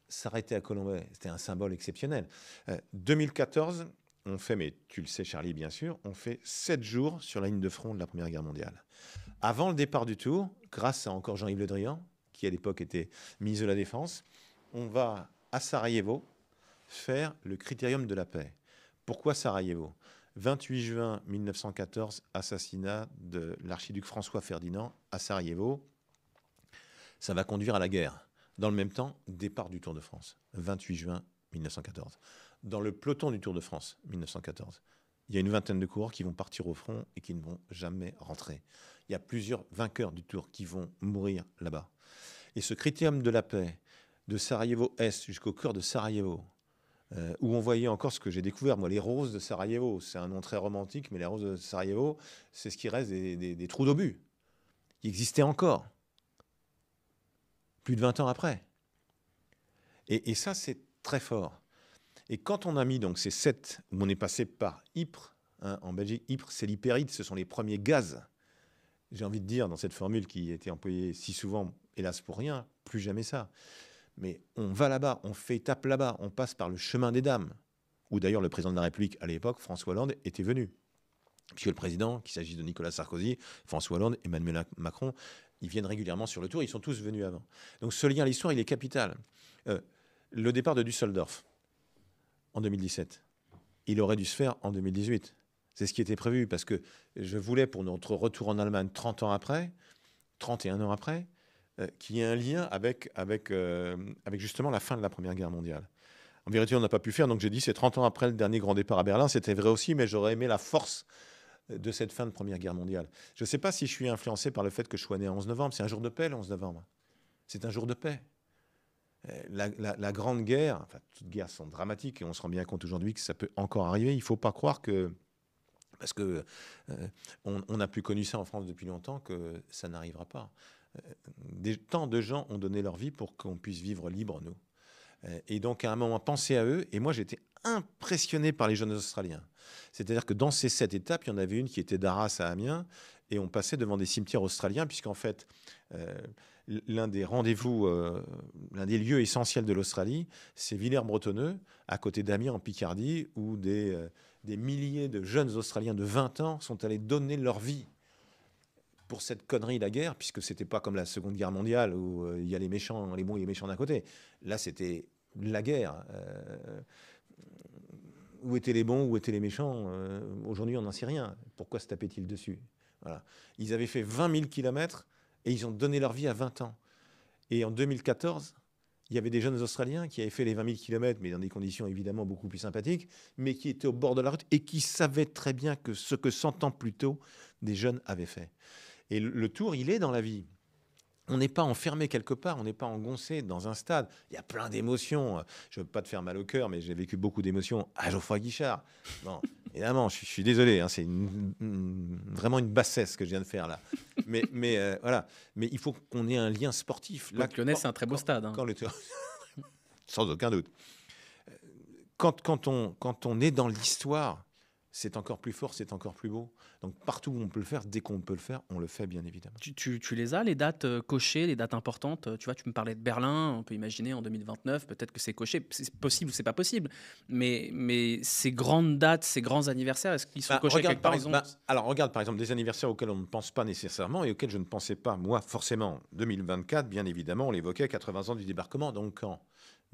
S'arrêter à Colombey, c'était un symbole exceptionnel. 2014, on fait, mais tu le sais Charlie bien sûr, on fait 7 jours sur la ligne de front de la Première Guerre mondiale. Avant le départ du Tour, grâce à encore Jean-Yves Le Drian, qui à l'époque était ministre de la Défense, on va à Sarajevo faire le critérium de la paix. Pourquoi Sarajevo? 28 juin 1914, assassinat de l'archiduc François Ferdinand à Sarajevo. Ça va conduire à la guerre. Dans le même temps, départ du Tour de France, 28 juin 1914. Dans le peloton du Tour de France, 1914, il y a une vingtaine de coureurs qui vont partir au front et qui ne vont jamais rentrer. Il y a plusieurs vainqueurs du Tour qui vont mourir là-bas. Et ce critérium de la paix, de Sarajevo-Est jusqu'au cœur de Sarajevo, où on voyait encore ce que j'ai découvert, moi, les roses de Sarajevo. C'est un nom très romantique, mais les roses de Sarajevo, c'est ce qui reste des trous d'obus qui existaient encore. Plus de 20 ans après. Et ça, c'est très fort. Et quand on a mis donc ces 7, où on est passé par Ypres, hein, en Belgique, Ypres, c'est l'hyperite, ce sont les premiers gaz. J'ai envie de dire, dans cette formule qui a été employée si souvent, hélas pour rien, plus jamais ça. Mais on va là-bas, on fait étape là-bas, on passe par le chemin des dames, où d'ailleurs le président de la République, à l'époque, François Hollande, était venu. Puisque le président, qu'il s'agisse de Nicolas Sarkozy, François Hollande, Emmanuel Macron, ils viennent régulièrement sur le Tour, ils sont tous venus avant. Donc ce lien à l'histoire, il est capital. Le départ de Düsseldorf, en 2017, il aurait dû se faire en 2018. C'est ce qui était prévu, parce que je voulais, pour notre retour en Allemagne 30 ans après, 31 ans après, qu'il y ait un lien avec justement la fin de la Première Guerre mondiale. En vérité, on n'a pas pu faire, donc j'ai dit c'est 30 ans après le dernier grand départ à Berlin. C'était vrai aussi, mais j'aurais aimé la force de cette fin de Première Guerre mondiale. Je ne sais pas si je suis influencé par le fait que je sois né en 11 novembre. C'est un jour de paix, le 11 novembre. C'est un jour de paix. La Grande Guerre, enfin, toutes guerres sont dramatiques, et on se rend bien compte aujourd'hui que ça peut encore arriver. Il ne faut pas croire que, parce que on n'a plus connu ça en France depuis longtemps, que ça n'arrivera pas. Tant de gens ont donné leur vie pour qu'on puisse vivre libre, nous. Et donc, à un moment, pensez à eux. Et moi, j'étais impressionné par les jeunes Australiens. C'est-à-dire que dans ces 7 étapes, il y en avait une qui était d'Arras à Amiens. Et on passait devant des cimetières australiens, puisqu'en fait, l'un des rendez-vous, l'un des lieux essentiels de l'Australie, c'est Villers-Bretonneux, à côté d'Amiens, en Picardie, où des milliers de jeunes Australiens de 20 ans sont allés donner leur vie pour cette connerie, la guerre, puisque c'était pas comme la Seconde Guerre mondiale où il y a les méchants, les bons et les méchants d'un côté. Là, c'était la guerre. Où étaient les bons, où étaient les méchants? Aujourd'hui, on n'en sait rien. Pourquoi se tapaient-ils dessus? Voilà. Ils avaient fait 20 000 kilomètres et ils ont donné leur vie à 20 ans. Et en 2014, il y avait des jeunes Australiens qui avaient fait les 20 000 kilomètres, mais dans des conditions évidemment beaucoup plus sympathiques, mais qui étaient au bord de la route et qui savaient très bien que ce que 100 ans plus tôt, des jeunes avaient fait. Et le Tour, il est dans la vie. On n'est pas enfermé quelque part, on n'est pas engoncé dans un stade. Il y a plein d'émotions. Je ne veux pas te faire mal au cœur, mais j'ai vécu beaucoup d'émotions à Geoffroy Guichard. Bon, évidemment, je suis désolé, hein, c'est vraiment une bassesse que je viens de faire là. Mais voilà. Mais il faut qu'on ait un lien sportif. Là, Lyonnais, c'est un très beau stade. Hein. sans aucun doute. Quand on est dans l'histoire, c'est encore plus fort, c'est encore plus beau. Donc partout où on peut le faire, dès qu'on peut le faire, on le fait bien évidemment. Tu les as, les dates cochées, les dates importantes? Tu vois, tu me parlais de Berlin, on peut imaginer en 2029, peut-être que c'est coché, c'est possible ou c'est pas possible. Mais ces grandes dates, ces grands anniversaires, est-ce qu'ils sont cochés quelque part? Alors regarde par exemple des anniversaires auxquels on ne pense pas nécessairement et auxquels je ne pensais pas, moi forcément. 2024, bien évidemment, on l'évoquait, 80 ans du débarquement, donc Caen.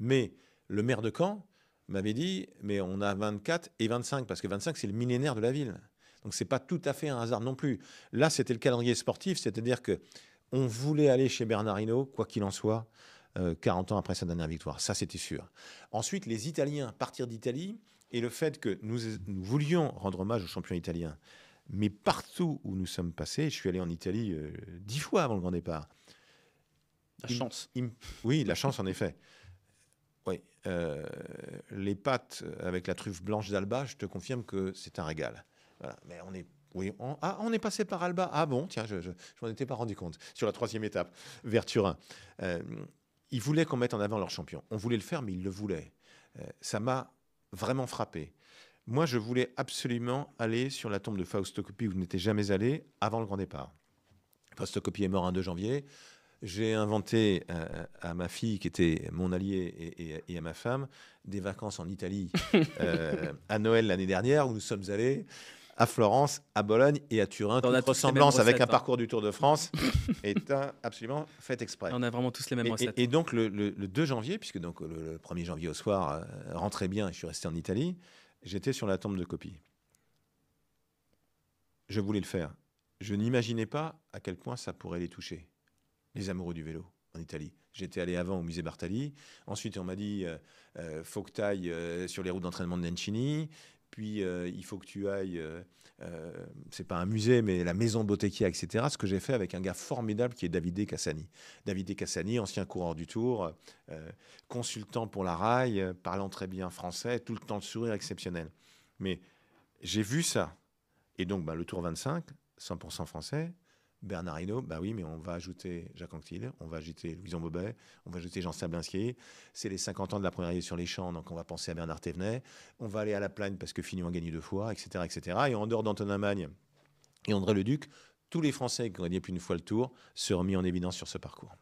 Mais le maire de Caen m'avait dit, mais on a 24 et 25, parce que 25, c'est le millénaire de la ville. Donc, ce n'est pas tout à fait un hasard non plus. Là, c'était le calendrier sportif, c'est-à-dire qu'on voulait aller chez Bernard Hinault, quoi qu'il en soit, 40 ans après sa dernière victoire. Ça, c'était sûr. Ensuite, les Italiens, partir d'Italie, et le fait que nous voulions rendre hommage aux champions italiens. Mais partout où nous sommes passés, je suis allé en Italie 10 fois avant le grand départ. La chance. Oui, la chance, en effet. Oui, les pâtes avec la truffe blanche d'Alba, je te confirme que c'est un régal. Voilà. Mais on est passé par Alba. Ah bon, tiens, je m'en étais pas rendu compte. Sur la 3e étape, vers Turin. Ils voulaient qu'on mette en avant leur champion. On voulait le faire, mais ils le voulaient. Ça m'a vraiment frappé. Moi, je voulais absolument aller sur la tombe de Fausto Coppi où je n'étais jamais allé avant le grand départ. Fausto Coppi est mort un 2 janvier. J'ai inventé à ma fille, qui était mon allié, et à ma femme, des vacances en Italie à Noël l'année dernière, où nous sommes allés à Florence, à Bologne et à Turin. Toute ressemblance avec un parcours du Tour de France est absolument fait exprès. On a vraiment tous les mêmes recettes. Et donc, le 2 janvier, puisque donc, le 1er janvier au soir, rentrait bien, je suis resté en Italie, j'étais sur la tombe de Coppi. Je voulais le faire. Je n'imaginais pas à quel point ça pourrait les toucher. Les amoureux du vélo en Italie. J'étais allé avant au musée Bartali. Ensuite, on m'a dit faut que tu ailles sur les routes d'entraînement de Nencini. Puis, il faut que tu ailles, c'est pas un musée, mais la maison Bottecchia, etc. Ce que j'ai fait avec un gars formidable qui est Davide Cassani. Davide Cassani, ancien coureur du Tour, consultant pour la RAI, parlant très bien français, tout le temps le sourire exceptionnel. Mais j'ai vu ça. Et donc, le Tour 25, 100% français. Bernard Hinault, oui, mais on va ajouter Jacques Anquetil, on va ajouter Louison Bobet, on va ajouter Jean Sablinski. C'est les 50 ans de la première année sur les champs, donc on va penser à Bernard Thévenet. On va aller à la Plagne parce que Fignon a gagné 2 fois, etc., etc. Et en dehors d'Antonin Magne et André Leduc, tous les Français qui ont gagné plus d'une fois le Tour seront mis en évidence sur ce parcours.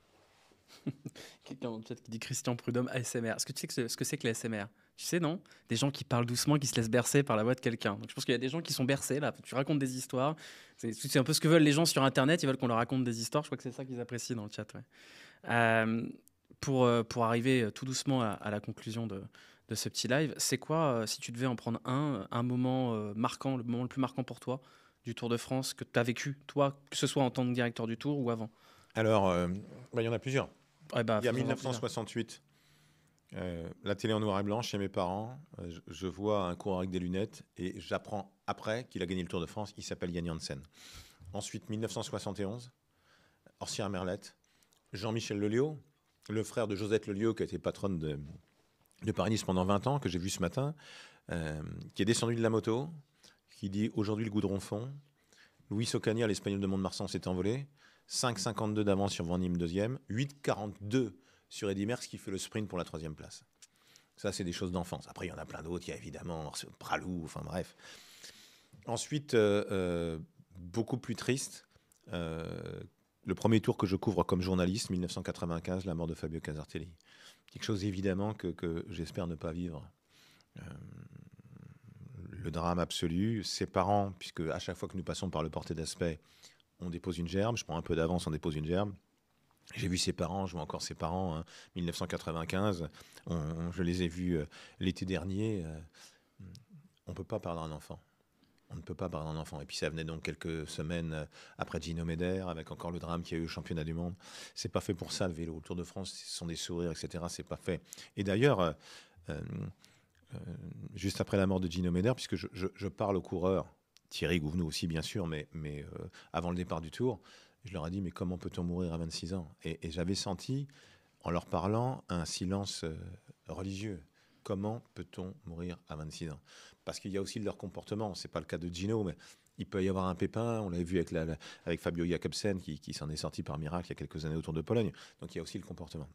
Quelqu'un dans le chat qui dit Christian Prudhomme ASMR. Est-ce que tu sais ce que c'est que l'ASMR? Tu sais, non? Des gens qui parlent doucement, qui se laissent bercer par la voix de quelqu'un. Donc je pense qu'il y a des gens qui sont bercés là. Tu racontes des histoires. C'est un peu ce que veulent les gens sur Internet. Ils veulent qu'on leur raconte des histoires. Je crois que c'est ça qu'ils apprécient dans le chat. Ouais. Pour arriver tout doucement à la conclusion de ce petit live, c'est quoi, si tu devais en prendre un moment marquant, le moment le plus marquant pour toi du Tour de France que tu as vécu, toi, que ce soit en tant que directeur du Tour ou avant? Alors, il y en a plusieurs. Ouais, il y a 1968. La télé en noir et blanc chez mes parents, je vois un coureur avec des lunettes et j'apprends après qu'il a gagné le Tour de France. Il s'appelle Yann Janssen. Ensuite, 1971, Orsière Merlette, Jean-Michel Lelio, le frère de Josette Lelio qui a été patronne de Paris-Nice pendant 20 ans, que j'ai vu ce matin, qui est descendu de la moto, qui dit aujourd'hui le goudron fond. Louis Ocaña, l'Espagnol de Mont-de-Marsan, s'est envolé. 5,52 d'avance sur Van Nîmes, 2e. 8,42 sur Eddy Merckx qui fait le sprint pour la 3e place. Ça, c'est des choses d'enfance. Après, il y en a plein d'autres. Il y a évidemment Pralou, enfin bref. Ensuite, beaucoup plus triste, le premier tour que je couvre comme journaliste, 1995, la mort de Fabio Casartelli. Quelque chose évidemment que j'espère ne pas vivre. Le drame absolu. Ses parents, puisque à chaque fois que nous passons par le porté d'aspect, on dépose une gerbe. Je prends un peu d'avance, on dépose une gerbe. J'ai vu ses parents, je vois encore ses parents, 1995. Je les ai vus l'été dernier. On ne peut pas perdre un enfant. On ne peut pas perdre un enfant. Et puis ça venait donc quelques semaines après Gino Meder, avec encore le drame qu'il y a eu au championnat du monde. C'est pas fait pour ça, le vélo. Le Tour de France, ce sont des sourires, etc. C'est pas fait. Et d'ailleurs, juste après la mort de Gino Meder, puisque je parle aux coureurs, Thierry Gouvenou aussi bien sûr, mais avant le départ du Tour, je leur ai dit, mais comment peut-on mourir à 26 ans? Et j'avais senti, en leur parlant, un silence religieux. Comment peut-on mourir à 26 ans? Parce qu'il y a aussi leur comportement. Ce n'est pas le cas de Gino, mais il peut y avoir un pépin. On l'avait vu avec Fabio Jakobsen, qui s'en est sorti par miracle il y a quelques années autour de Pologne. Donc il y a aussi le comportement.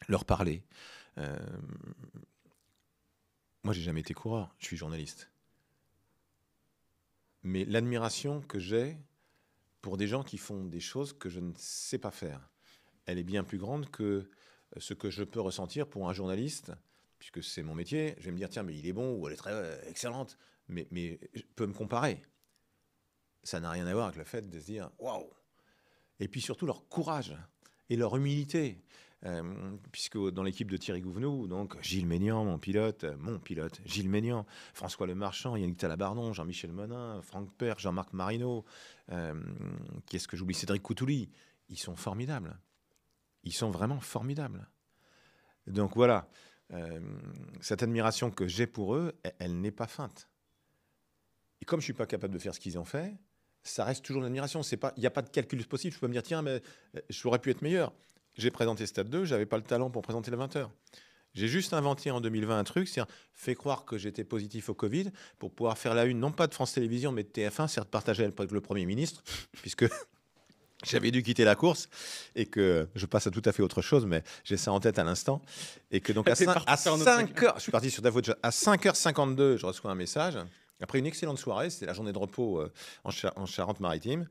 leur parler. Moi, j'ai jamais été coureur, je suis journaliste. Mais l'admiration que j'ai pour des gens qui font des choses que je ne sais pas faire, elle est bien plus grande que ce que je peux ressentir pour un journaliste, puisque c'est mon métier. Je vais me dire, tiens, mais il est bon, ou elle est très excellente, mais je peux me comparer. Ça n'a rien à voir avec le fait de se dire, waouh! Et puis surtout leur courage et leur humilité. Puisque dans l'équipe de Thierry Gouvenou, donc Gilles Maignan, mon pilote, Gilles Maignan, François Lemarchand, Yannick Talabardon, Jean-Michel Monin, Franck Père, Jean-Marc Marino, qui est-ce que j'oublie, Cédric Coutouli, ils sont formidables. Ils sont vraiment formidables. Donc voilà, cette admiration que j'ai pour eux, elle n'est pas feinte. Et comme je ne suis pas capable de faire ce qu'ils ont fait, ça reste toujours l'admiration. Il n'y a pas de calcul possible. Je peux me dire, tiens, mais j'aurais pu être meilleur. J'ai présenté Stade 2, je n'avais pas le talent pour présenter le 20h. J'ai juste inventé en 2020 un truc, c'est-à-dire fait croire que j'étais positif au Covid pour pouvoir faire la une, non pas de France Télévisions, mais de TF1, certes partagée avec le Premier ministre, puisque j'avais dû quitter la course et que je passe à tout à fait autre chose, mais j'ai ça en tête à l'instant. Et que donc à 5 heures, je suis parti sur Davos, à 5h52, je reçois un message. Après une excellente soirée, c'était la journée de repos en Charente-Maritime.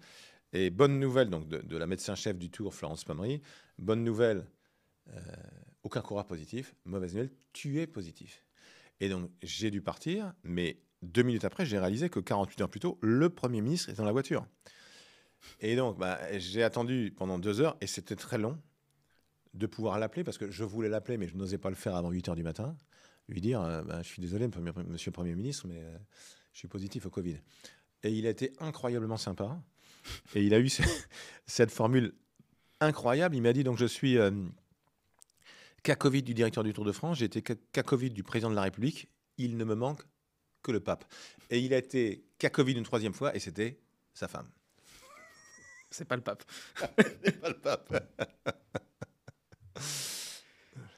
Et bonne nouvelle donc, de la médecin-chef du Tour, Florence Pommery. Bonne nouvelle, aucun coureur positif. Mauvaise nouvelle, tu es positif. Et donc, j'ai dû partir, mais 2 minutes après, j'ai réalisé que 48 heures plus tôt, le Premier ministre est dans la voiture. Et donc, j'ai attendu pendant 2 heures, et c'était très long, de pouvoir l'appeler, parce que je voulais l'appeler, mais je n'osais pas le faire avant 8 heures du matin, lui dire, je suis désolé, monsieur le Premier ministre, mais je suis positif au Covid. Et il a été incroyablement sympa. Et il a eu cette formule incroyable. Il m'a dit, donc je suis cas Covid du directeur du Tour de France, j'ai été cas Covid du président de la République, il ne me manque que le pape. Et il a été cas Covid une 3e fois, et c'était sa femme. C'est pas le pape. C'est pas le pape.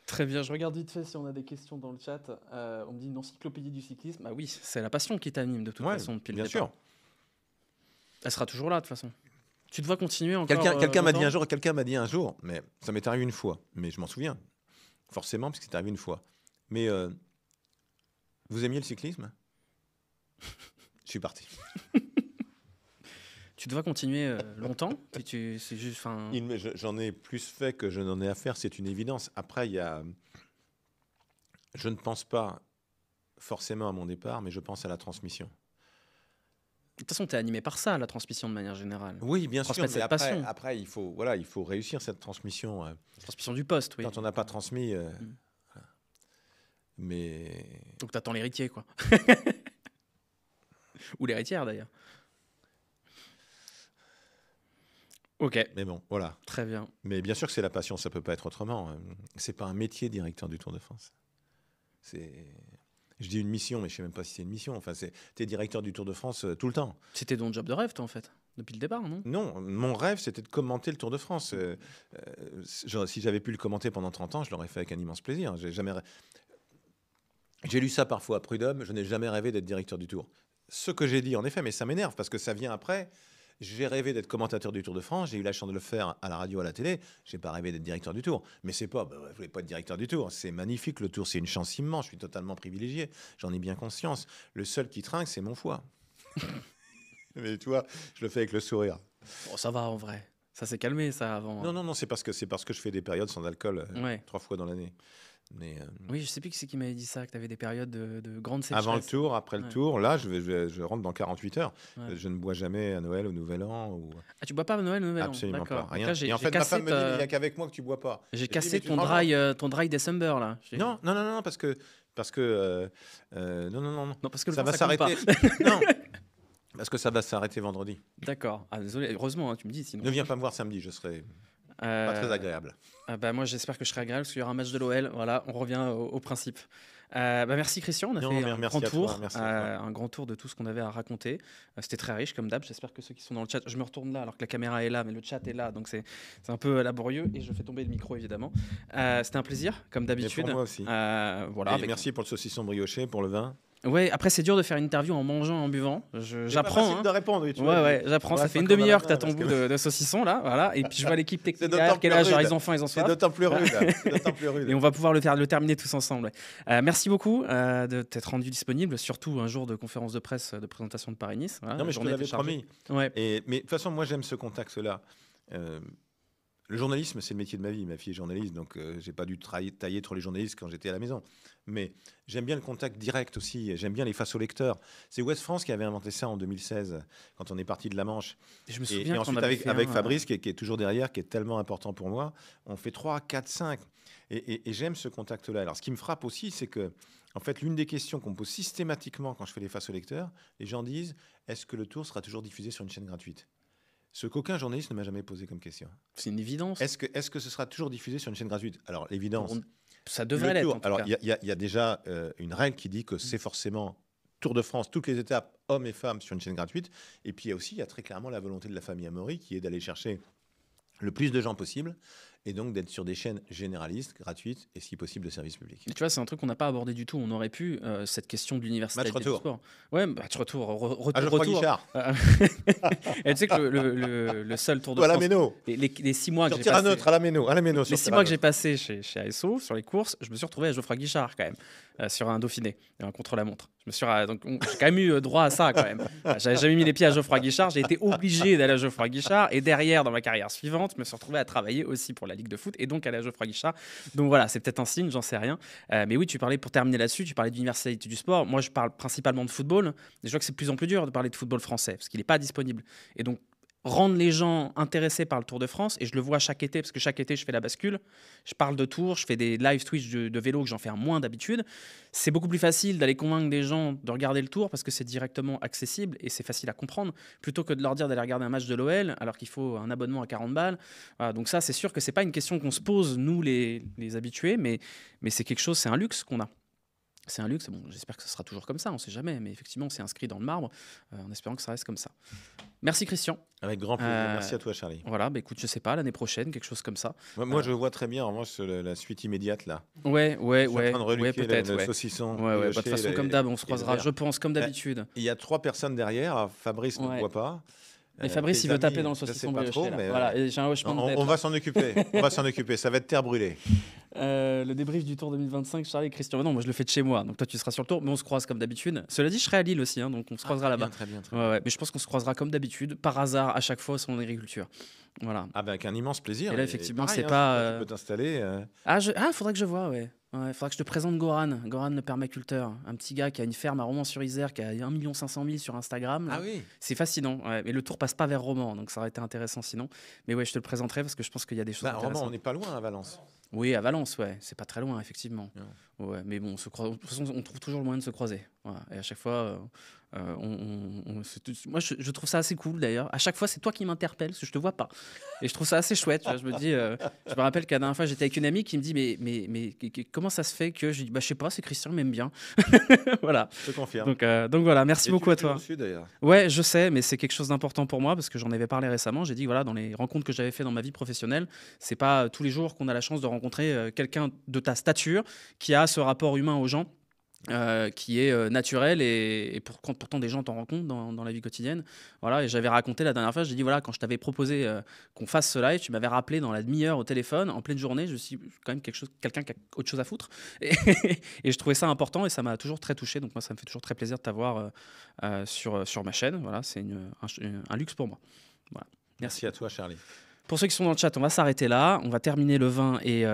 Très bien, je regarde vite fait si on a des questions dans le chat. On me dit une encyclopédie du cyclisme. Ah oui, c'est la passion qui t'anime de toute façon depuis le départ. Bien sûr. Elle sera toujours là de toute façon. Tu dois continuer encore. Quelqu'un m'a dit un jour, mais ça m'est arrivé une fois, mais je m'en souviens. Forcément, parce que c'est arrivé une fois. Mais vous aimiez le cyclisme? Je suis parti. Tu dois continuer longtemps. C'est juste, J'en ai plus fait que je n'en ai à faire, c'est une évidence. Après, je ne pense pas forcément à mon départ, mais je pense à la transmission. De toute façon, tu es animé par ça, la transmission de manière générale. Oui, bien sûr. Mais après, il faut réussir cette transmission. Transmission du poste, oui. Quand on n'a pas transmis. Mais... Donc, tu attends l'héritier, quoi. Ou l'héritière, d'ailleurs. Ok. Mais bon, voilà. Très bien. Mais bien sûr que c'est la passion, ça ne peut pas être autrement. C'est pas un métier, directeur du Tour de France. Je dis une mission, mais je ne sais même pas si c'est une mission. Enfin, tu es directeur du Tour de France tout le temps. C'était ton job de rêve, toi, en fait, depuis le départ, non? Non, mon rêve, c'était de commenter le Tour de France. Si j'avais pu le commenter pendant 30 ans, je l'aurais fait avec un immense plaisir. J'ai lu ça parfois à Prud'homme, je n'ai jamais rêvé d'être directeur du Tour. Ce que j'ai dit, en effet, mais ça m'énerve, parce que ça vient après. J'ai rêvé d'être commentateur du Tour de France, j'ai eu la chance de le faire à la radio, à la télé. J'ai pas rêvé d'être directeur du Tour. Mais c'est pas, je voulais pas être directeur du Tour. C'est magnifique, le Tour, c'est une chance immense. Je suis totalement privilégié. J'en ai bien conscience. Le seul qui trinque, c'est mon foie. Mais tu vois, je le fais avec le sourire. Bon, ça va en vrai. Ça s'est calmé, ça, avant. Non, c'est parce que je fais des périodes sans alcool 3 fois dans l'année. Mais, oui, je sais plus qui c'est qui m'avait dit ça, que tu avais des périodes de grande sécheresse. Avant le Tour, après le Tour, là, je rentre dans 48 heures. Ouais. Je ne bois jamais à Noël, au Nouvel An. Ah, tu bois pas à Noël, au Nouvel An? Absolument pas, rien. Là, et en fait, ma femme me dit, il n'y a qu'avec moi que tu bois pas. J'ai cassé ton dry December, là. Non, parce que non, parce que ça va s'arrêter. Non, parce que ça va s'arrêter vendredi. D'accord. Ah, désolé, heureusement, hein, tu me dis. Sinon... Ne viens pas me voir samedi, je serai... Pas très agréable. Moi, j'espère que je serai agréable parce qu'il y aura un match de l'OL. Voilà, on revient au principe. Merci Christian, on a fait un grand tour, un grand tour de tout ce qu'on avait à raconter. C'était très riche comme d'hab. J'espère que ceux qui sont dans le chat, je me retourne là alors que la caméra est là, mais le chat est là, donc c'est un peu laborieux et je fais tomber le micro évidemment. C'était un plaisir comme d'habitude. Pour moi aussi. Voilà. Merci pour le saucisson brioché, pour le vin. Ouais, après, c'est dur de faire une interview en mangeant, en buvant. J'apprends. De répondre, tu ouais, j'apprends. Ça fait une demi-heure que tu as ton bout de saucisson, là. Voilà. Et puis, je vois l'équipe technique derrière, quel âge, les enfants, ils ont soif. C'est d'autant plus rude. Et on va pouvoir le terminer tous ensemble. Ouais. Merci beaucoup de t'être rendu disponible, surtout un jour de conférence de presse de présentation de Paris-Nice. Voilà, non, mais je te l'avais promis. Ouais. Mais de toute façon, moi, j'aime ce contact-là. Le journalisme, c'est le métier de ma vie. Ma fille est journaliste, donc j'ai pas dû tailler trop les journalistes quand j'étais à la maison. Mais j'aime bien le contact direct aussi. J'aime bien les face au lecteur. C'est Ouest France qui avait inventé ça en 2016, quand on est parti de la Manche. Je me souviens et ensuite, avec Fabrice, qui est toujours derrière, qui est tellement important pour moi, on fait 3, 4, 5. Et j'aime ce contact-là. Alors, ce qui me frappe aussi, c'est que, en fait, l'une des questions qu'on me pose systématiquement quand je fais les face au lecteur, les gens disent, est-ce que le tour sera toujours diffusé sur une chaîne gratuite ? Ce qu'aucun journaliste ne m'a jamais posé comme question. C'est une évidence. Est-ce que ce sera toujours diffusé sur une chaîne gratuite ? Alors, l'évidence. Ça devrait l'être. Alors, il y a déjà une règle qui dit que c'est forcément Tour de France, toutes les étapes, hommes et femmes, sur une chaîne gratuite. Et puis, il y a très clairement la volonté de la famille Amaury qui est d'aller chercher le plus de gens possible et donc d'être sur des chaînes généralistes, gratuites et si possible de service public. Tu vois, c'est un truc qu'on n'a pas abordé du tout. On aurait pu, cette question de l'universalité du sport. Ouais, match retour. Retour. Guichard. Et tu sais que le seul Tour de France... Les 6 mois que j'ai passé... à la Méno. Les 6 mois que j'ai passé chez ASO, sur les courses, je me suis retrouvé à Geoffroy Guichard quand même, sur un Dauphiné, un contre-la-montre. Donc j'ai quand même eu droit à ça quand même. J'avais jamais mis les pieds à Geoffroy Guichard, j'ai été obligé d'aller à Geoffroy Guichard et derrière, dans ma carrière suivante, je me suis retrouvé à travailler aussi pour la Ligue de foot et donc aller à Geoffroy Guichard. Donc voilà, c'est peut-être un signe, j'en sais rien. Mais oui, pour terminer là-dessus, tu parlais d'universalité du sport. Moi, je parle principalement de football. Et je vois que c'est de plus en plus dur de parler de football français parce qu'il n'est pas disponible. Et donc, rendre les gens intéressés par le Tour de France, et je le vois chaque été, parce que chaque été, je fais la bascule, je parle de Tour, je fais des live Twitch de vélo que j'en fais un moins d'habitude. C'est beaucoup plus facile d'aller convaincre des gens de regarder le Tour parce que c'est directement accessible et c'est facile à comprendre, plutôt que de leur dire d'aller regarder un match de l'OL alors qu'il faut un abonnement à 40 balles. Voilà, donc ça, c'est sûr que c'est pas une question qu'on se pose, nous, les habitués, mais c'est quelque chose, c'est un luxe qu'on a. C'est un luxe, bon, j'espère que ce sera toujours comme ça, on ne sait jamais, mais effectivement, c'est inscrit dans le marbre, en espérant que ça reste comme ça. Merci Christian. Avec grand plaisir, merci à toi Charlie. Voilà, bah, écoute, je sais pas, l'année prochaine, quelque chose comme ça. Moi je vois très bien, en revanche, la suite immédiate là. Ouais, peut-être. Le saucisson. De toute façon, comme d'hab, on se croisera, je pense, comme d'habitude. Il y a 3 personnes derrière, Fabrice ne voit pas. Et Fabrice, il veut taper dans le saucisson brioché. Voilà, j'ai un hochement de tête. On va s'en occuper, ça va être terre brûlée. Le débrief du Tour 2025, Charlie et Christian. Non, moi je le fais de chez moi, donc toi tu seras sur le Tour, mais on se croise comme d'habitude. Cela dit, je serai à Lille aussi, donc on se croisera là-bas. Très bien. Ouais, mais je pense qu'on se croisera comme d'habitude, par hasard, à chaque fois sur l'agriculture. Voilà. Avec un immense plaisir. Et là, effectivement, pareil, c'est pas. Tu peux t'installer. Faudrait que je vois, ouais. Faudrait que je te présente Goran, le permaculteur, un petit gars qui a une ferme à Romans-sur-Isère, qui a 1 500 000 sur Instagram. Ah oui. C'est fascinant, mais le Tour passe pas vers Romans, donc ça aurait été intéressant sinon. Mais ouais, je te le présenterai parce que je pense qu'il y a des choses intéressantes. Romans, on n'est pas loin à Valence. Oui, à Valence, ouais, c'est pas très loin, effectivement. Ouais, mais bon, de toute façon, on trouve toujours le moyen de se croiser. Voilà. Et à chaque fois, moi, je trouve ça assez cool d'ailleurs. À chaque fois, c'est toi qui m'interpelles, parce que je te vois pas. Et je trouve ça assez chouette. Je me dis, je me rappelle qu'à la dernière fois, j'étais avec une amie qui me dit, mais comment ça se fait que je dis, je sais pas, c'est Christian m'aime bien. Voilà. Je te confirme. Donc voilà, merci beaucoup à toi. Reçu, d'ailleurs. Ouais, je sais, mais c'est quelque chose d'important pour moi parce que j'en avais parlé récemment. J'ai dit voilà, dans les rencontres que j'avais fait dans ma vie professionnelle, c'est pas tous les jours qu'on a la chance de rencontrer quelqu'un de ta stature qui a ce rapport humain aux gens. Qui est naturel et pourtant des gens t'en rencontrent dans la vie quotidienne. Voilà, et j'avais raconté la dernière fois, j'ai dit voilà, quand je t'avais proposé qu'on fasse ce live, tu m'avais rappelé dans la demi-heure au téléphone, en pleine journée, je suis quand même quelqu'un qui a autre chose à foutre. Et je trouvais ça important et ça m'a toujours très touché. Donc moi, ça me fait toujours très plaisir de t'avoir sur ma chaîne. Voilà, c'est un luxe pour moi. Voilà. Merci à toi, Charlie. Pour ceux qui sont dans le chat, on va s'arrêter là. On va terminer le vin et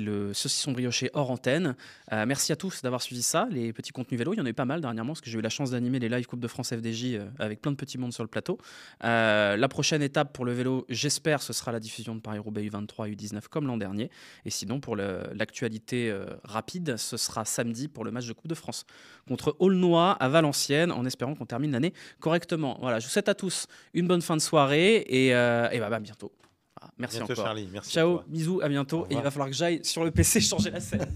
le saucisson brioché hors antenne. Merci à tous d'avoir suivi ça. Les petits contenus vélo, il y en a eu pas mal dernièrement parce que j'ai eu la chance d'animer les live Coupe de France FDJ avec plein de petits mondes sur le plateau. La prochaine étape pour le vélo, j'espère, ce sera la diffusion de Paris-Roubaix U23 et U19 comme l'an dernier. Et sinon, pour l'actualité rapide, ce sera samedi pour le match de Coupe de France contre Aulnois à Valenciennes, en espérant qu'on termine l'année correctement. Voilà, je vous souhaite à tous une bonne fin de soirée et bientôt. Merci bientôt, encore. Charlie. Merci. Ciao, bisous, à bientôt. Et il va falloir que j'aille sur le PC changer la scène.